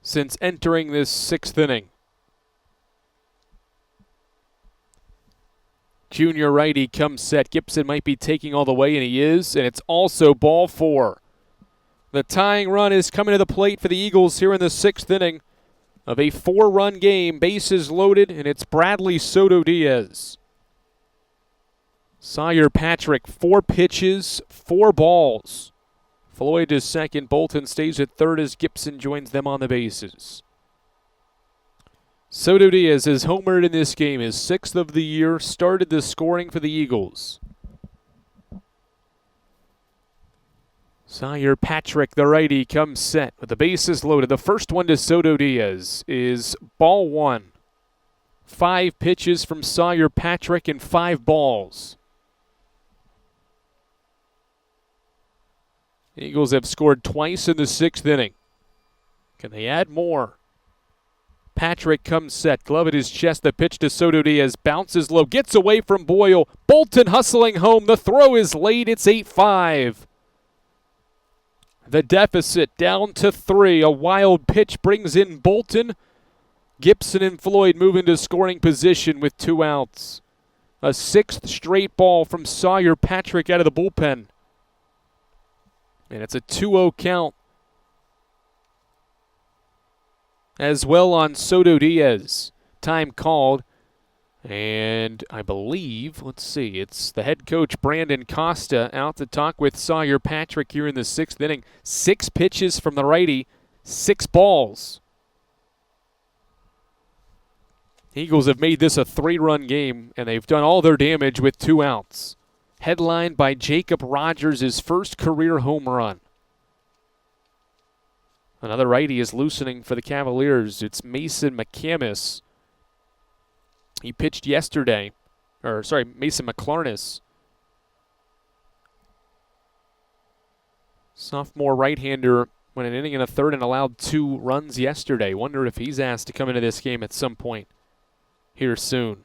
since entering this 6th inning. Junior righty comes set. Gibson might be taking all the way, and he is, and it's also ball 4. The tying run is coming to the plate for the Eagles here in the 6th inning of a 4-run game. Bases loaded, and it's Bradley Soto Diaz. Sawyer Patrick, 4 pitches, 4 balls. Floyd is second. Bolton stays at third as Gibson joins them on the bases. Soto Diaz has homered in this game, his 6th of the year, started the scoring for the Eagles. Sawyer Patrick, the righty, comes set with the bases loaded. The first one to Soto Diaz is ball 1. 5 pitches from Sawyer Patrick and 5 balls. The Eagles have scored twice in the 6th inning. Can they add more? Patrick comes set, glove at his chest, the pitch to Soto Diaz, bounces low, gets away from Boyle. Bolton hustling home, the throw is late, it's 8-5. The deficit down to 3, a wild pitch brings in Bolton. Gibson and Floyd move into scoring position with 2 outs. A 6th straight ball from Sawyer Patrick out of the bullpen. And it's a 2-0 count as well on Soto Diaz. Time called. And I believe, let's see, it's the head coach Brandon Costa out to talk with Sawyer Patrick here in the 6th inning. 6 pitches from the righty, 6 balls. Eagles have made this a 3-run game, and they've done all their damage with 2 outs. Headlined by Jacob Rogers, his first career home run. Another righty is loosening for the Cavaliers. It's Mason McCamus. He pitched yesterday. Mason McClarnis. Sophomore right-hander went an inning and a third and allowed 2 runs yesterday. Wonder if he's asked to come into this game at some point here soon.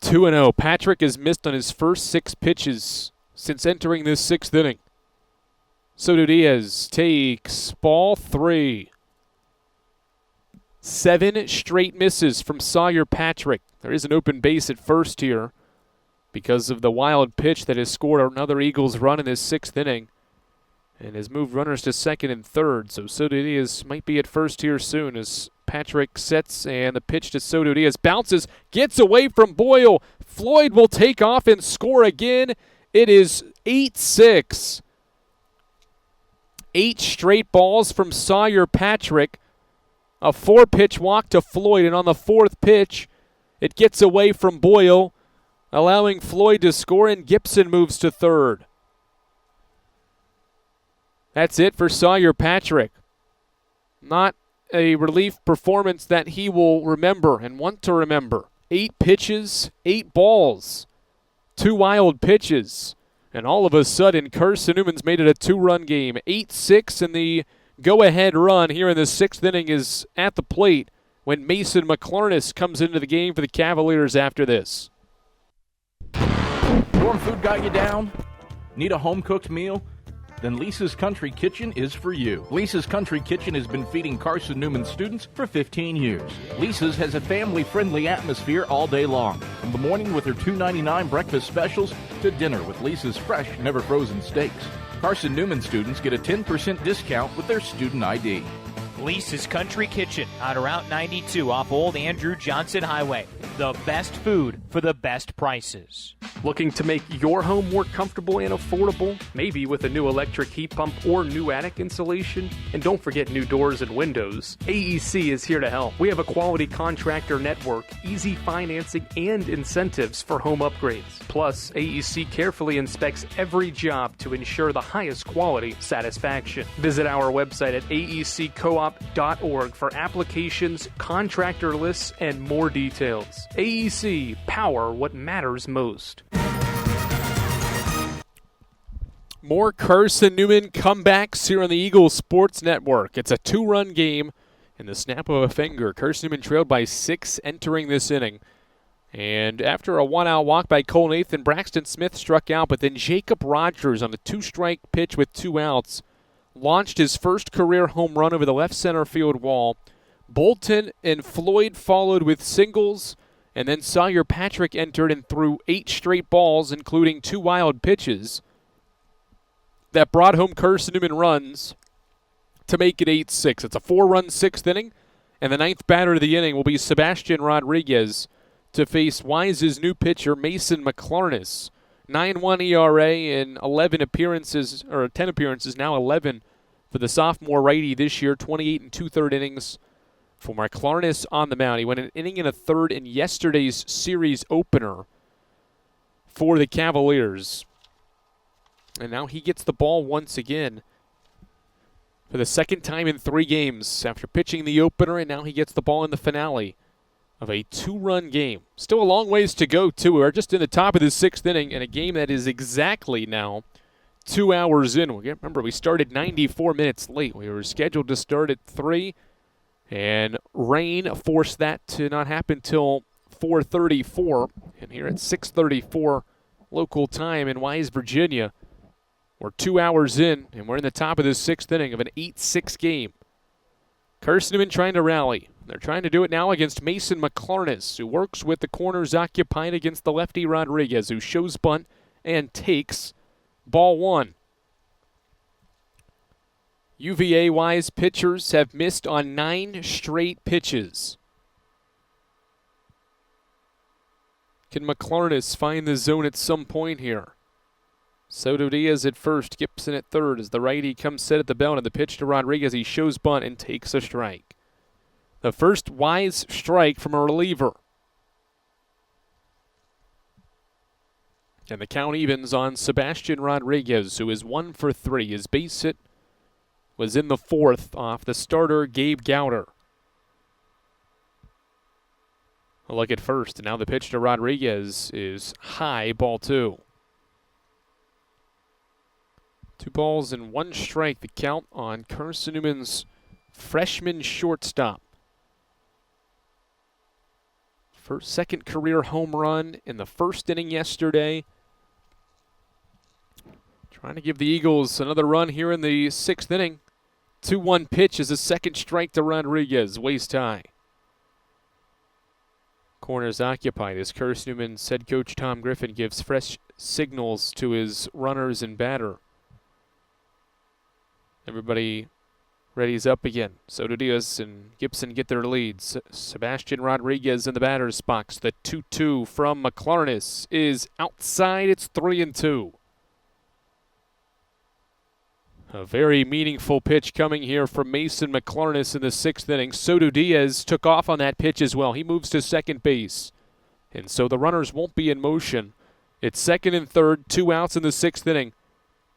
2-0. Patrick has missed on his first 6 pitches since entering this 6th inning. Soto Diaz takes ball 3. 7 straight misses from Sawyer Patrick. There is an open base at first here because of the wild pitch that has scored another Eagles run in this 6th inning and has moved runners to second and third. So Soto Diaz might be at first here soon as Patrick sets, and the pitch to Soto Diaz bounces, gets away from Boyle. Floyd will take off and score again. It is 8-6. 8 straight balls from Sawyer Patrick. A 4-pitch walk to Floyd, and on the 4th pitch, it gets away from Boyle, allowing Floyd to score, and Gibson moves to 3rd. That's it for Sawyer Patrick. Not a relief performance that he will remember and want to remember. 8 pitches, 8 balls, 2 wild pitches. And all of a sudden, Carson-Newman's made it a 2-run game. 8-6, and the go-ahead run here in the 6th inning is at the plate when Mason McClarnis comes into the game for the Cavaliers after this. Dorm food got you down? Need a home-cooked meal? Then Lisa's Country Kitchen is for you. Lisa's Country Kitchen has been feeding Carson-Newman students for 15 years. Lisa's has a family-friendly atmosphere all day long, from the morning with their $2.99 breakfast specials to dinner with Lisa's fresh, never-frozen steaks. Carson-Newman students get a 10% discount with their student ID. Lisa's Country Kitchen on Route 92 off Old Andrew Johnson Highway. The best food for the best prices. Looking to make your home more comfortable and affordable? Maybe with a new electric heat pump or new attic insulation? And don't forget new doors and windows. AEC is here to help. We have a quality contractor network, easy financing, and incentives for home upgrades. Plus, AEC carefully inspects every job to ensure the highest quality satisfaction. Visit our website at aeccoop.org for applications, contractor lists, and more details. AEC, power what matters most. More Carson-Newman comebacks here on the Eagle Sports Network. It's a 2-run game in the snap of a finger. Carson-Newman trailed by 6 entering this inning. And after a 1-out walk by Cole Nathan, Braxton Smith struck out, but then Jacob Rogers on a 2-strike pitch with 2 outs launched his first career home run over the left center field wall. Bolton and Floyd followed with singles, and then Sawyer Patrick entered and threw 8 straight balls, including 2 wild pitches, that brought home Carson-Newman runs to make it 8-6. It's a 4-run 6th inning, and the 9th batter of the inning will be Sebastian Rodriguez to face Wise's new pitcher, Mason McClarnis. 9.1 ERA in 11 appearances, or 10 appearances, now 11 for the sophomore righty this year, 28 2/3 innings for McClarnis on the mound. He went an inning and a third in yesterday's series opener for the Cavaliers. And now he gets the ball once again for the second time in 3 games after pitching the opener, and now he gets the ball in the finale of a 2-run game. Still a long ways to go, too. We're just in the top of the 6th inning in a game that is exactly now 2 hours in. Remember, we started 94 minutes late. We were scheduled to start at 3, and rain forced that to not happen till 4:34. And here at 6:34 local time in Wise, Virginia, we're 2 hours in, and we're in the top of the 6th inning of an 8-6 game. Carson-Newman trying to rally. They're trying to do it now against Mason McClarnis, who works with the corners occupied against the lefty Rodriguez, who shows bunt and takes ball 1. UVA Wise pitchers have missed on 9 straight pitches. Can McClarnis find the zone at some point here? Soto Diaz at first, Gibson at third as the righty comes set at the belt, and the pitch to Rodriguez. He shows bunt and takes a strike. The first Wise strike from a reliever. And the count evens on Sebastian Rodriguez, who is 1 for 3. His base hit was in the 4th off the starter, Gabe Gowder. A look at first, and now the pitch to Rodriguez is high, ball 2. 2 balls and 1 strike, the count on Carson-Newman's freshman shortstop. Second career home run in the 1st inning yesterday. Trying to give the Eagles another run here in the 6th inning. 2-1 pitch is a second strike to Rodriguez, waist high. Corners occupied as Carson-Newman's head coach Tom Griffin gives fresh signals to his runners and batter. Everybody readies up again. Soto Diaz and Gibson get their leads. Sebastian Rodriguez in the batter's box. The 2-2 from McClarnis is outside. It's 3-2. A very meaningful pitch coming here from Mason McClarnis in the 6th inning. Soto Diaz took off on that pitch as well. He moves to second base. And so the runners won't be in motion. It's second and third, 2 outs in the 6th inning.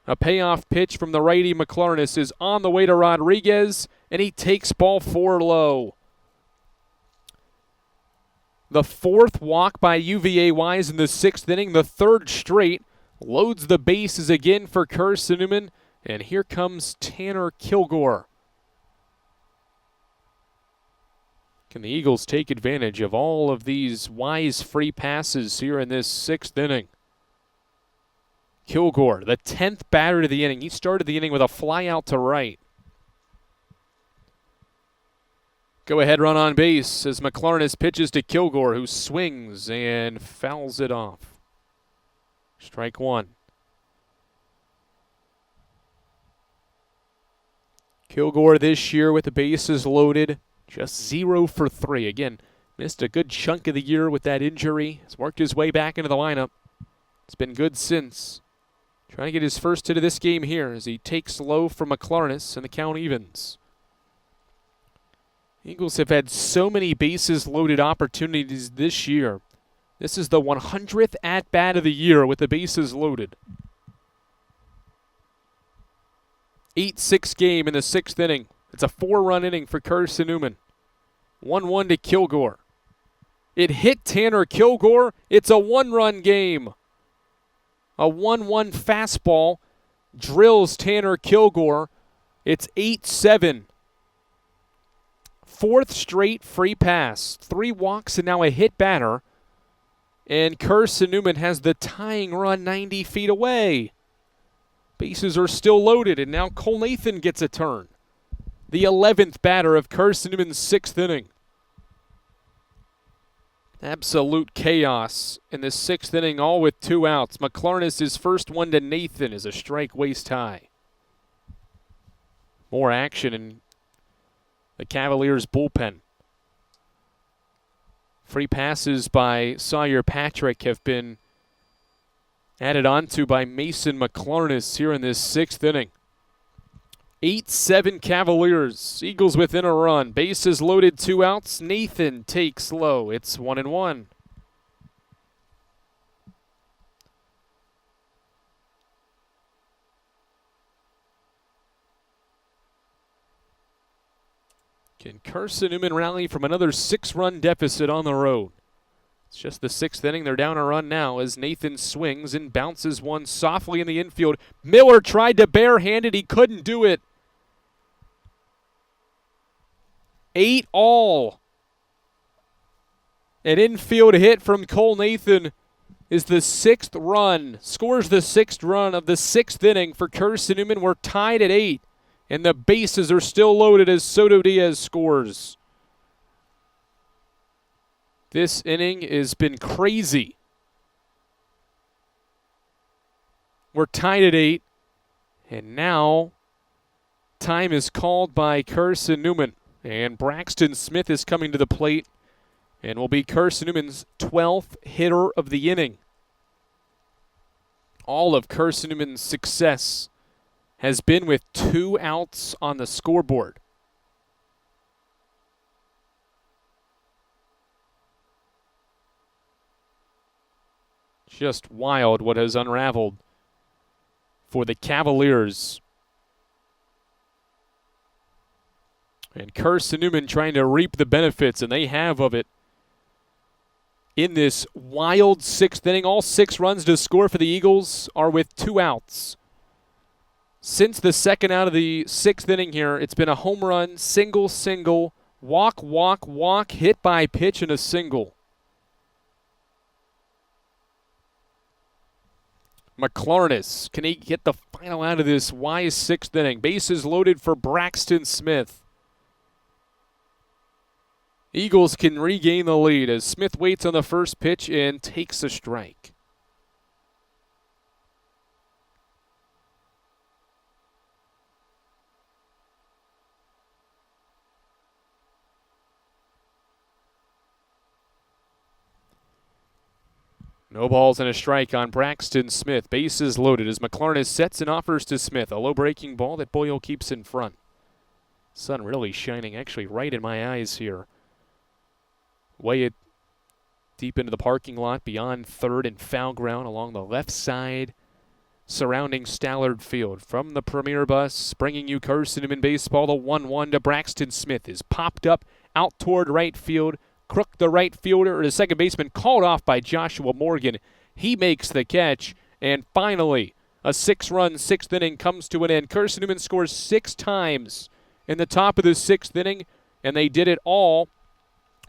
A payoff pitch from the righty McClarnis is on the way to Rodriguez, and he takes ball 4 low. The 4th walk by UVA Wise in the 6th inning, the 3rd straight. Loads the bases again for Carson-Newman. And here comes Tanner Kilgore. Can the Eagles take advantage of all of these Wise free passes here in this 6th inning? Kilgore, the 10th batter of the inning. He started the inning with a fly out to right. Go-ahead run on base as McClarnis pitches to Kilgore, who swings and fouls it off. Strike 1. Kilgore this year with the bases loaded, just 0 for 3. Again, missed a good chunk of the year with that injury. Has worked his way back into the lineup. It's been good since. Trying to get his first hit of this game here as he takes low from McClarnis and the count evens. Eagles have had so many bases loaded opportunities this year. This is the 100th at-bat of the year with the bases loaded. 8-6 game in the 6th inning. It's a 4-run inning for Carson-Newman. 1-1 to Kilgore. It hit Tanner Kilgore. It's a 1-run game. A 1-1 fastball drills Tanner Kilgore. It's 8-7. 4th straight free pass. 3 walks and now a hit batter. And Carson-Newman has the tying run 90 feet away. Bases are still loaded, and now Cole Nathan gets a turn. The 11th batter of Carson-Newman's 6th inning. Absolute chaos in the 6th inning, all with 2 outs. McClarnis' first one to Nathan is a strike waist high. More action in the Cavaliers' bullpen. Free passes by Sawyer Patrick have been added onto by Mason McClarnis here in this 6th inning. 8-7 Cavaliers. Eagles within a run. Bases loaded, 2 outs. Nathan takes low. It's 1-1. Can Carson-Newman rally from another 6-run deficit on the road? It's just the 6th inning. They're down a run now as Nathan swings and bounces one softly in the infield. Miller tried to barehand it. He couldn't do it. 8 all. An infield hit from Cole Nathan is the 6th run. Scores the 6th run of the 6th inning for Carson-Newman. We're tied at 8. And the bases are still loaded as Soto Diaz scores. This inning has been crazy. We're tied at 8. And now time is called by Carson-Newman. And Braxton Smith is coming to the plate and will be Carson-Newman's 12th hitter of the inning. All of Carson-Newman's success has been with 2 outs on the scoreboard. Just wild what has unraveled for the Cavaliers. And Carson-Newman trying to reap the benefits, and they have of it. In this wild 6th inning, all 6 runs to score for the Eagles are with 2 outs. Since the second out of the 6th inning here, it's been a home run, single, single, walk, walk, walk, hit by pitch, and a single. McClarnis, can he get the final out of this Wise 6th inning? Bases loaded for Braxton Smith. Eagles can regain the lead as Smith waits on the first pitch and takes a strike. No balls and a strike on Braxton Smith. Bases loaded as McLarness sets and offers to Smith. A low breaking ball that Boyle keeps in front. Sun really shining actually right in my eyes here. Way it deep into the parking lot beyond third and foul ground along the left side surrounding Stallard Field. From the Premier Bus, bringing you Carson-Newman baseball, the 1-1 to Braxton Smith is popped up out toward right field. Crook, the right fielder, or the second baseman, called off by Joshua Morgan. He makes the catch, and finally, a 6-run sixth inning comes to an end. Carson-Newman scores 6 times in the top of the 6th inning, and they did it all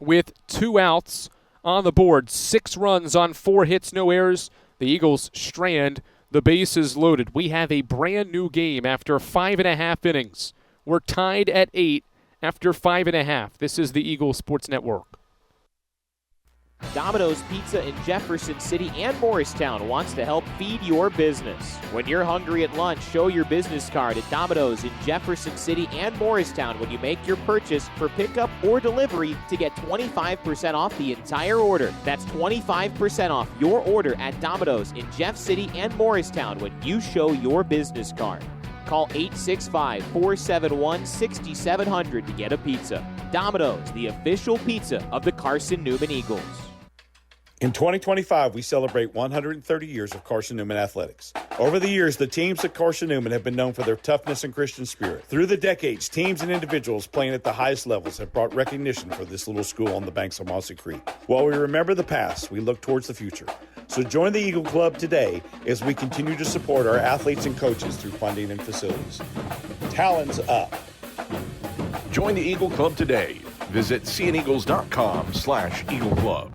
with 2 outs on the board. 6 runs on 4 hits, no errors. The Eagles strand. The bases loaded. We have a brand new game after 5.5 innings. We're tied at 8 after 5.5. This is the Eagle Sports Network. Domino's Pizza in Jefferson City and Morristown wants to help feed your business. When you're hungry at lunch, show your business card at Domino's in Jefferson City and Morristown when you make your purchase for pickup or delivery to get 25% off the entire order. That's 25% off your order at Domino's in Jeff City and Morristown when you show your business card. Call 865-471-6700 to get a pizza. Domino's, the official pizza of the Carson-Newman Eagles. In 2025, we celebrate 130 years of Carson-Newman athletics. Over the years, the teams at Carson-Newman have been known for their toughness and Christian spirit. Through the decades, teams and individuals playing at the highest levels have brought recognition for this little school on the banks of Mossy Creek. While we remember the past, we look towards the future. So join the Eagle Club today as we continue to support our athletes and coaches through funding and facilities. Talons up. Join the Eagle Club today. Visit cneagles.com/Eagle Club.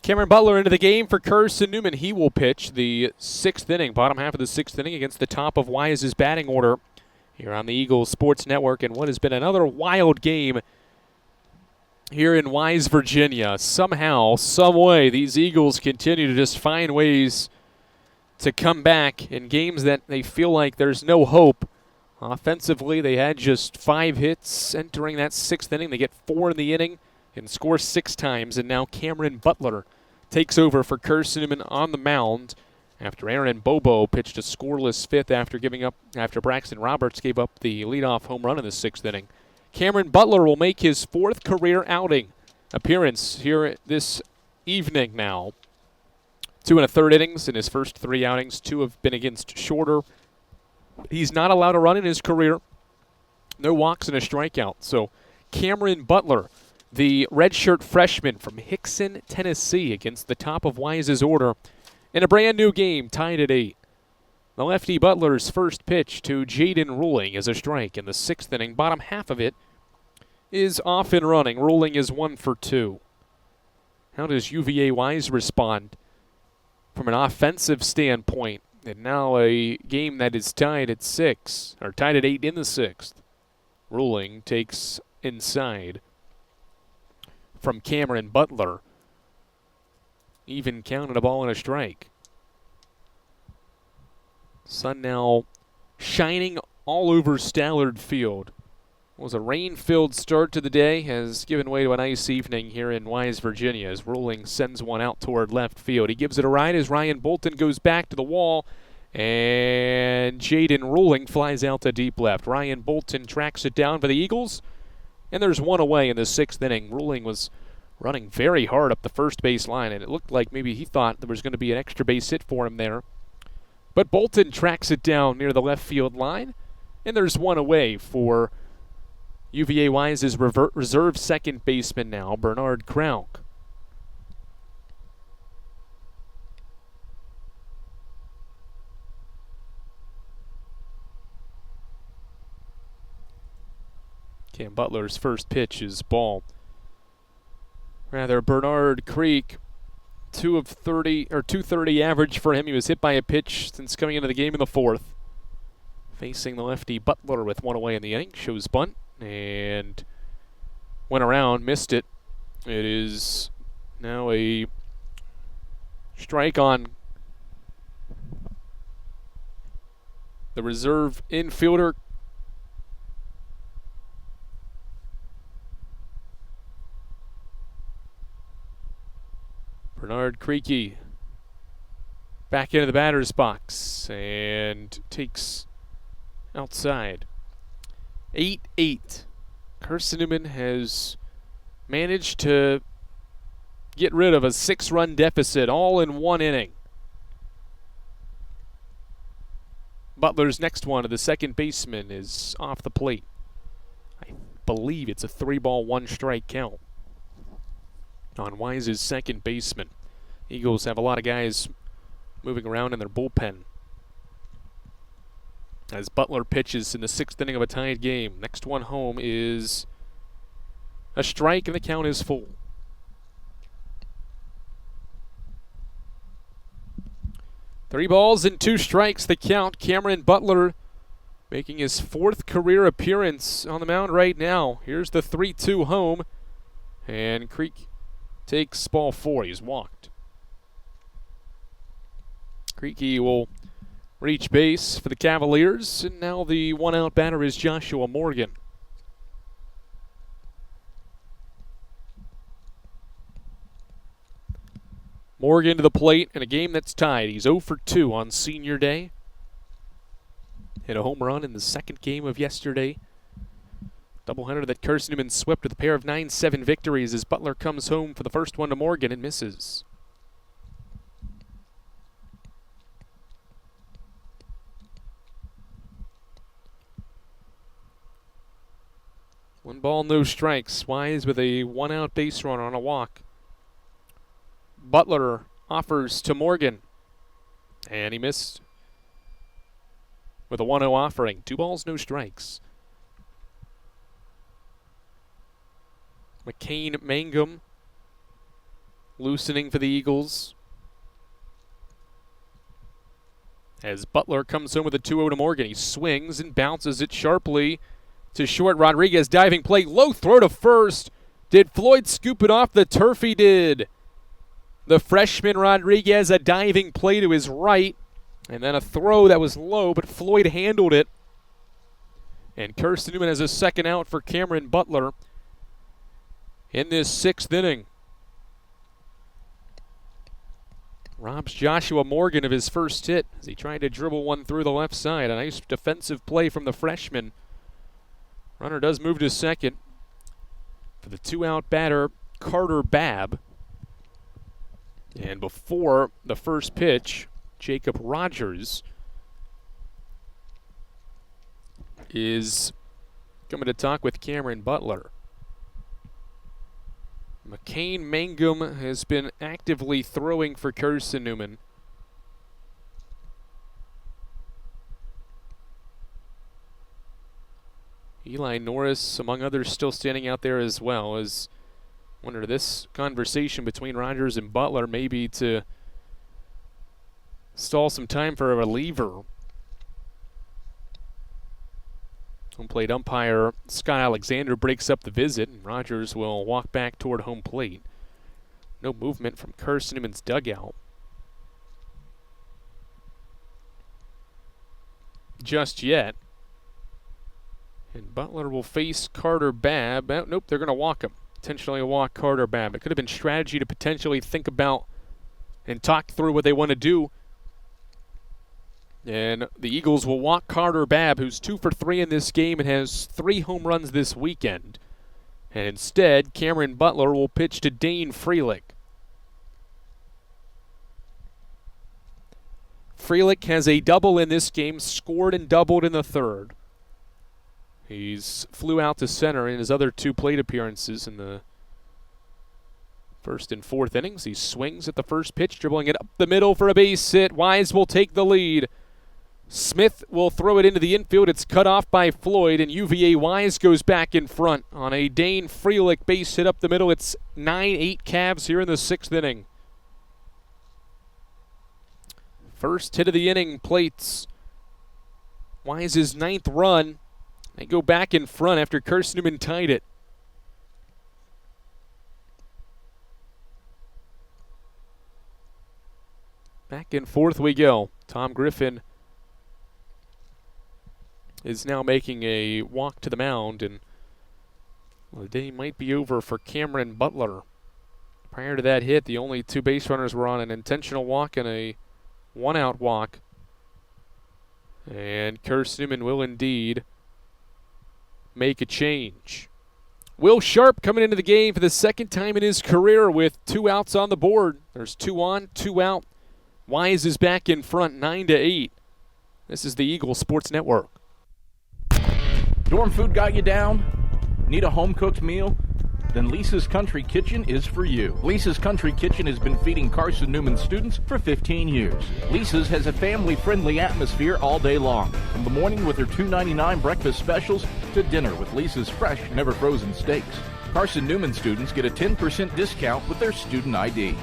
Cameron Butler into the game for Carson-Newman. He will pitch the 6th inning, bottom half of the 6th inning against the top of Wise's batting order here on the Eagles Sports Network, and what has been another wild game here in Wise, Virginia. Somehow, some way, these Eagles continue to just find ways to come back in games that they feel like there's no hope. Offensively, they had just 5 hits entering that 6th inning. They get 4 in the inning and score 6 times, and now Cameron Butler takes over for Carson-Newman on the mound after Aaron Bobo pitched a scoreless 5th after Braxton Roberts gave up the leadoff home run in the 6th inning. Cameron Butler will make his 4th career outing appearance here this evening now. 2 1/3 innings in his first 3 outings. 2 have been against shorter. He's not allowed to run in his career. No walks and a strikeout. So Cameron Butler, the redshirt freshman from Hickson, Tennessee, against the top of Wise's order in a brand new game, tied at 8. The lefty Butler's first pitch to Jaden Ruling is a strike in the 6th inning. Bottom half of it is off and running. Ruling is 1 for 2. How does UVA Wise respond from an offensive standpoint? And now a game that is tied at 6, or tied at 8 in the 6th. Ruling takes inside from Cameron Butler. Even counted a ball and a strike. Sun now shining all over Stallard Field. It was a rain-filled start to the day, has given way to a nice evening here in Wise, Virginia, as Ruling sends one out toward left field. He gives it a ride as Ryan Bolton goes back to the wall, and Jaden Ruling flies out to deep left. Ryan Bolton tracks it down for the Eagles, and there's one away in the 6th inning. Ruling was running very hard up the first base line, and it looked like maybe he thought there was going to be an extra base hit for him there. But Bolton tracks it down near the left field line, and there's one away for UVA Wise's reserve second baseman now, Bernard Krauk. Cam Butler's first pitch is ball. Bernard Creek, 230 average for him. He was hit by a pitch since coming into the game in the 4th. Facing the lefty Butler with one away in the inning. Shows bunt and went around, missed it. It is now a strike on the reserve infielder, Bernard Creaky back into the batter's box and takes outside. 8-8. Carson-Newman has managed to get rid of a 6-run deficit all in one inning. Butler's next one to the second baseman is off the plate. I believe it's a 3-ball, 1-strike count on Wise's second baseman. Eagles have a lot of guys moving around in their bullpen as Butler pitches in the 6th inning of a tied game. Next one home is a strike and the count is full. Three balls and 2 strikes, the count. Cameron Butler making his 4th career appearance on the mound right now. Here's the 3-2 home, and Creek takes ball 4. He's walked. Creaky will reach base for the Cavaliers, and now the 1-out batter is Joshua Morgan. Morgan to the plate in a game that's tied. He's 0 for 2 on senior day. Hit a home run in the second game of yesterday. Doubleheader that Carson-Newman swept with a pair of 9-7 victories as Butler comes home for the first one to Morgan and misses. One ball, no strikes. Wise with a 1-out base runner on a walk. Butler offers to Morgan, and he missed with a 1-0 offering. 2 balls, no strikes. McCain Mangum loosening for the Eagles as Butler comes home with a 2-0 to Morgan. He swings and bounces it sharply to short. Rodriguez diving play, low throw to first. Did Floyd scoop it off the turf? He did. The freshman Rodriguez, a diving play to his right, and then a throw that was low, but Floyd handled it. And Carson-Newman has a second out for Cameron Butler in this 6th inning. Robs Joshua Morgan of his first hit as he tried to dribble one through the left side. A nice defensive play from the freshman. Runner does move to second for the 2-out batter, Carter Babb. And before the first pitch, Jacob Rogers is coming to talk with Cameron Butler. McCain Mangum has been actively throwing for Carson-Newman. Eli Norris, among others, still standing out there as well. As wonder this conversation between Rogers and Butler maybe to stall some time for a reliever. Home plate umpire Scott Alexander breaks up the visit, and Rogers will walk back toward home plate. No movement from Carson-Newman's dugout just yet. And Butler will face Carter Babb. Nope, they're going to walk him. Intentionally walk Carter Babb. It could have been strategy to potentially think about and talk through what they want to do. And the Eagles will walk Carter Babb, who's 2 for 3 in this game and has 3 home runs this weekend. And instead, Cameron Butler will pitch to Dane Freelick. Freelick has a double in this game, scored and doubled in the 3rd. He's flew out to center in his other 2 plate appearances in the 1st and 4th innings. He swings at the first pitch, dribbling it up the middle for a base hit. Wise will take the lead. Smith will throw it into the infield. It's cut off by Floyd, and UVA Wise goes back in front on a Dane Freelick base hit up the middle. It's 9-8 Cavs here in the 6th inning. First hit of the inning plates Wise's 9th run. They go back in front after Carson-Newman tied it. Back and forth we go. Tom Griffin is now making a walk to the mound, and well, the day might be over for Cameron Butler. Prior to that hit, the only two base runners were on an intentional walk and a one-out walk. And Carson-Newman will indeed make a change. Will Sharp coming into the game for the second time in his career with 2 outs on the board. There's 2 on, 2 out. Wise is back in front, 9-8. This is the Eagle Sports Network. Dorm food got you down? Need a home-cooked meal? Then Lisa's Country Kitchen is for you. Lisa's Country Kitchen has been feeding Carson-Newman students for 15 years. Lisa's has a family-friendly atmosphere all day long. From the morning with their $2.99 breakfast specials to dinner with Lisa's fresh, never-frozen steaks. Carson-Newman students get a 10% discount with their student ID.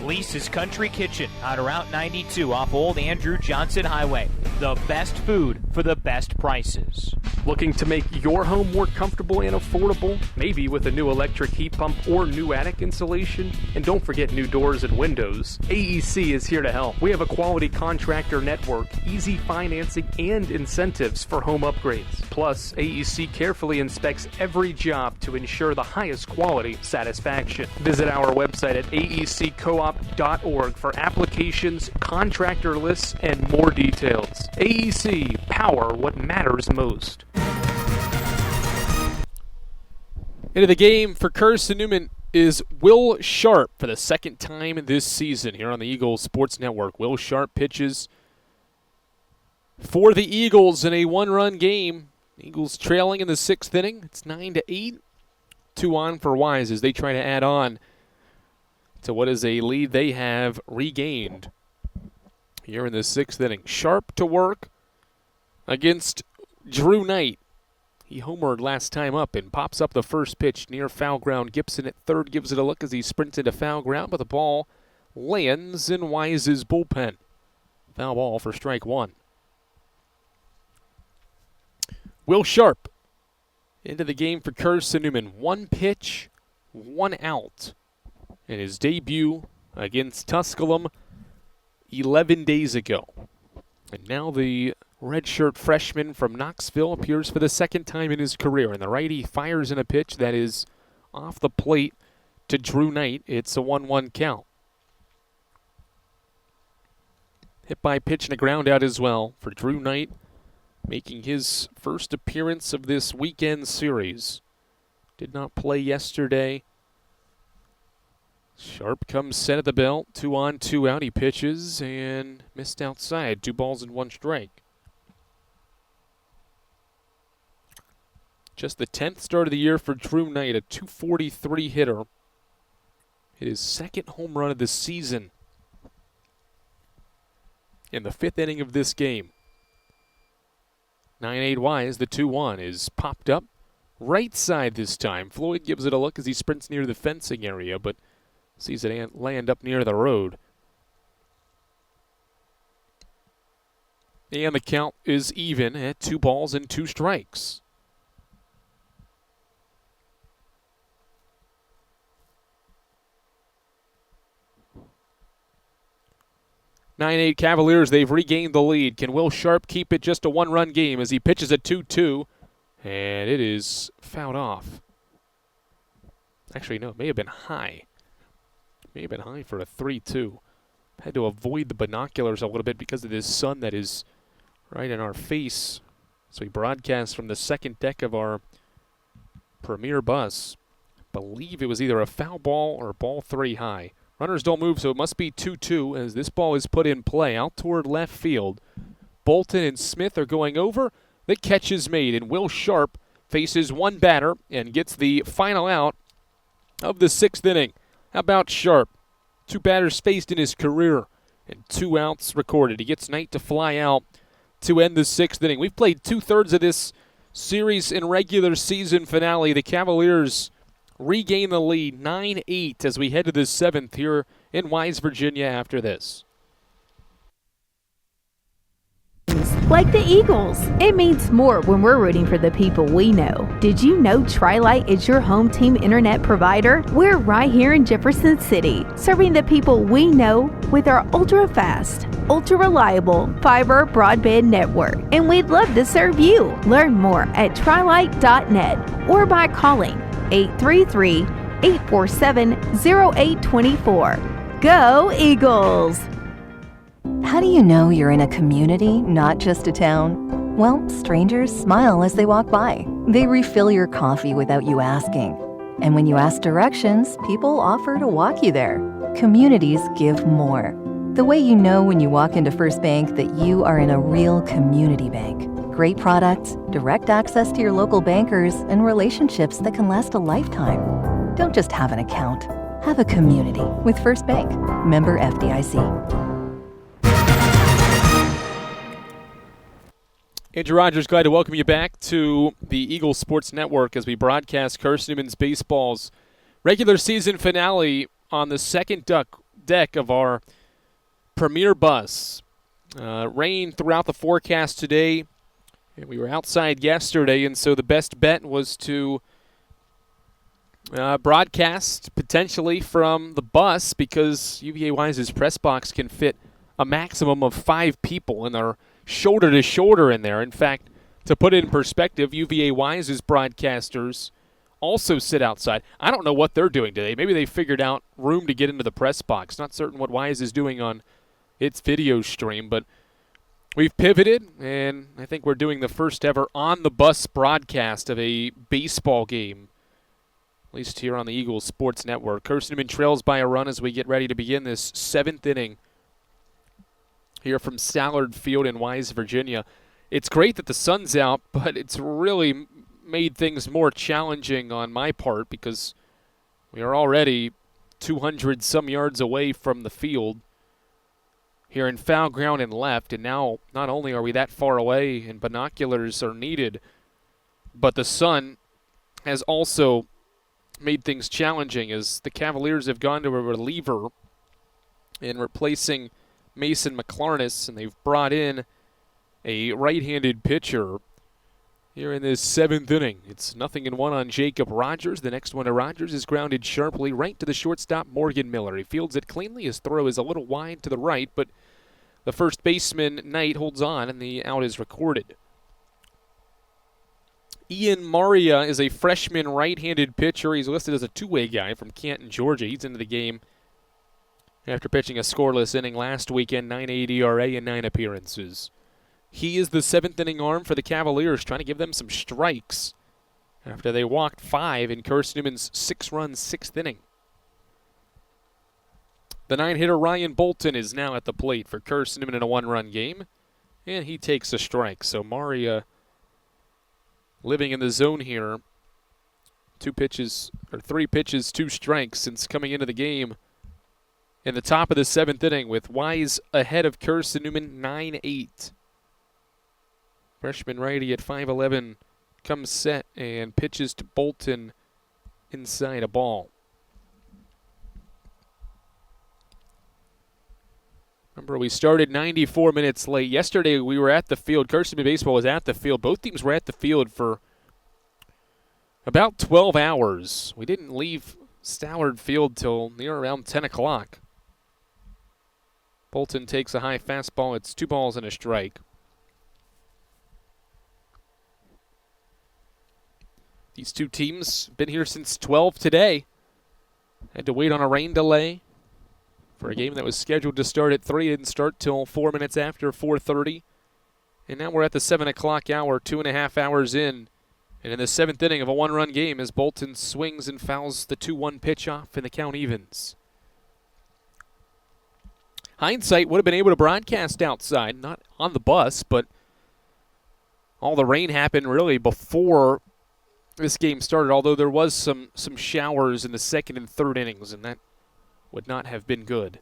Lisa's Country Kitchen on Route 92 off Old Andrew Johnson Highway. The best food for the best prices. Looking to make your home more comfortable and affordable? Maybe with a new electric heat pump or new attic insulation? And don't forget new doors and windows. AEC is here to help. We have a quality contractor network, easy financing, and incentives for home upgrades. Plus, AEC carefully inspects every job to ensure the highest quality satisfaction. Visit our website at aeccoop.org for applications, contractor lists, and more details. AEC, power what matters most. Into the game for Carson-Newman is Will Sharp for the second time this season here on the Eagles Sports Network. Will Sharp pitches for the Eagles in a 1-run game. Eagles trailing in the 6th inning. It's 9-8. 2 on for Wise as they try to add on to what is a lead they have regained here in the 6th inning. Sharp to work against Drew Knight. He homered last time up and pops up the first pitch near foul ground. Gibson at third gives it a look as he sprints into foul ground, but the ball lands in Wise's bullpen. Foul ball for strike 1. Will Sharp into the game for Carson-Newman. 1 pitch, 1 out in his debut against Tusculum 11 days ago. And now the redshirt freshman from Knoxville appears for the second time in his career. And the righty fires in a pitch that is off the plate to Drew Knight. It's a 1-1 count. Hit by pitch and a ground out as well for Drew Knight, making his first appearance of this weekend series. Did not play yesterday. Sharp comes set at the belt. 2 on, 2 out. He pitches and missed outside. 2 balls and 1 strike. Just the 10th start of the year for Drew Knight, a .243 hitter. Hit his 2nd home run of the season in the 5th inning of this game. 9-8 Wise, the 2-1 is popped up right side this time. Floyd gives it a look as he sprints near the fencing area, but sees it land up near the road. And the count is even at 2 balls and 2 strikes. (9-8) Cavaliers, they've regained the lead. Can Will Sharp keep it just a 1-run game as he pitches a 2-2? And it is fouled off. Actually, no, it may have been high. May have been high for a 3-2. Had to avoid the binoculars a little bit because of this sun that is right in our face. So we broadcast from the second deck of our premier bus. Believe it was either a foul ball or ball 3 high. Runners don't move, so it must be 2-2 as this ball is put in play out toward left field. Bolton and Smith are going over. The catch is made, and Will Sharp faces 1 batter and gets the final out of the 6th inning. How about Sharp? 2 batters faced in his career and 2 outs recorded. He gets Knight to fly out to end the 6th inning. We've played 2/3 of this series in regular season finale. The Cavaliers regain the lead 9-8 as we head to the 7th here in Wise, Virginia after this. Like the Eagles, it means more when we're rooting for the people we know. Did you know Tri-Lite is your home team internet provider? We're right here in Jefferson City, serving the people we know with our ultra-fast, ultra-reliable fiber broadband network. And we'd love to serve you. Learn more at trilite.net or by calling 833 847-0824. Go Eagles! How do you know you're in a community, not just a town? Well, strangers smile as they walk by. They refill your coffee without you asking. And when you ask directions, people offer to walk you there. Communities give more. The way you know when you walk into First Bank that you are in a real community bank. Great products, direct access to your local bankers, and relationships that can last a lifetime. Don't just have an account. Have a community with First Bank. Member FDIC. Andrew Rogers, glad to welcome you back to the Eagle Sports Network as we broadcast Carson-Newman's baseball's regular season finale on the second deck of our premier bus. Rain throughout the forecast today, and we were outside yesterday, and so the best bet was to broadcast potentially from the bus because UVA Wise's press box can fit a maximum of 5 people, and they're shoulder to shoulder in there. In fact, to put it in perspective, UVA Wise's broadcasters also sit outside. I don't know what they're doing today. Maybe they figured out room to get into the press box. Not certain what Wise is doing on its video stream, but we've pivoted, and I think we're doing the first ever on-the-bus broadcast of a baseball game, at least here on the Eagles Sports Network. Carson-Newman trails by a run as we get ready to begin this 7th inning here from Stallard Field in Wise, Virginia. It's great that the sun's out, but it's really made things more challenging on my part because we are already 200-some yards away from the field here in foul ground and left, and now not only are we that far away and binoculars are needed, but the sun has also made things challenging as the Cavaliers have gone to a reliever in replacing Mason McClarness, and they've brought in a right-handed pitcher here in this 7th inning. It's 0-1 on Jacob Rogers. The next one to Rogers is grounded sharply right to the shortstop, Morgan Miller. He fields it cleanly. His throw is a little wide to the right, but the first baseman, Knight, holds on, and the out is recorded. Ian Maria is a freshman right-handed pitcher. He's listed as a two-way guy from Canton, Georgia. He's into the game after pitching a scoreless inning last weekend, 9.8 ERA in 9 appearances. He is the 7th inning arm for the Cavaliers, trying to give them some strikes after they walked 5 in Carson-Newman's 6-run 6th inning. The 9-hitter Ryan Bolton is now at the plate for Carson-Newman in a 1-run game, and he takes a strike. So Maria living in the zone here. 3 pitches, 2 strikes since coming into the game. In the top of the 7th inning with Wise ahead of Carson-Newman 9-8. Freshman righty at 5'11" comes set and pitches to Bolton inside a ball. Remember, we started 94 minutes late. Yesterday we were at the field. Carson-Newman baseball was at the field. Both teams were at the field for about 12 hours. We didn't leave Stallard Field till near around 10 o'clock. Bolton takes a high fastball. It's 2 balls and a strike. These two teams been here since 12 today. Had to wait on a rain delay for a game that was scheduled to start at 3. Didn't start till 4 minutes after 4:30. And now we're at the 7 o'clock hour, 2.5 hours in. And in the 7th inning of a 1-run game as Bolton swings and fouls the 2-1 pitch off and the count evens. Hindsight would have been able to broadcast outside, not on the bus, but all the rain happened really before this game started, although there was some showers in the 2nd and 3rd innings, and that would not have been good.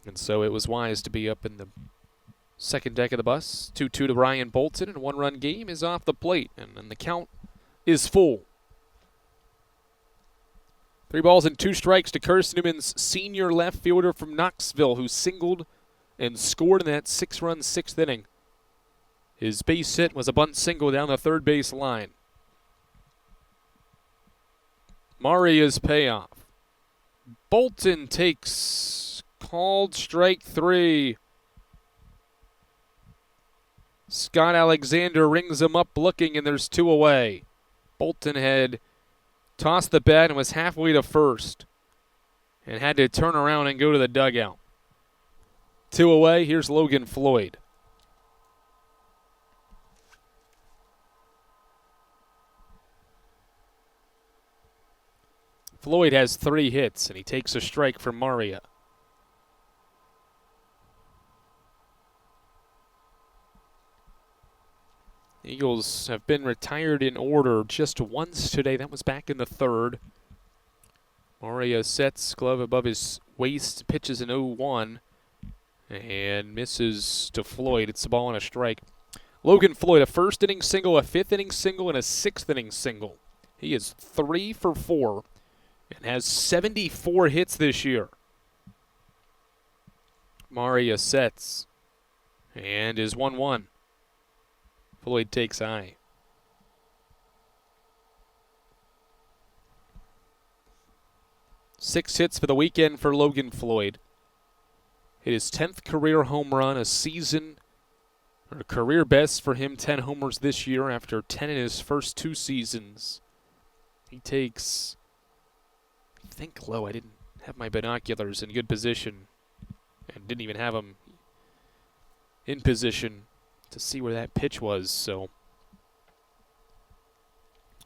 And so it was wise to be up in the 2nd deck of the bus. 2-2 to Ryan Bolton, and a 1-run game is off the plate, and then the count is full. 3 balls and 2 strikes to Carson-Newman's senior left fielder from Knoxville, who singled and scored in that 6-run 6th inning. His base hit was a bunt single down the 3rd base line. Maria's payoff. Bolton takes called strike 3. Scott Alexander rings him up looking, and there's 2 away. Bolton had tossed the bat and was halfway to first and had to turn around and go to the dugout. 2 away, here's Logan Floyd. Floyd has 3 hits, and he takes a strike from Maria. Eagles have been retired in order just once today. That was back in the 3rd. Maria sets glove above his waist, pitches an 0-1, and misses to Floyd. It's a ball and a strike. Logan Floyd, a 1st inning single, a 5th inning single, and a 6th inning single. He is 3 for 4 and has 74 hits this year. Maria sets and is 1-1. Floyd takes high. Six hits for the weekend for Logan Floyd. Hit his 10th career home run, a career best for him, 10 homers this year after 10 in his first 2 seasons. He takes, I think, low. I didn't have my binoculars in good position and didn't even have them in position to see where that pitch was, so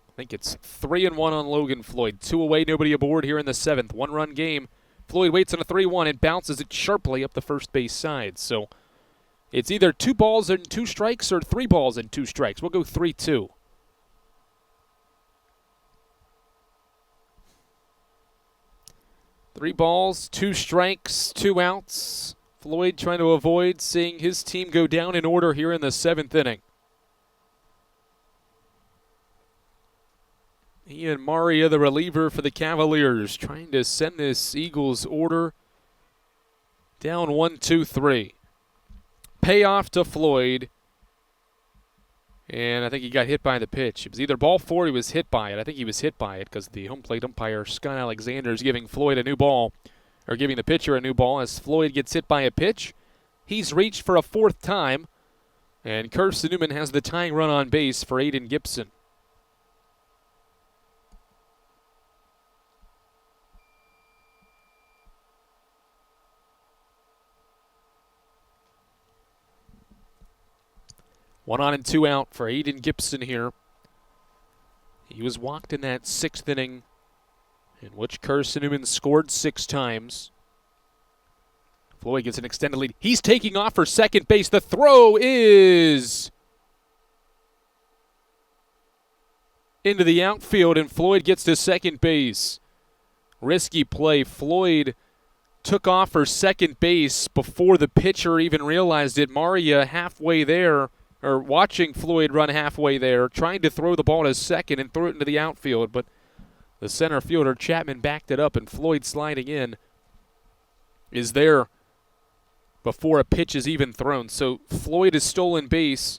I think it's 3-1 on Logan Floyd. 2 away, nobody aboard here in the 7th. 1-run game. Floyd waits on a 3-1 and bounces it sharply up the first base side. So it's either 2 balls and 2 strikes or 3 balls and 2 strikes. We'll go 3-2. Three balls, 2 strikes, 2 outs. Floyd trying to avoid seeing his team go down in order here in the 7th inning. Ian Maria, the reliever for the Cavaliers, trying to send this Eagles order down 1-2-3. Payoff to Floyd. And I think he got hit by the pitch. It was either ball 4 or he was hit by it. I think he was hit by it because the home plate umpire, Scott Alexander, is giving Floyd a new ball, or giving the pitcher a new ball as Floyd gets hit by a pitch. He's reached for a 4th time, and Carson-Newman has the tying run on base for Aiden Gibson. One on and 2 out for Aiden Gibson here. He was walked in that 6th inning, in which Carson-Newman scored 6 times. Floyd gets an extended lead. He's taking off for second base. The throw is into the outfield, and Floyd gets to second base. Risky play. Floyd took off for second base before the pitcher even realized it. Maria halfway there, or watching Floyd run halfway there, trying to throw the ball to second and throw it into the outfield, but the center fielder, Chapman, backed it up, and Floyd sliding in is there before a pitch is even thrown. So Floyd has stolen base,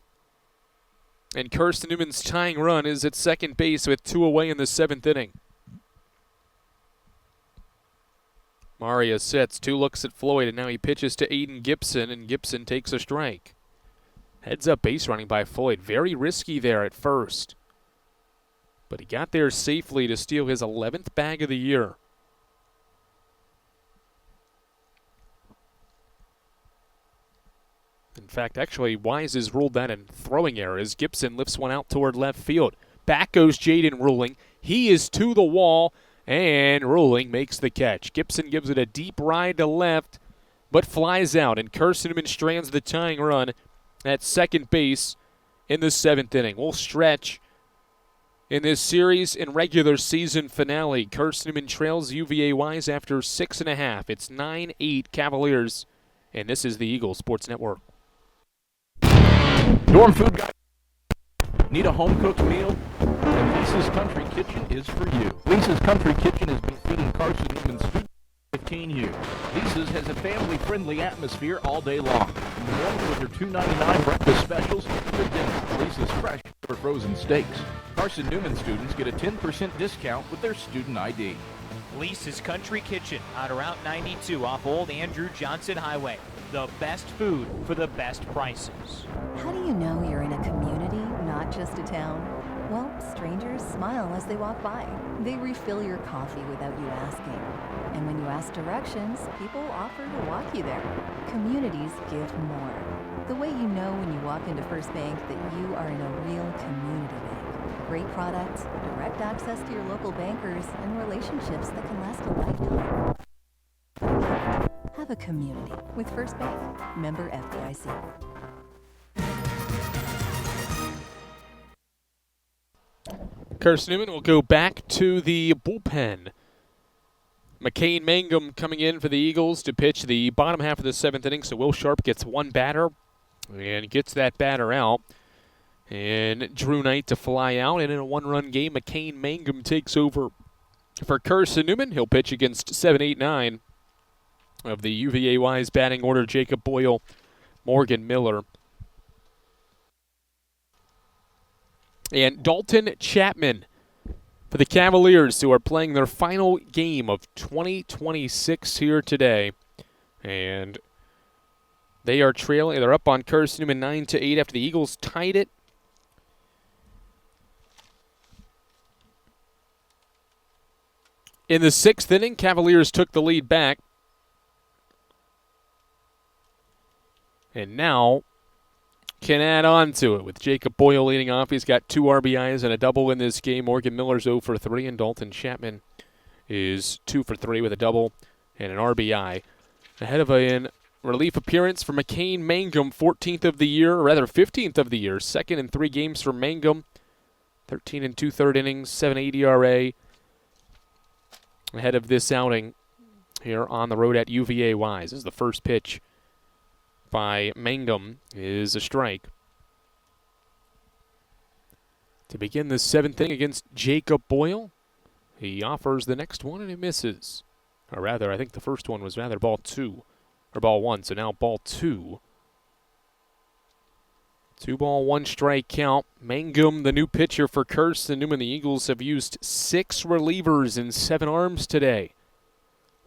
and Carson-Newman's tying run is at second base with 2 away in the 7th inning. Maria sits, 2 looks at Floyd, and now he pitches to Aiden Gibson, and Gibson takes a strike. Heads up base running by Floyd. Very risky there at first, but he got there safely to steal his 11th bag of the year. In fact, actually, Wise has ruled that in throwing error as Gibson lifts one out toward left field. Back goes Jaden Ruling. He is to the wall, and Ruling makes the catch. Gibson gives it a deep ride to left, but flies out, and Carson-Newman strands the tying run at second base in the 7th inning. We'll stretch in this series and regular season finale. Carson-Newman trails UVA Wise after 6.5. It's 9-8 Cavaliers, and this is the Eagle Sports Network. Dorm Food Guy. Need a home-cooked meal? Then Lisa's Country Kitchen is for you. Lisa's Country Kitchen has been feeding Carson-Newman students for 15 years. Lisa's has a family-friendly atmosphere all day long. In the morning with their $2.99 breakfast specials, to dinner, Lisa's fresh or frozen steaks. Carson-Newman students get a 10% discount with their student ID. Lisa's Country Kitchen on Route 92 off Old Andrew Johnson Highway. The best food for the best prices. How do you know you're in a community, not just a town? Well, strangers smile as they walk by. They refill your coffee without you asking. And when you ask directions, people offer to walk you there. Communities give more. The way you know when you walk into First Bank that you are in a real community bank. Great products, direct access to your local bankers, and relationships that can last a lifetime. Have a community with First Bank. Member FDIC. Carson-Newman will go back to the bullpen. McCain Mangum coming in for the Eagles to pitch the bottom half of the 7th inning. So Will Sharp gets one batter and gets that batter out. And Drew Knight to fly out. And in a one-run game, McCain Mangum takes over for Carson-Newman. He'll pitch against 7, 8, 9 of the UVA-wise batting order. Jacob Boyle, Morgan Miller, and Dalton Chapman for the Cavaliers, who are playing their final game of 2026 here today. And they are trailing. They're up on Carson-Newman 9-8 after the Eagles tied it. In the 6th inning, Cavaliers took the lead back. And now can add on to it with Jacob Boyle leading off. He's got 2 RBIs and a double in this game. Morgan Miller's 0 for 3, and Dalton Chapman is 2 for 3 with a double and an RBI. Ahead of a relief appearance for McCain Mangum, 14th of the year, or rather 15th of the year. Second in 3 games for Mangum. 13 2/3 innings, 7.8 ERA. Ahead of this outing here on the road at UVA-wise. This is the first pitch by Mangum is a strike. To begin the 7th inning against Jacob Boyle, he offers the next one and he misses. Or rather, I think the first one was rather ball 2, or ball 1, so now ball 2. 2 ball, 1 strike count. Mangum, the new pitcher for Carson-Newman. The Eagles have used 6 relievers in 7 arms today.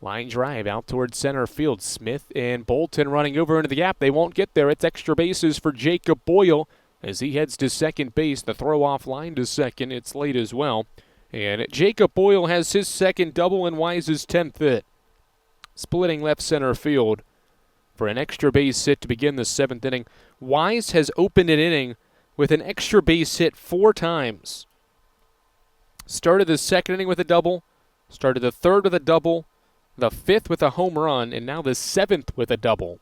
Line drive out towards center field. Smith and Bolton running over into the gap. They won't get there. It's extra bases for Jacob Boyle as he heads to second base. The throw off line to second. It's late as well. And Jacob Boyle has his second double and Wise's 10th hit. Splitting left center field for an extra base hit to begin the 7th inning. Wise has opened an inning with an extra base hit 4 times. Started the 2nd inning with a double. Started the 3rd with a double. The 5th with a home run, and now the 7th with a double.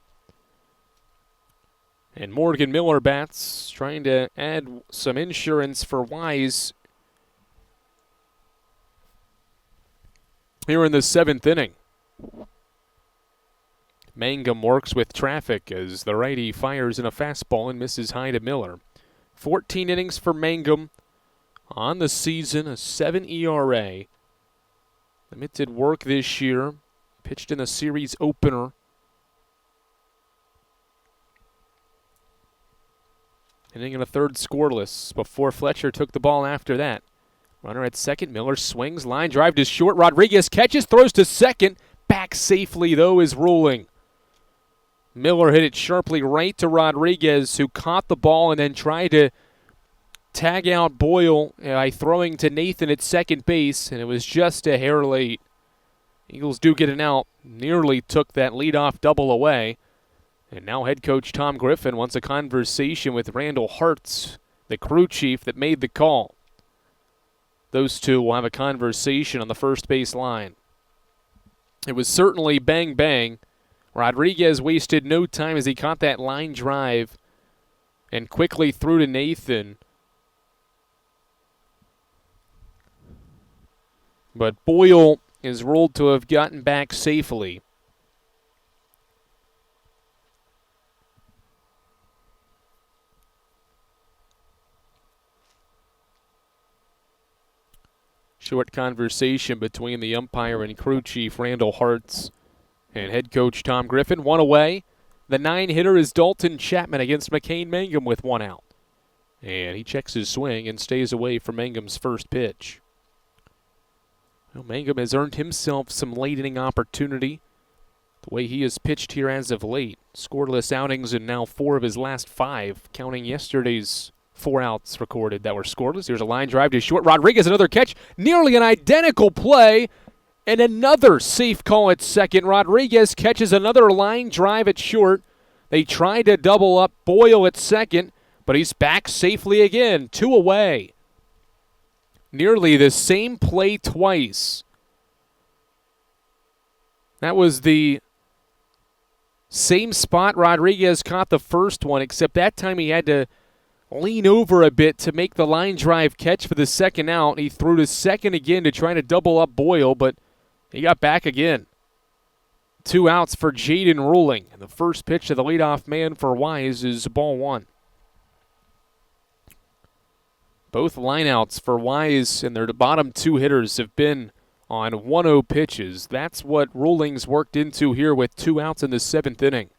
And Morgan Miller bats, trying to add some insurance for Wise here in the 7th inning. Mangum works with traffic as the righty fires in a fastball and misses high to Miller. 14 innings for Mangum on the season, a 7 ERA. Limited work this year. Pitched in the series opener. Inning and a 3rd scoreless before Fletcher took the ball after that. Runner at second. Miller swings. Line drive to short. Rodriguez catches, throws to second. Back safely, though, is rolling. Miller hit it sharply right to Rodriguez, who caught the ball and then tried to tag out Boyle by throwing to Nathan at second base, and it was just a hair late. Eagles do get an out. Nearly took that leadoff double away. And now head coach Tom Griffin wants a conversation with Randall Hartz, the crew chief that made the call. Those two will have a conversation on the first base line. It was certainly bang bang. Rodriguez wasted no time as he caught that line drive and quickly threw to Nathan. But Boyle is ruled to have gotten back safely. Short conversation between the umpire and crew chief Randall Hartz and head coach Tom Griffin. 1 away. The 9-hitter is Dalton Chapman against McCain Mangum with 1 out. And he checks his swing and stays away from Mangum's first pitch. Well, Mangum has earned himself some late inning opportunity. The way he has pitched here as of late. Scoreless outings in now 4 of his last 5, counting yesterday's 4 outs recorded that were scoreless. Here's a line drive to short. Rodriguez, another catch. Nearly an identical play. And another safe call at second. Rodriguez catches another line drive at short. They tried to double up Boyle at second, but he's back safely again. 2 away. Nearly the same play twice. That was the same spot Rodriguez caught the first one, except that time he had to lean over a bit to make the line drive catch for the second out. He threw to second again to try to double up Boyle, but he got back again. 2 outs for Jaden Ruling. And the first pitch to the leadoff man for Wise is ball 1. Both lineouts for Wise and their bottom 2 hitters have been on 1-0 pitches. That's what Ruling's worked into here with 2 outs in the 7th inning.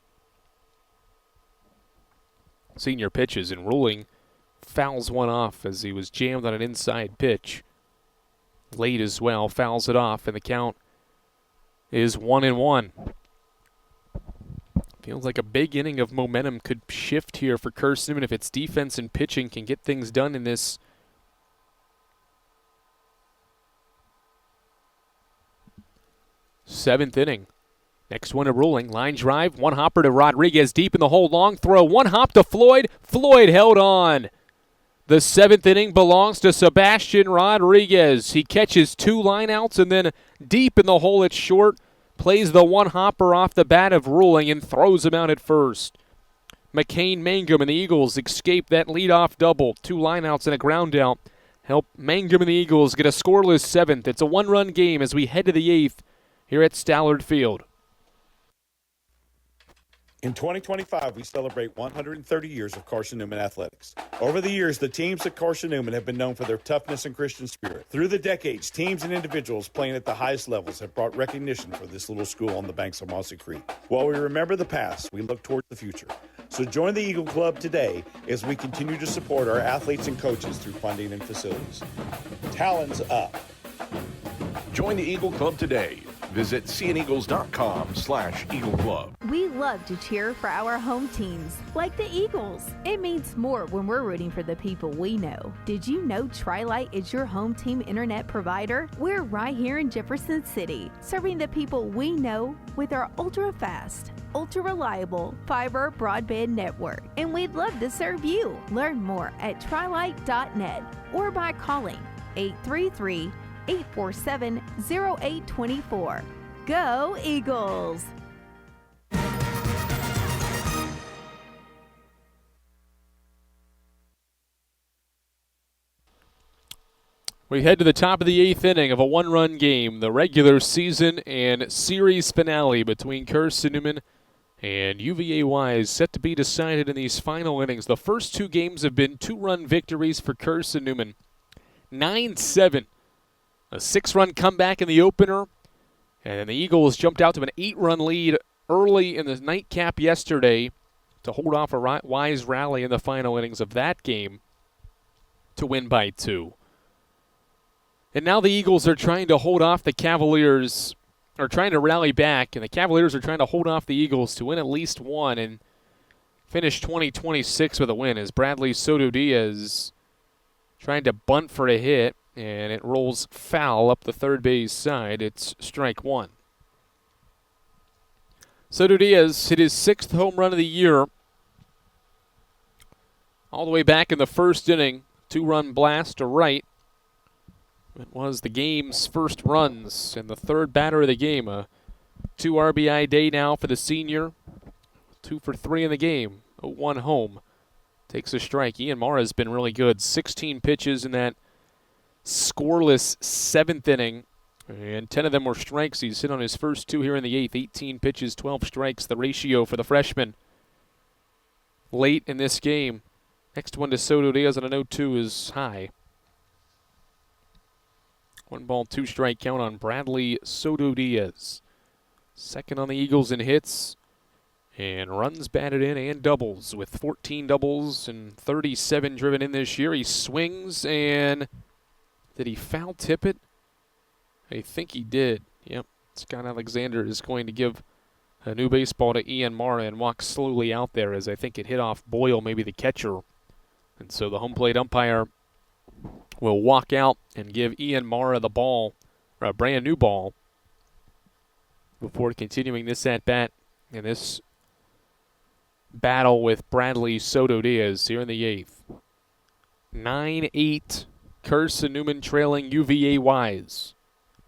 Senior pitches, and Ruling fouls one off as he was jammed on an inside pitch. Late as well, fouls it off, and the count is 1-1. Feels like a big inning of momentum could shift here for Carson-Newman if its defense and pitching can get things done in this 7th inning. Next one to Ruling. Line drive, 1 hopper to Rodriguez deep in the hole. Long throw, 1 hop to Floyd. Floyd held on. The 7th inning belongs to Sebastian Rodriguez. He catches 2 lineouts and then deep in the hole at short, plays the 1 hopper off the bat of Ruling and throws him out at first. McCain Mangum and the Eagles escape that leadoff double. 2 lineouts and a ground out help Mangum and the Eagles get a scoreless 7th. It's a 1-run game as we head to the 8th here at Stallard Field. In 2025, we celebrate 130 years of Carson-Newman athletics. Over the years, the teams at Carson-Newman have been known for their toughness and Christian spirit. Through the decades, teams and individuals playing at the highest levels have brought recognition for this little school on the banks of Mossy Creek. While we remember the past, we look toward the future. So join the Eagle Club today as we continue to support our athletes and coaches through funding and facilities. Talons up. Join the Eagle Club today. Visit seeaneagles.com/Eagle Club. We love to cheer for our home teams, like the Eagles. It means more when we're rooting for the people we know. Did you know Tri-Lite is your home team internet provider? We're right here in Jefferson City, serving the people we know with our ultra-fast, ultra-reliable fiber broadband network. And we'd love to serve you. Learn more at trilite.net or by calling 833-847-0824. Go Eagles! We head to the top of the 8th inning of a 1-run game, the regular season and series finale between Carson-Newman and UVA Wise, set to be decided in these final innings. The first 2 games have been 2-run victories for Carson-Newman. 9-7. A 6-run comeback in the opener, and the Eagles jumped out to an 8-run lead early in the nightcap yesterday to hold off a Wise rally in the final innings of that game to win by 2. And now the Eagles are trying to hold off the Cavaliers, or trying to rally back, and the Cavaliers are trying to hold off the Eagles to win at least one and finish 2026 with a win as Bradley Soto Diaz trying to bunt for a hit. And it rolls foul up the third base side. It's strike 1. Soto Diaz hit his 6th home run of the year. All the way back in the first inning. 2-run blast to right. It was the game's first runs and the third batter of the game. A 2 RBI day now for the senior. 2 for 3 in the game. 0-1 home. Takes a strike. Ian Mara has been really good. 16 pitches in that scoreless 7th inning, and 10 of them were strikes. He's hit on his first 2 here in the 8th. 18 pitches, 12 strikes, the ratio for the freshman late in this game. Next one to Soto Diaz on a 0-2 is high. 1-2 strike count on Bradley Soto Diaz. Second on the Eagles in hits, and runs batted in and doubles with 14 doubles and 37 driven in this year. He swings, and did he foul tip it? I think he did. Yep. Scott Alexander is going to give a new baseball to Ian Mara and walk slowly out there as I think it hit off Boyle, maybe the catcher, And so the home plate umpire will walk out and give Ian Mara the ball, or a brand new ball, before continuing this at-bat in this battle with Bradley Soto Diaz here in the 8th. 9-8, Carson-Newman trailing UVA Wise.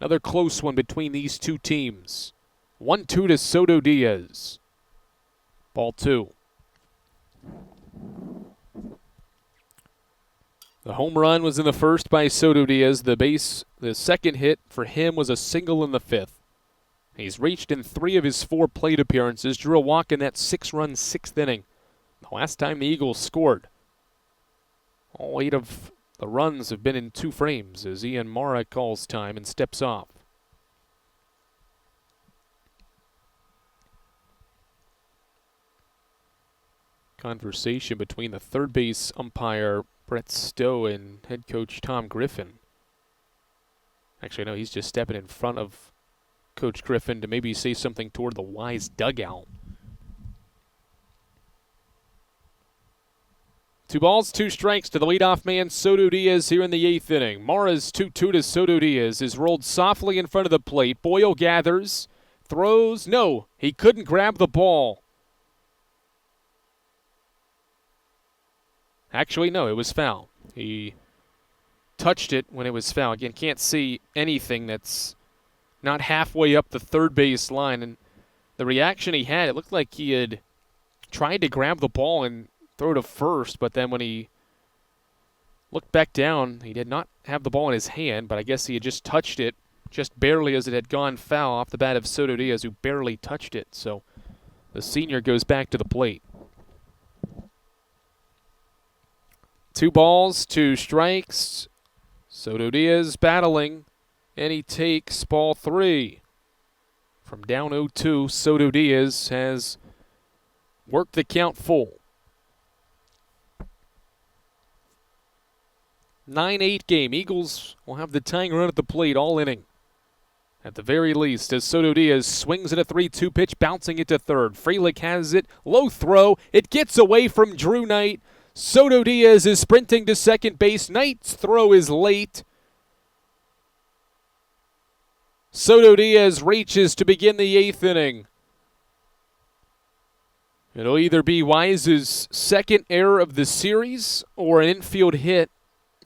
Another close one between these two teams. 1-2 to Soto Diaz. Ball 2. The home run was in the first by Soto Diaz. The second hit for him was a single in the 5th. He's reached in 3 of his 4 plate appearances, drew a walk in that 6-run 6th inning. The last time the Eagles scored. All 8 of the runs have been in 2 frames as Ian Mara calls time and steps off. Conversation between the third base umpire Brett Stowe and head coach Tom Griffin. Actually, no, he's just stepping in front of Coach Griffin to maybe say something toward the Wise dugout. 2 balls, 2 strikes to the leadoff man, Soto Diaz, here in the 8th inning. Mara's 2-2 to Soto Diaz is rolled softly in front of the plate. Boyle gathers, throws. No, he couldn't grab the ball. Actually, no, it was foul. He touched it when it was foul. Again, can't see anything that's not halfway up the third base line. And the reaction he had, it looked like he had tried to grab the ball and throw to first, but then when he looked back down, he did not have the ball in his hand, but I guess he had just touched it just barely as it had gone foul off the bat of Soto Diaz, who barely touched it. So the senior goes back to the plate. 2 balls, 2 strikes. Soto Diaz battling, and he takes ball 3. From down 0-2, Soto Diaz has worked the count full. 9-8 game. Eagles will have the tying run at the plate all inning. At the very least, as Soto Diaz swings at a 3-2 pitch, bouncing it to third. Frelick has it. Low throw. It gets away from Drew Knight. Soto Diaz is sprinting to second base. Knight's throw is late. Soto Diaz reaches to begin the 8th inning. It'll either be Wise's second error of the series or an infield hit,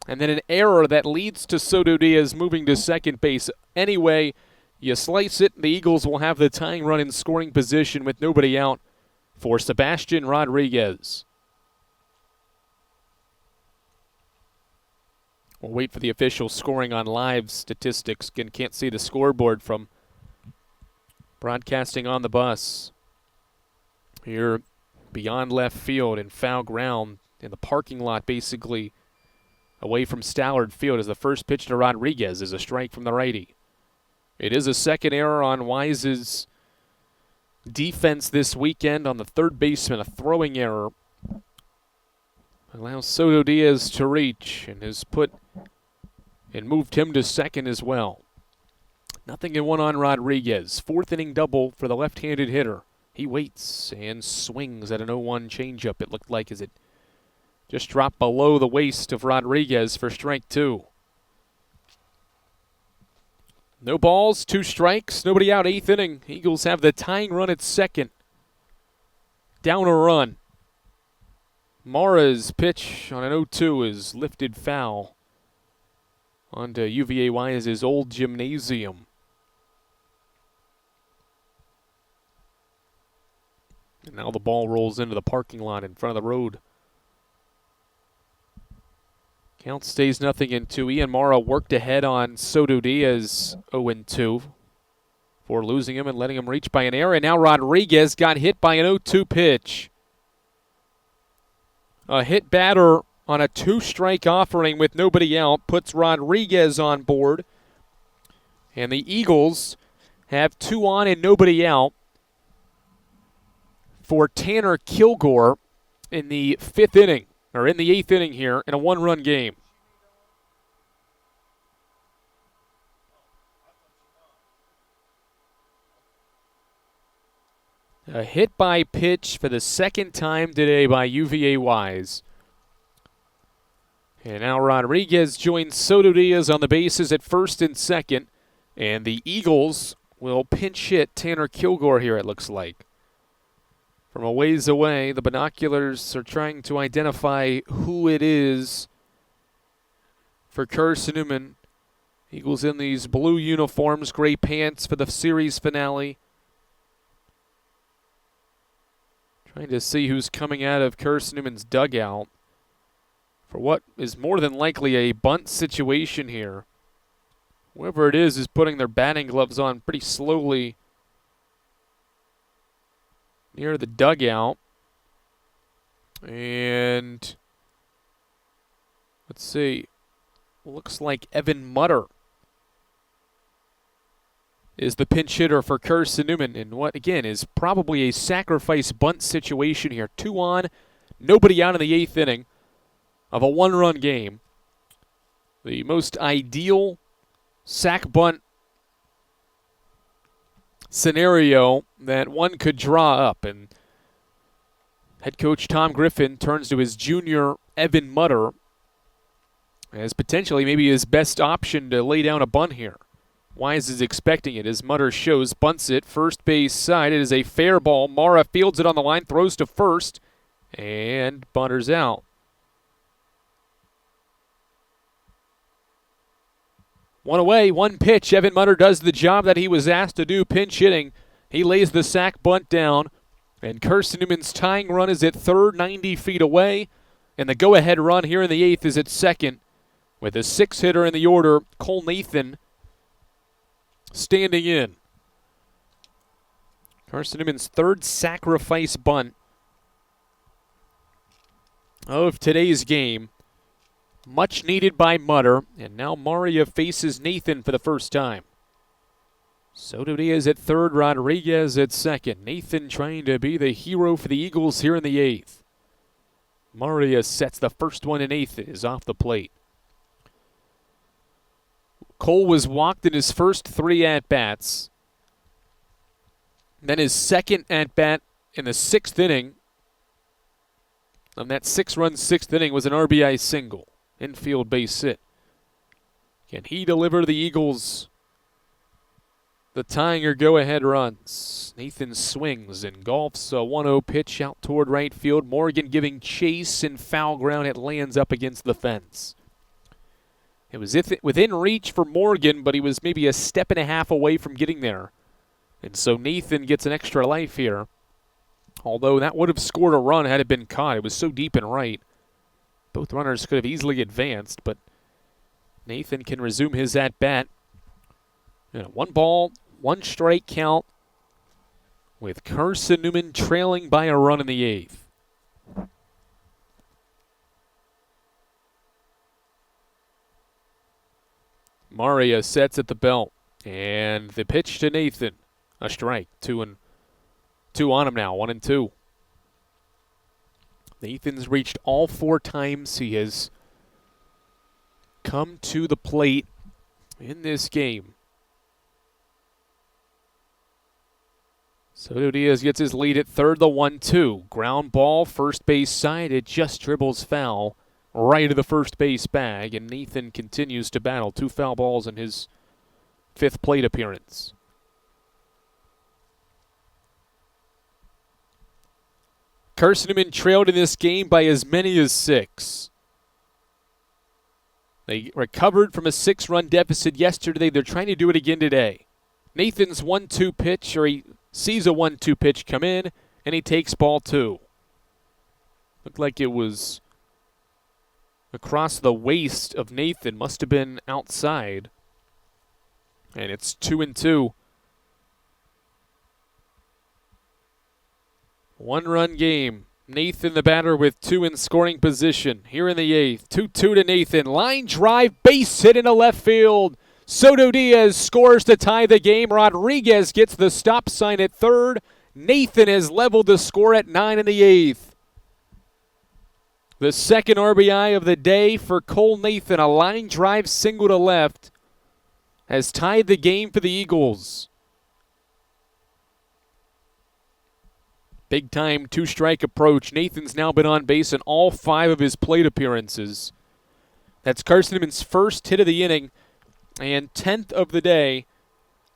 and then an error that leads to Soto Diaz moving to second base. Anyway, you slice it, the Eagles will have the tying run in scoring position with nobody out for Sebastian Rodriguez. We'll wait for the official scoring on live statistics. Again, can't see the scoreboard from broadcasting on the bus. Here beyond left field in foul ground in the parking lot, basically away from Stallard Field, as the first pitch to Rodriguez is a strike from the righty. It is a second error on Wise's defense this weekend on the third baseman, a throwing error. Allows Soto Diaz to reach and has moved him to second as well. 0-1 on Rodriguez. 4th inning double for the left-handed hitter. He waits and swings at an 0-1 changeup, it looked like, as it just dropped below the waist of Rodriguez for strike 2. No balls, 2 strikes, nobody out, 8th inning. Eagles have the tying run at second. Down a run. Mara's pitch on an 0-2 is lifted foul onto UVA Wise's old gymnasium. And now the ball rolls into the parking lot in front of the road. Count stays 0-2. Ian Mara worked ahead on Soto Diaz 0-2 for losing him and letting him reach by an error. And now Rodriguez got hit by an 0-2 pitch. A hit batter on a 2-strike offering with nobody out puts Rodriguez on board. And the Eagles have 2 on and nobody out for Tanner Kilgore in the 5th inning, or in the 8th inning here in a 1-run game. A hit by pitch for the second time today by UVA Wise. And now Rodriguez joins Soto Diaz on the bases at first and second. And the Eagles will pinch hit Tanner Kilgore here, it looks like. From a ways away, the binoculars are trying to identify who it is for Carson-Newman. Eagles in these blue uniforms, gray pants for the series finale. Trying to see who's coming out of Carson-Newman's dugout for what is more than likely a bunt situation here. Whoever it is putting their batting gloves on pretty slowly near the dugout. And let's see. Looks like Evan Mutter is the pinch hitter for Carson-Newman in what, again, is probably a sacrifice bunt situation here. 2 on, nobody out in the 8th inning of a 1-run game. The most ideal sac bunt scenario that one could draw up. And head coach Tom Griffin turns to his junior Evan Mutter as potentially maybe his best option to lay down a bunt here. Wise is expecting it as Mutter shows, bunts it, first base side. It is a fair ball. Mara fields it on the line, throws to first, and bunters out. One away, one pitch. Evan Mutter does the job that he was asked to do, pinch hitting. He lays the sac bunt down, and Carson-Newman's tying run is at third, 90 feet away, and the go-ahead run here in the 8th is at second, with a 6-hitter in the order, Cole Nathan, standing in. Carson-Newman's third sacrifice bunt of today's game. Much needed by Mutter, and now Maria faces Nathan for the first time. Soto Diaz at third, Rodriguez at second. Nathan trying to be the hero for the Eagles here in the 8th. Maria sets the first one in 8th, is off the plate. Cole was walked in his first 3 at-bats. Then his second at-bat in the 6th inning. And that 6-run 6th inning was an RBI single. Infield base hit. Can he deliver the Eagles the tying or go-ahead runs? Nathan swings and golfs a 1-0 pitch out toward right field. Morgan giving chase and foul ground. It lands up against the fence. It was within reach for Morgan, but he was maybe a step and a half away from getting there. And so Nathan gets an extra life here. Although that would have scored a run had it been caught. It was so deep and right. Both runners could have easily advanced, but Nathan can resume his at-bat. 1 ball, 1 strike count with Carson-Newman trailing by a run in the 8th. Maria sets at the belt, and the pitch to Nathan. A strike, 2 on him now, 1-2. Nathan's reached all 4 times he has come to the plate in this game. Soto Diaz gets his lead at third, the 1-2. Ground ball, first base side, it just dribbles foul right of the first base bag, and Nathan continues to battle 2 foul balls in his 5th plate appearance. Carson-Newman trailed in this game by as many as 6. They recovered from a 6-run deficit yesterday. They're trying to do it again today. Nathan's 1-2 pitch, or he sees a 1-2 pitch come in, and he takes ball 2. Looked like it was across the waist of Nathan. Must have been outside. And it's 2-2. 1-run game. Nathan the batter with 2 in scoring position here in the 8th. 2-2 to Nathan. Line drive, base hit into left field. Soto Diaz scores to tie the game. Rodriguez gets the stop sign at third. Nathan has leveled the score at 9 in the 8th. The second RBI of the day for Cole Nathan, a line drive single to left, has tied the game for the Eagles. Big time 2-strike approach. Nathan's now been on base in all 5 of his plate appearances. That's Carson-Newman's first hit of the inning and 10th of the day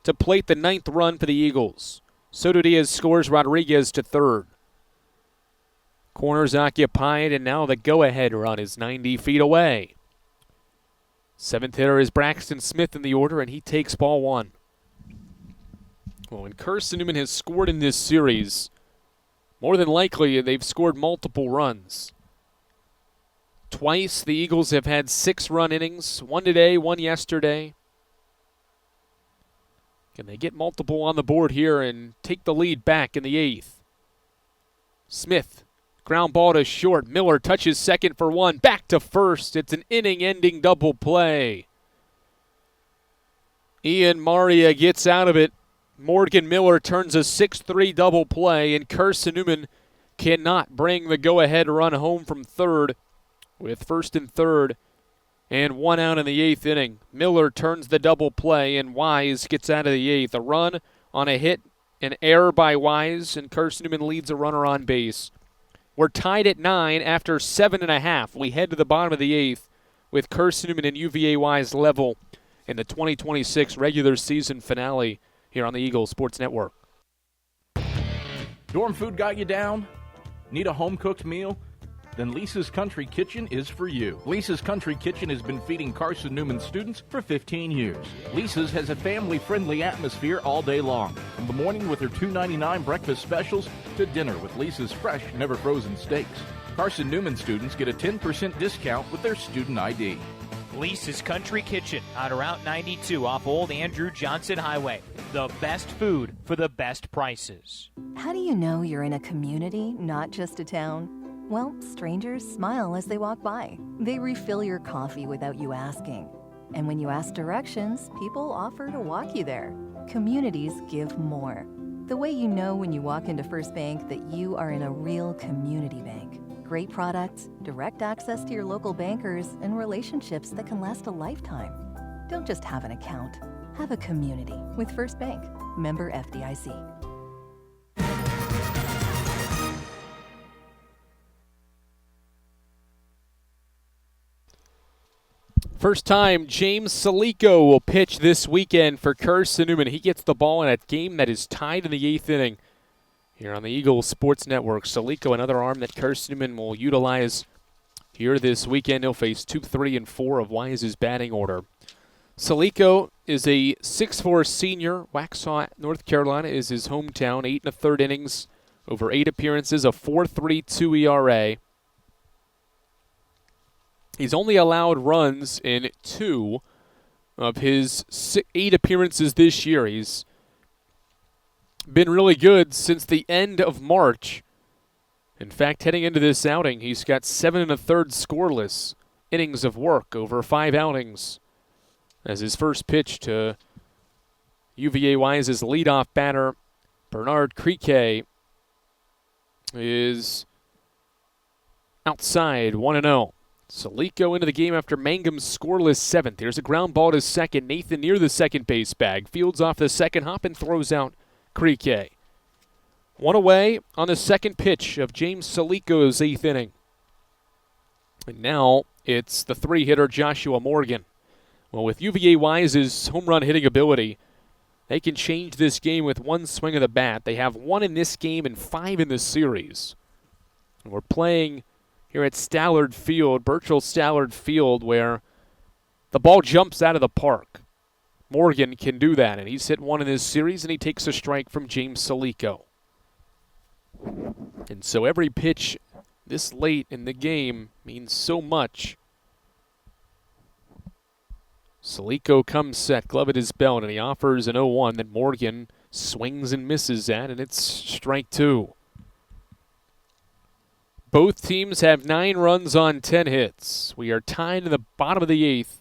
to plate the 9th run for the Eagles. Soto Diaz scores Rodriguez to third. Corners occupied, and now the go-ahead run is 90 feet away. 7th hitter is Braxton Smith in the order, and he takes ball one. Well, when Carson-Newman has scored in this series, more than likely they've scored multiple runs. Twice the Eagles have had 6-run innings, one today, one yesterday. Can they get multiple on the board here and take the lead back in the 8th? Smith, ground ball to short. Miller touches second for one. Back to first. It's an inning-ending double play. Ian Maria gets out of it. Morgan Miller turns a 6-3 double play, and Carson-Newman cannot bring the go-ahead run home from third with first and third and one out in the 8th inning. Miller turns the double play, and Wise gets out of the 8th. A run on a hit, an error by Wise, and Carson-Newman leads a runner on base. We're tied at 9 after 7.5. We head to the bottom of the 8th with Carson-Newman and UVA Wise level in the 2026 regular season finale here on the Eagle Sports Network. Dorm food got you down? Need a home-cooked meal? Then Lisa's Country Kitchen is for you. Lisa's Country Kitchen has been feeding Carson-Newman students for 15 years. Lisa's has a family-friendly atmosphere all day long, from the morning with their $2.99 breakfast specials to dinner with Lisa's fresh, never-frozen steaks. Carson-Newman students get a 10% discount with their student ID. Lisa's Country Kitchen on Route 92 off Old Andrew Johnson Highway. The best food for the best prices. How do you know you're in a community, not just a town? Well, strangers smile as they walk by. They refill your coffee without you asking. And when you ask directions, people offer to walk you there. Communities give more. The way you know when you walk into First Bank that you are in a real community bank. Great products, direct access to your local bankers, and relationships that can last a lifetime. Don't just have an account. Have a community with First Bank. Member FDIC. First time James Salico will pitch this weekend for Carson-Newman. He gets the ball in a game that is tied in the 8th inning here on the Eagle Sports Network. Salico, another arm that Carson-Newman will utilize here this weekend. He'll face 2, 3, and 4 of Wise's batting order. Salico is a 6'4 senior. Waxhaw, North Carolina is his hometown. 8 1/3 innings over 8 appearances, a 4.32 ERA. He's only allowed runs in 2 of his 8 appearances this year. He's been really good since the end of March. In fact, heading into this outing, he's got 7 1/3 scoreless innings of work over 5 outings. As his first pitch to UVA Wise's leadoff batter, Bernard Crique, is outside 1-0. Salico into the game after Mangum's scoreless 7th. Here's a ground ball to second. Nathan near the second base bag. Fields off the second hop and throws out Crique. 1 away on the second pitch of James Salico's 8th inning. And now it's the 3-hitter Joshua Morgan. Well, with UVA Wise's home run hitting ability, they can change this game with one swing of the bat. They have 1 in this game and 5 in this series. And we're playing here at Stallard Field, Birchall Stallard Field, where the ball jumps out of the park. Morgan can do that, and he's hit 1 in this series, and he takes a strike from James Salico. And so every pitch this late in the game means so much. Salico comes set, glove at his belt, and he offers an 0-1 that Morgan swings and misses at, and it's strike 2. Both teams have 9 runs on 10 hits. We are tied in the bottom of the 8th.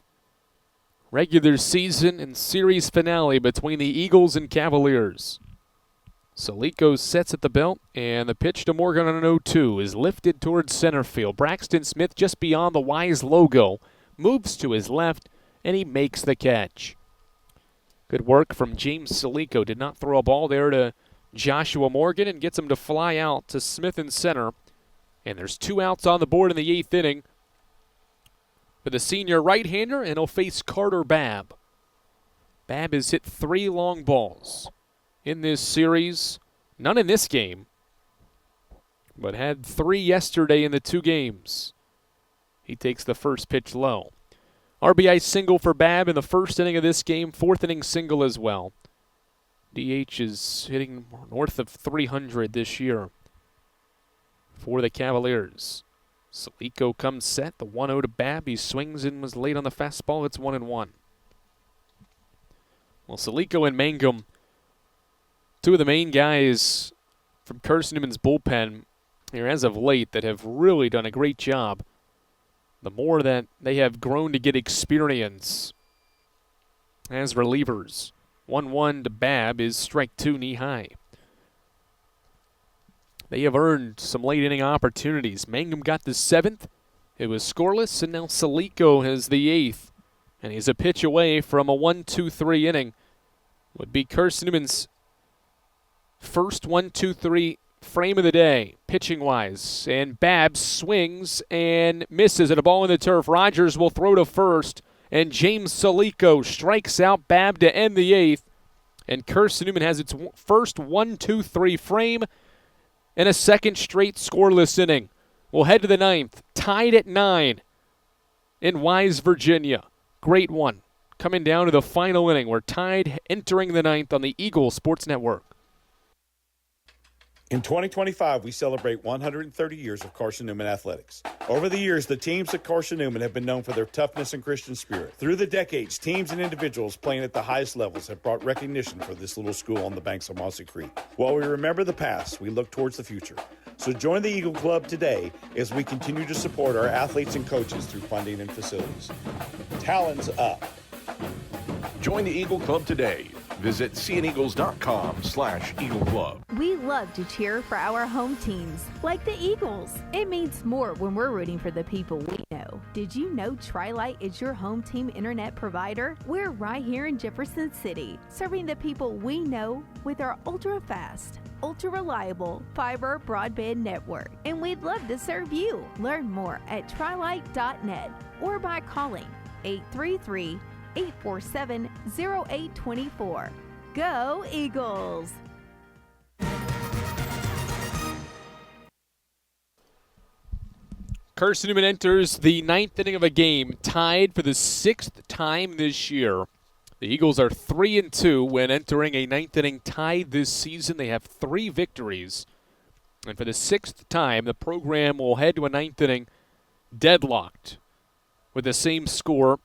Regular season and series finale between the Eagles and Cavaliers. Salico sets at the belt, and the pitch to Morgan on an 0-2 is lifted towards center field. Braxton Smith, just beyond the Wise logo, moves to his left, and he makes the catch. Good work from James Salico. Did not throw a ball there to Joshua Morgan and gets him to fly out to Smith in center. And there's 2 outs on the board in the 8th inning. for the senior right-hander, and he'll face Carter Babb. Babb has hit 3 long balls in this series. None in this game, but had 3 yesterday in the 2 games. He takes the first pitch low. RBI single for Babb in the first inning of this game, 4th inning single as well. DH is hitting north of 300 this year for the Cavaliers. Salico comes set, the 1-0 to Babb. He swings and was late on the fastball. It's 1-1. Well, Salico and Mangum, 2 of the main guys from Carson-Newman's bullpen here as of late that have really done a great job. The more that they have grown to get experience as relievers. 1-1 to Babb is strike 2 knee high. They have earned some late inning opportunities. Mangum got the 7th. It was scoreless, and now Salico has the 8th. And he's a pitch away from a 1-2-3 inning. Would be Carson-Newman's first 1-2-3 frame of the day, pitching-wise. And Babb swings and misses at a ball in the turf. Rogers will throw to first, and James Salico strikes out Babb to end the 8th. And Carson-Newman has its first 1-2-3 frame and a second straight scoreless inning. We'll head to the 9th, tied at 9 in Wise, Virginia. Great one. Coming down to the final inning. We're tied entering the 9th on the Eagle Sports Network. In 2025, we celebrate 130 years of Carson-Newman athletics. Over the years, the teams at Carson-Newman have been known for their toughness and Christian spirit. Through the decades, teams and individuals playing at the highest levels have brought recognition for this little school on the banks of Mossy Creek. While we remember the past, we look towards the future. So join the Eagle Club today as we continue to support our athletes and coaches through funding and facilities. Talons up. Join the Eagle Club today. Visit seeaneagles.com/Eagle Club. We love to cheer for our home teams, like the Eagles. It means more when we're rooting for the people we know. Did you know Tri-Lite is your home team internet provider? We're right here in Jefferson City, serving the people we know with our ultra-fast, ultra-reliable fiber broadband network. And we'd love to serve you. Learn more at trilite.net or by calling 833-847-0824. Go Eagles! Carson-Newman enters the 9th inning of a game, tied for the 6th time this year. The Eagles are 3-2 when entering a 9th inning tied this season. They have 3 victories. And for the 6th time, the program will head to a 9th inning deadlocked with the same score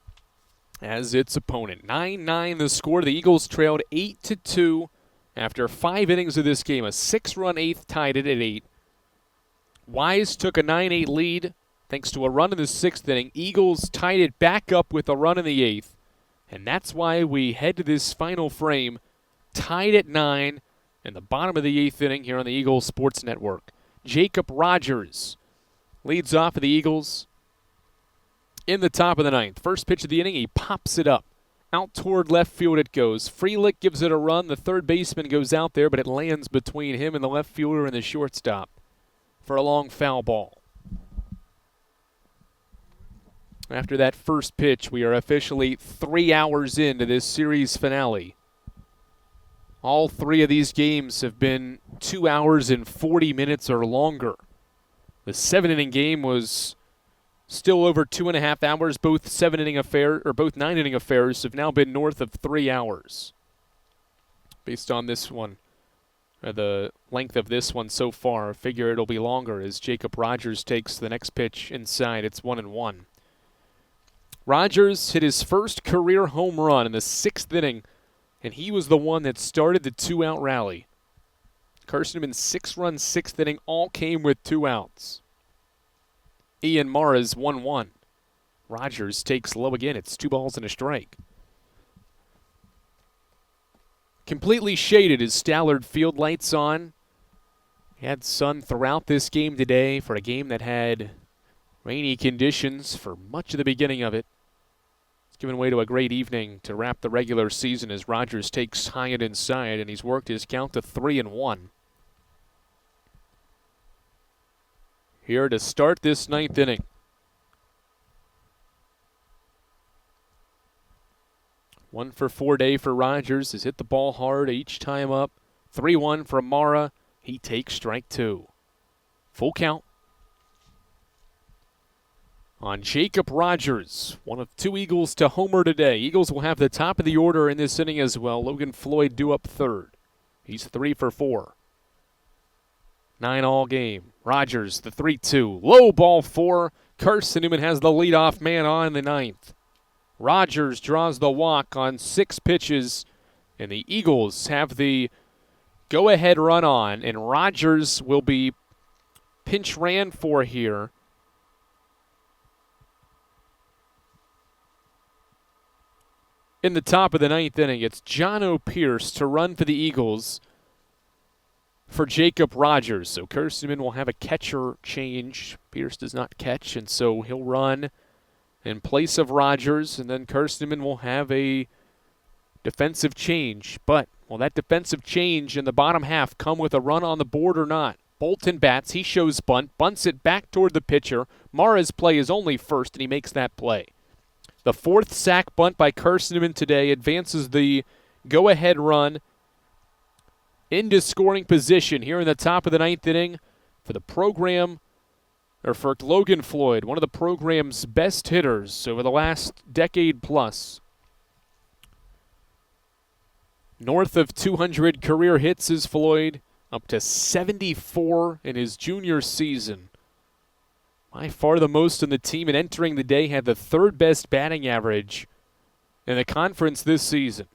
as its opponent. 9-9 the score. The Eagles trailed 8-2 after 5 innings of this game. A 6-run 8th tied it at 8. Wise took a 9-8 lead thanks to a run in the 6th inning. Eagles tied it back up with a run in the 8th. And that's why we head to this final frame tied at 9 in the bottom of the 8th inning here on the Eagles Sports Network. Jacob Rogers leads off for the Eagles in the top of the 9th. First pitch of the inning, he pops it up. Out toward left field it goes. Freelick gives it a run. The third baseman goes out there, but it lands between him and the left fielder and the shortstop for a long foul ball. After that first pitch, we are officially 3 hours into this series finale. All 3 of these games have been 2 hours and 40 minutes or longer. The 7-inning game was still over 2.5 hours. Both 9-inning affairs have now been north of 3 hours. Based on this one, the length of this one so far, I figure it'll be longer as Jacob Rogers takes the next pitch inside. It's 1-1. Rogers hit his first career home run in the 6th inning, and he was the one that started the 2-out rally. Carson-Newman's 6-run 6th inning all came with 2 outs. Ian Mara's 1-1. Rogers takes low again. It's 2 balls and a strike. Completely shaded as Stallard Field lights on. He had sun throughout this game today for a game that had rainy conditions for much of the beginning of it. It's given way to a great evening to wrap the regular season as Rogers takes Hyatt inside, and he's worked his count to 3-1. Here to start this 9th inning. 1 for 4 day for Rogers. Has hit the ball hard each time up. 3-1 for Mara. He takes strike 2. Full count on Jacob Rogers, one of 2 Eagles to homer today. Eagles will have the top of the order in this inning as well. Logan Floyd due up third. He's 3 for 4. 9 all game. Rogers, the 3-2. Low ball 4. Carson-Newman has the leadoff man on in the 9th. Rogers draws the walk on 6 pitches, and the Eagles have the go-ahead run on, and Rogers will be pinch ran for here. In the top of the 9th inning, it's Jono Pierce to run for the Eagles for Jacob Rogers. So Carson-Newman will have a catcher change. Pierce does not catch, and so he'll run in place of Rogers, and then Carson-Newman will have a defensive change. But will that defensive change in the bottom half come with a run on the board or not? Bolton bats. He shows bunt, bunts it back toward the pitcher. Mara's play is only first, and he makes that play. The 4th sack bunt by Carson-Newman today advances the go-ahead run into scoring position here in the top of the 9th inning for the program, or for Logan Floyd, one of the program's best hitters over the last decade plus. North of 200 career hits is Floyd, up to 74 in his junior season. By far the most in the team, and entering the day had the 3rd best batting average in the conference this season.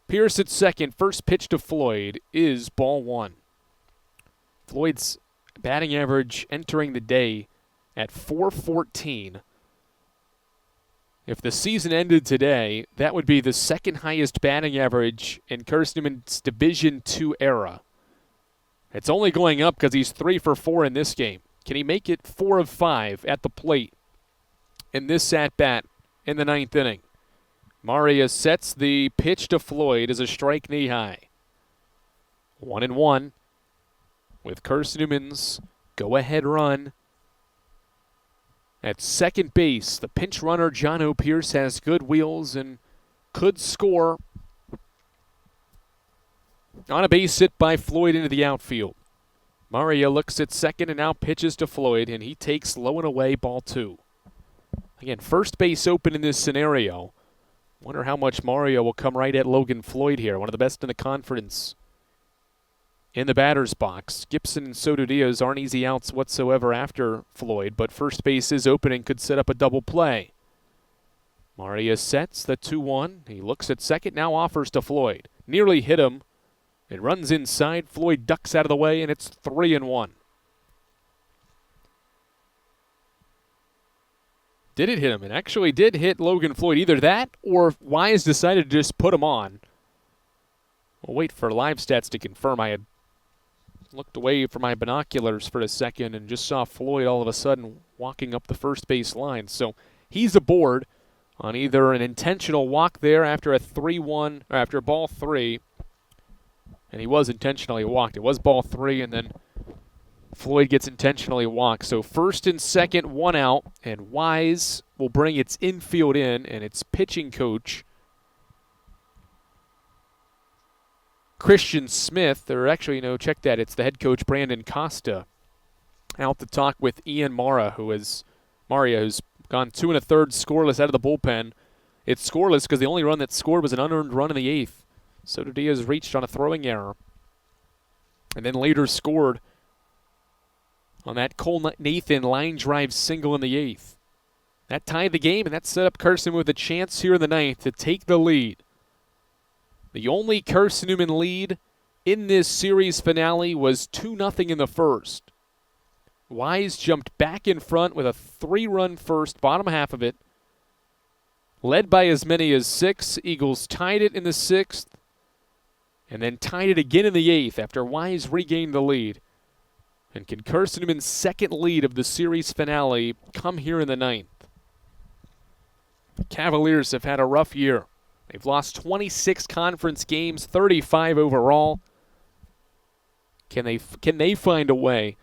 Pierce at second. First pitch to Floyd is ball 1. Floyd's batting average entering the day at .414. If the season ended today, that would be the 2nd highest batting average in Carson-Newman's Division II era. It's only going up because he's 3 for 4 in this game. Can he make it 4 of 5 at the plate in this at-bat in the 9th inning? Maria sets the pitch to Floyd as a strike knee high. 1-1 with Carson-Newman's go-ahead run. At second base, the pinch runner Jono Pierce has good wheels and could score on a base hit by Floyd into the outfield. Maria looks at second and now pitches to Floyd, and he takes low and away, ball 2. Again, first base open in this scenario. Wonder how much Mario will come right at Logan Floyd here, one of the best in the conference in the batter's box. Gibson and Soto Diaz aren't easy outs whatsoever after Floyd, but first base is open and could set up a double play. Maria sets the 2-1. He looks at second, now offers to Floyd. Nearly hit him. It runs inside. Floyd ducks out of the way, and it's 3-1. Did it hit him? It actually did hit Logan Floyd. Either that or Wise decided to just put him on. We'll wait for live stats to confirm. I had looked away from my binoculars for a second and just saw Floyd all of a sudden walking up the first base line. So he's aboard on either an intentional walk there after a 3-1, or after ball 3. And he was intentionally walked. It was ball 3, and then Floyd gets intentionally walked. So first and second, 1 out, and Wise will bring its infield in, and its pitching coach, Christian Smith, or actually, check that. It's the head coach, Brandon Costa, out to talk with Ian Mara, who's gone 2 1/3 scoreless out of the bullpen. It's scoreless because the only run that scored was an unearned run in the 8th. Soto Diaz reached on a throwing error and then later scored on that Cole Nathan line drive single in the 8th. That tied the game, and that set up Carson with a chance here in the 9th to take the lead. The only Carson-Newman lead in this series finale was 2-0 in the first. Wise jumped back in front with a 3-run first, bottom half of it. Led by as many as 6. Eagles tied it in the 6th. And then tied it again in the 8th after Wise regained the lead. And can Carson-Newman's second lead of the series finale come here in the 9th? The Cavaliers have had a rough year. They've lost 26 conference games, 35 overall. Can they find a way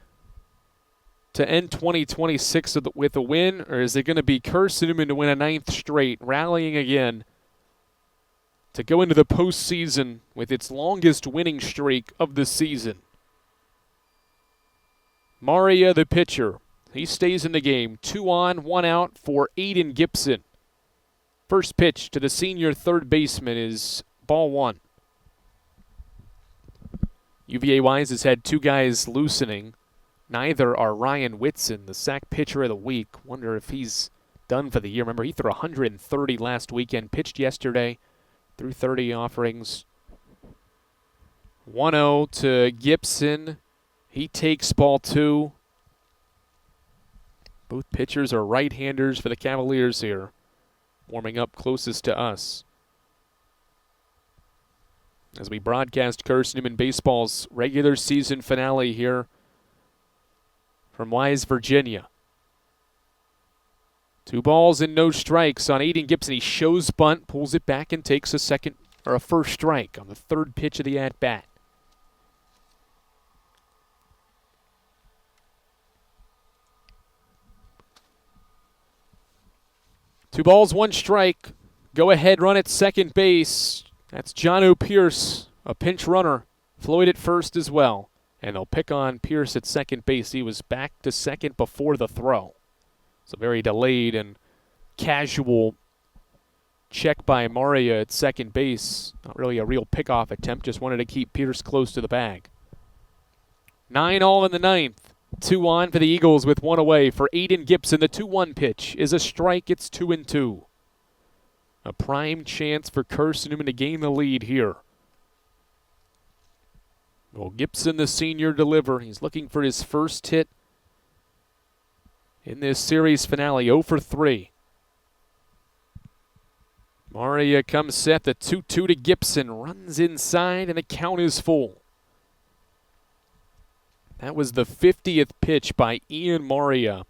to end 2026 with a win, or is it going to be Carson-Newman to win a 9th straight, rallying again to go into the postseason with its longest winning streak of the season. Maria, the pitcher, he stays in the game. 2 on, 1 out for Aiden Gibson. First pitch to the senior third baseman is ball 1. UVA Wise has had 2 guys loosening. Neither are Ryan Whitson, the sack pitcher of the week. Wonder if he's done for the year. Remember, he threw 130 last weekend, pitched yesterday, threw 30 offerings. 1-0 to Gibson. He takes ball 2. Both pitchers are right-handers for the Cavaliers here. Warming up closest to us as we broadcast Carson-Newman Baseball's regular season finale here from Wise, Virginia. 2 balls and no strikes on Aiden Gibson. He shows bunt, pulls it back, and takes a first strike on the 3rd pitch of the at-bat. Two balls, 1 strike. Go ahead run at second base. That's Jono Pierce, a pinch runner. Floyd at first as well. And they'll pick on Pierce at second base. He was back to second before the throw. So very delayed and casual check by Maria at second base. Not really a real pickoff attempt. Just wanted to keep Pierce close to the bag. 9 all in the 9th. 2 on for the Eagles with 1 away for Aiden Gibson. The 2-1 pitch is a strike. It's 2-2. A prime chance for Carson-Newman to gain the lead here. Will Gibson, the senior, deliver? He's looking for his first hit in this series finale. 0 for 3. Maria comes set. The 2-2 to Gibson. Runs inside, and the count is full. That was the 50th pitch by Ian Maria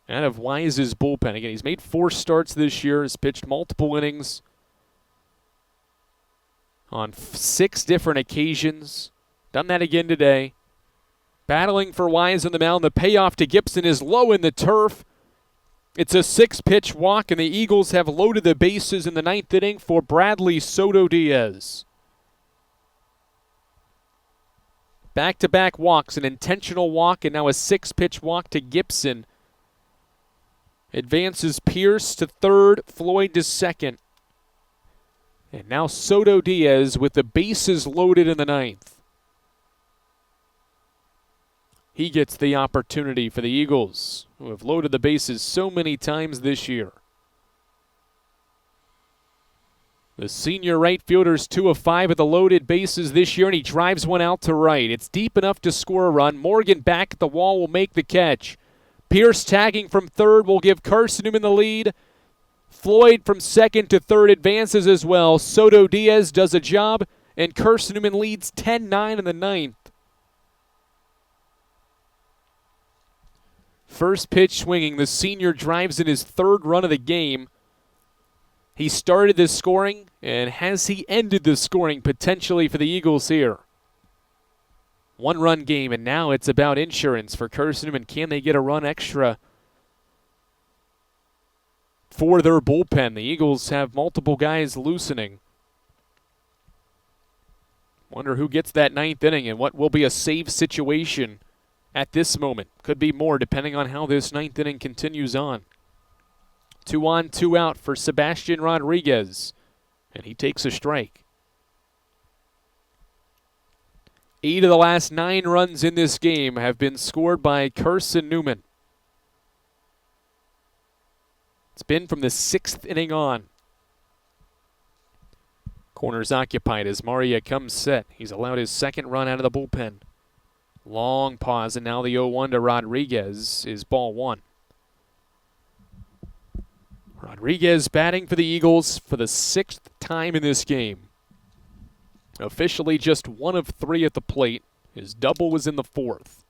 out of Wise's bullpen. Again, he's made 4 starts this year. Has pitched multiple innings on 6 different occasions. Done that again today. Battling for Wise on the mound. The payoff to Gibson is low in the turf. It's a 6-pitch walk, and the Eagles have loaded the bases in the 9th inning for Bradley Soto Diaz. Back-to-back walks, an intentional walk, and now a 6-pitch walk to Gibson. Advances Pierce to third, Floyd to second. And now Soto Diaz with the bases loaded in the 9th. He gets the opportunity for the Eagles, who have loaded the bases so many times this year. The senior right fielder's 2 of 5 at the loaded bases this year, and he drives one out to right. It's deep enough to score a run. Morgan back at the wall will make the catch. Pierce tagging from third will give Carson-Newman the lead. Floyd from second to third advances as well. Soto Diaz does a job, and Carson-Newman leads 10-9 in the 9th. First pitch swinging. The senior drives in his 3rd run of the game. He started this scoring, and has he ended the scoring potentially for the Eagles here? 1-run game, and now it's about insurance for Carson-Newman. Can they get a run extra for their bullpen? The Eagles have multiple guys loosening. Wonder who gets that 9th inning and what will be a save situation at this moment. Could be more depending on how this 9th inning continues on. 2 on, 2 out for Sebastian Rodriguez, and he takes a strike. 8 of the last 9 runs in this game have been scored by Carson-Newman. It's been from the 6th inning on. Corners occupied as Maria comes set. He's allowed his 2nd run out of the bullpen. Long pause, and now the 0-1 to Rodriguez is ball 1. Rodriguez batting for the Eagles for the 6th time in this game. Officially just 1 of 3 at the plate. His double was in the 4th.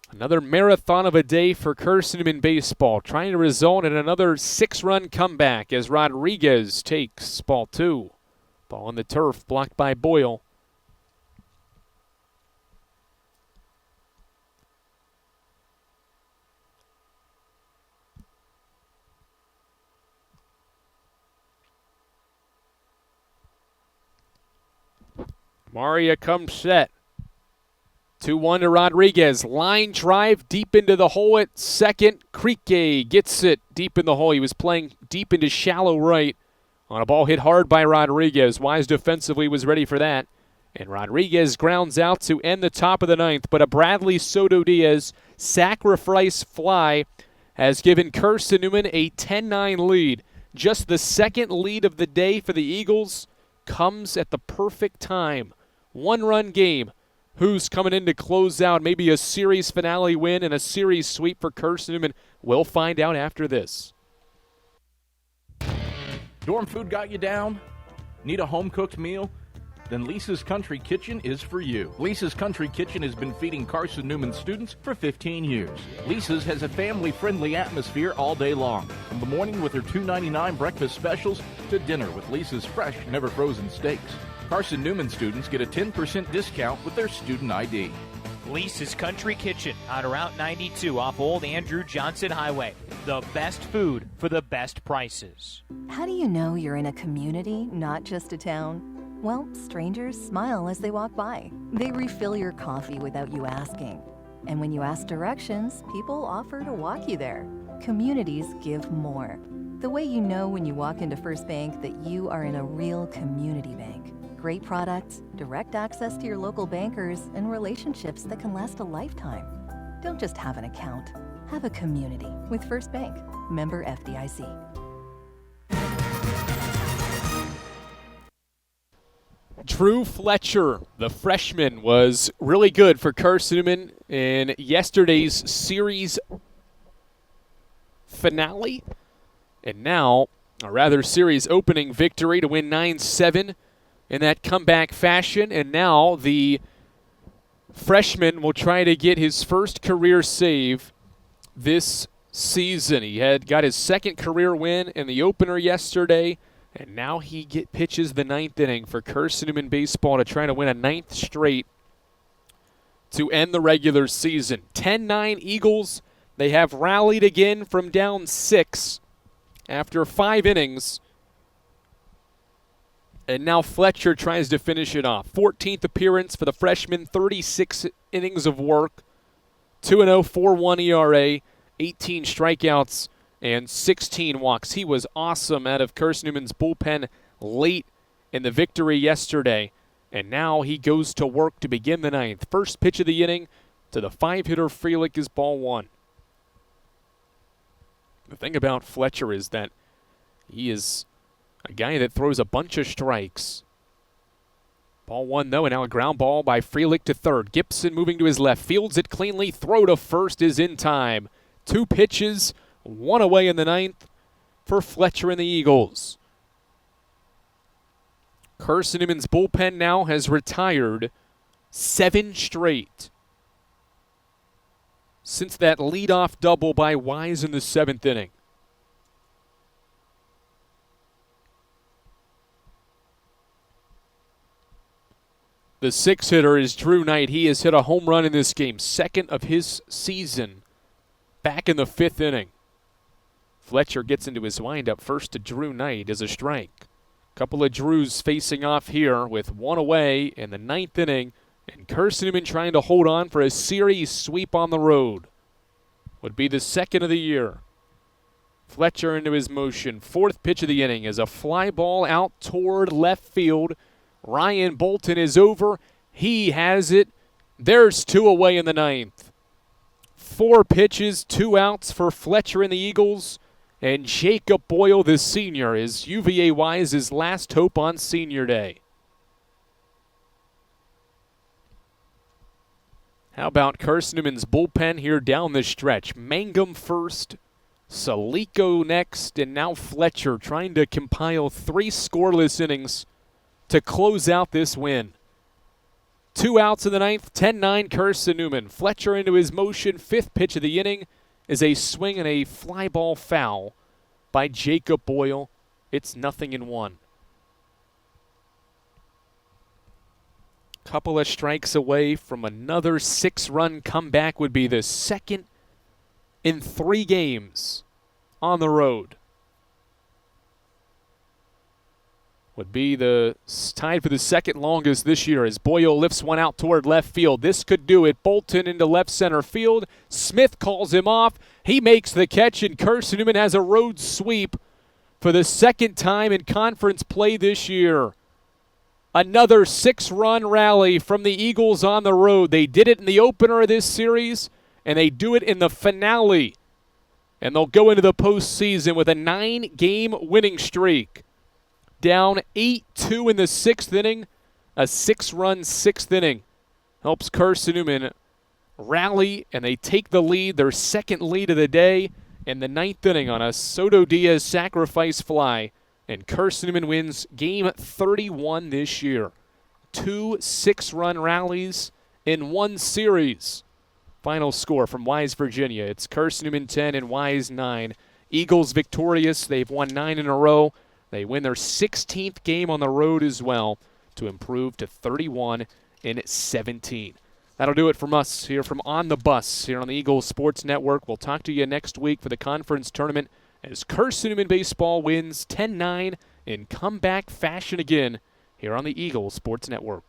Another marathon of a day for Carson-Newman baseball, trying to result in another 6-run comeback as Rodriguez takes ball 2. Ball on the turf, blocked by Boyle. Maria comes set. 2-1 to Rodriguez. Line drive deep into the hole at second. Krieke gets it deep in the hole. He was playing deep into shallow right on a ball hit hard by Rodriguez. Wise defensively was ready for that. And Rodriguez grounds out to end the top of the ninth. But a Bradley Soto Diaz sacrifice fly has given Carson-Newman a 10-9 lead. Just the second lead of the day for the Eagles comes at the perfect time. One-run game. Who's coming in to close out maybe a series finale win and a series sweep for Carson-Newman? We'll find out after this. Dorm food got you down? Need a home-cooked meal? Then Lisa's Country Kitchen is for you. Lisa's Country Kitchen has been feeding Carson-Newman students for 15 years. Lisa's has a family-friendly atmosphere all day long. From the morning with her $2.99 breakfast specials to dinner with Lisa's fresh, never-frozen steaks. Carson-Newman students get a 10% discount with their student ID. Lisa's Country Kitchen on Route 92 off Old Andrew Johnson Highway. The best food for the best prices. How do you know you're in a community, not just a town? Well, strangers smile as they walk by. They refill your coffee without you asking. And when you ask directions, people offer to walk you there. Communities give more. The way you know when you walk into First Bank that you are in a real community bank. Great products, direct access to your local bankers, and relationships that can last a lifetime. Don't just have an account. Have a community with First Bank. Member FDIC. Drew Fletcher, the freshman, was really good for Carson-Newman in yesterday's series finale. And now, a rather series opening victory to win 9-7 in that comeback fashion. And now the freshman will try to get his first career save this season. He had got his second career win in the opener yesterday. And now he pitches the ninth inning for Carson-Newman baseball to try to win a ninth straight to end the regular season. 10-9 Eagles. They have rallied again from down 6 after 5 innings. And now Fletcher tries to finish it off. 14th appearance for the freshman, 36 innings of work, 2-0, 4.1 ERA, 18 strikeouts, and 16 walks. He was awesome out of Carson-Newman's bullpen late in the victory yesterday. And now he goes to work to begin the ninth. First pitch of the inning to the 5-hitter Frelick is ball 1. The thing about Fletcher is that he is a guy that throws a bunch of strikes. Ball 1 though, and now a ground ball by Frelick to third. Gibson moving to his left, fields it cleanly. Throw to first is in time. 2 pitches. 1 away in the ninth for Fletcher and the Eagles. Carson-Newman's bullpen now has retired 7 straight since that leadoff double by Wise in the 7th inning. The 6-hitter is Drew Knight. He has hit a home run in this game, second of his season, back in the 5th inning. Fletcher gets into his windup. First to Drew Knight as a strike. Couple of Drews facing off here with 1 away in the 9th inning. And Carson-Newman trying to hold on for a series sweep on the road. Would be the 2nd of the year. Fletcher into his motion. 4th pitch of the inning is a fly ball out toward left field. Ryan Bolton is over. He has it. There's 2 away in the 9th. 4 pitches, 2 outs for Fletcher and the Eagles. And Jacob Boyle, the senior, is UVA Wise's last hope on senior day. How about Carson-Newman's bullpen here down the stretch? Mangum first, Salico next, and now Fletcher trying to compile 3 scoreless innings to close out this win. 2 outs in the 9th, 10-9 Carson-Newman. Fletcher into his motion, 5th pitch of the inning is a swing and a fly ball foul by Jacob Boyle. It's 0-1. Couple of strikes away from another 6-run comeback. Would be the 2nd in 3 games on the road. would be tied for the second longest this year as Boyle lifts one out toward left field. This could do it. Bolton into left center field. Smith calls him off. He makes the catch, and Carson-Newman has a road sweep for the second time in conference play this year. Another 6-run rally from the Eagles on the road. They did it in the opener of this series, and they do it in the finale. And they'll go into the postseason with a 9-game winning streak. Down 8-2 in the 6th inning. A 6-run 6th inning helps Carson-Newman rally, and they take the lead, their second lead of the day, in the 9th inning on a Soto Diaz sacrifice fly. And Carson-Newman wins Game 31 this year. 2 6-run rallies in one series. Final score from Wise, Virginia. It's Carson-Newman 10 and Wise 9. Eagles victorious. They've won 9 in a row. They win their 16th game on the road as well to improve to 31 and 17. That'll do it from us here from On the Bus here on the Eagles Sports Network. We'll talk to you next week for the conference tournament as Carson-Newman baseball wins 10-9 in comeback fashion again here on the Eagles Sports Network.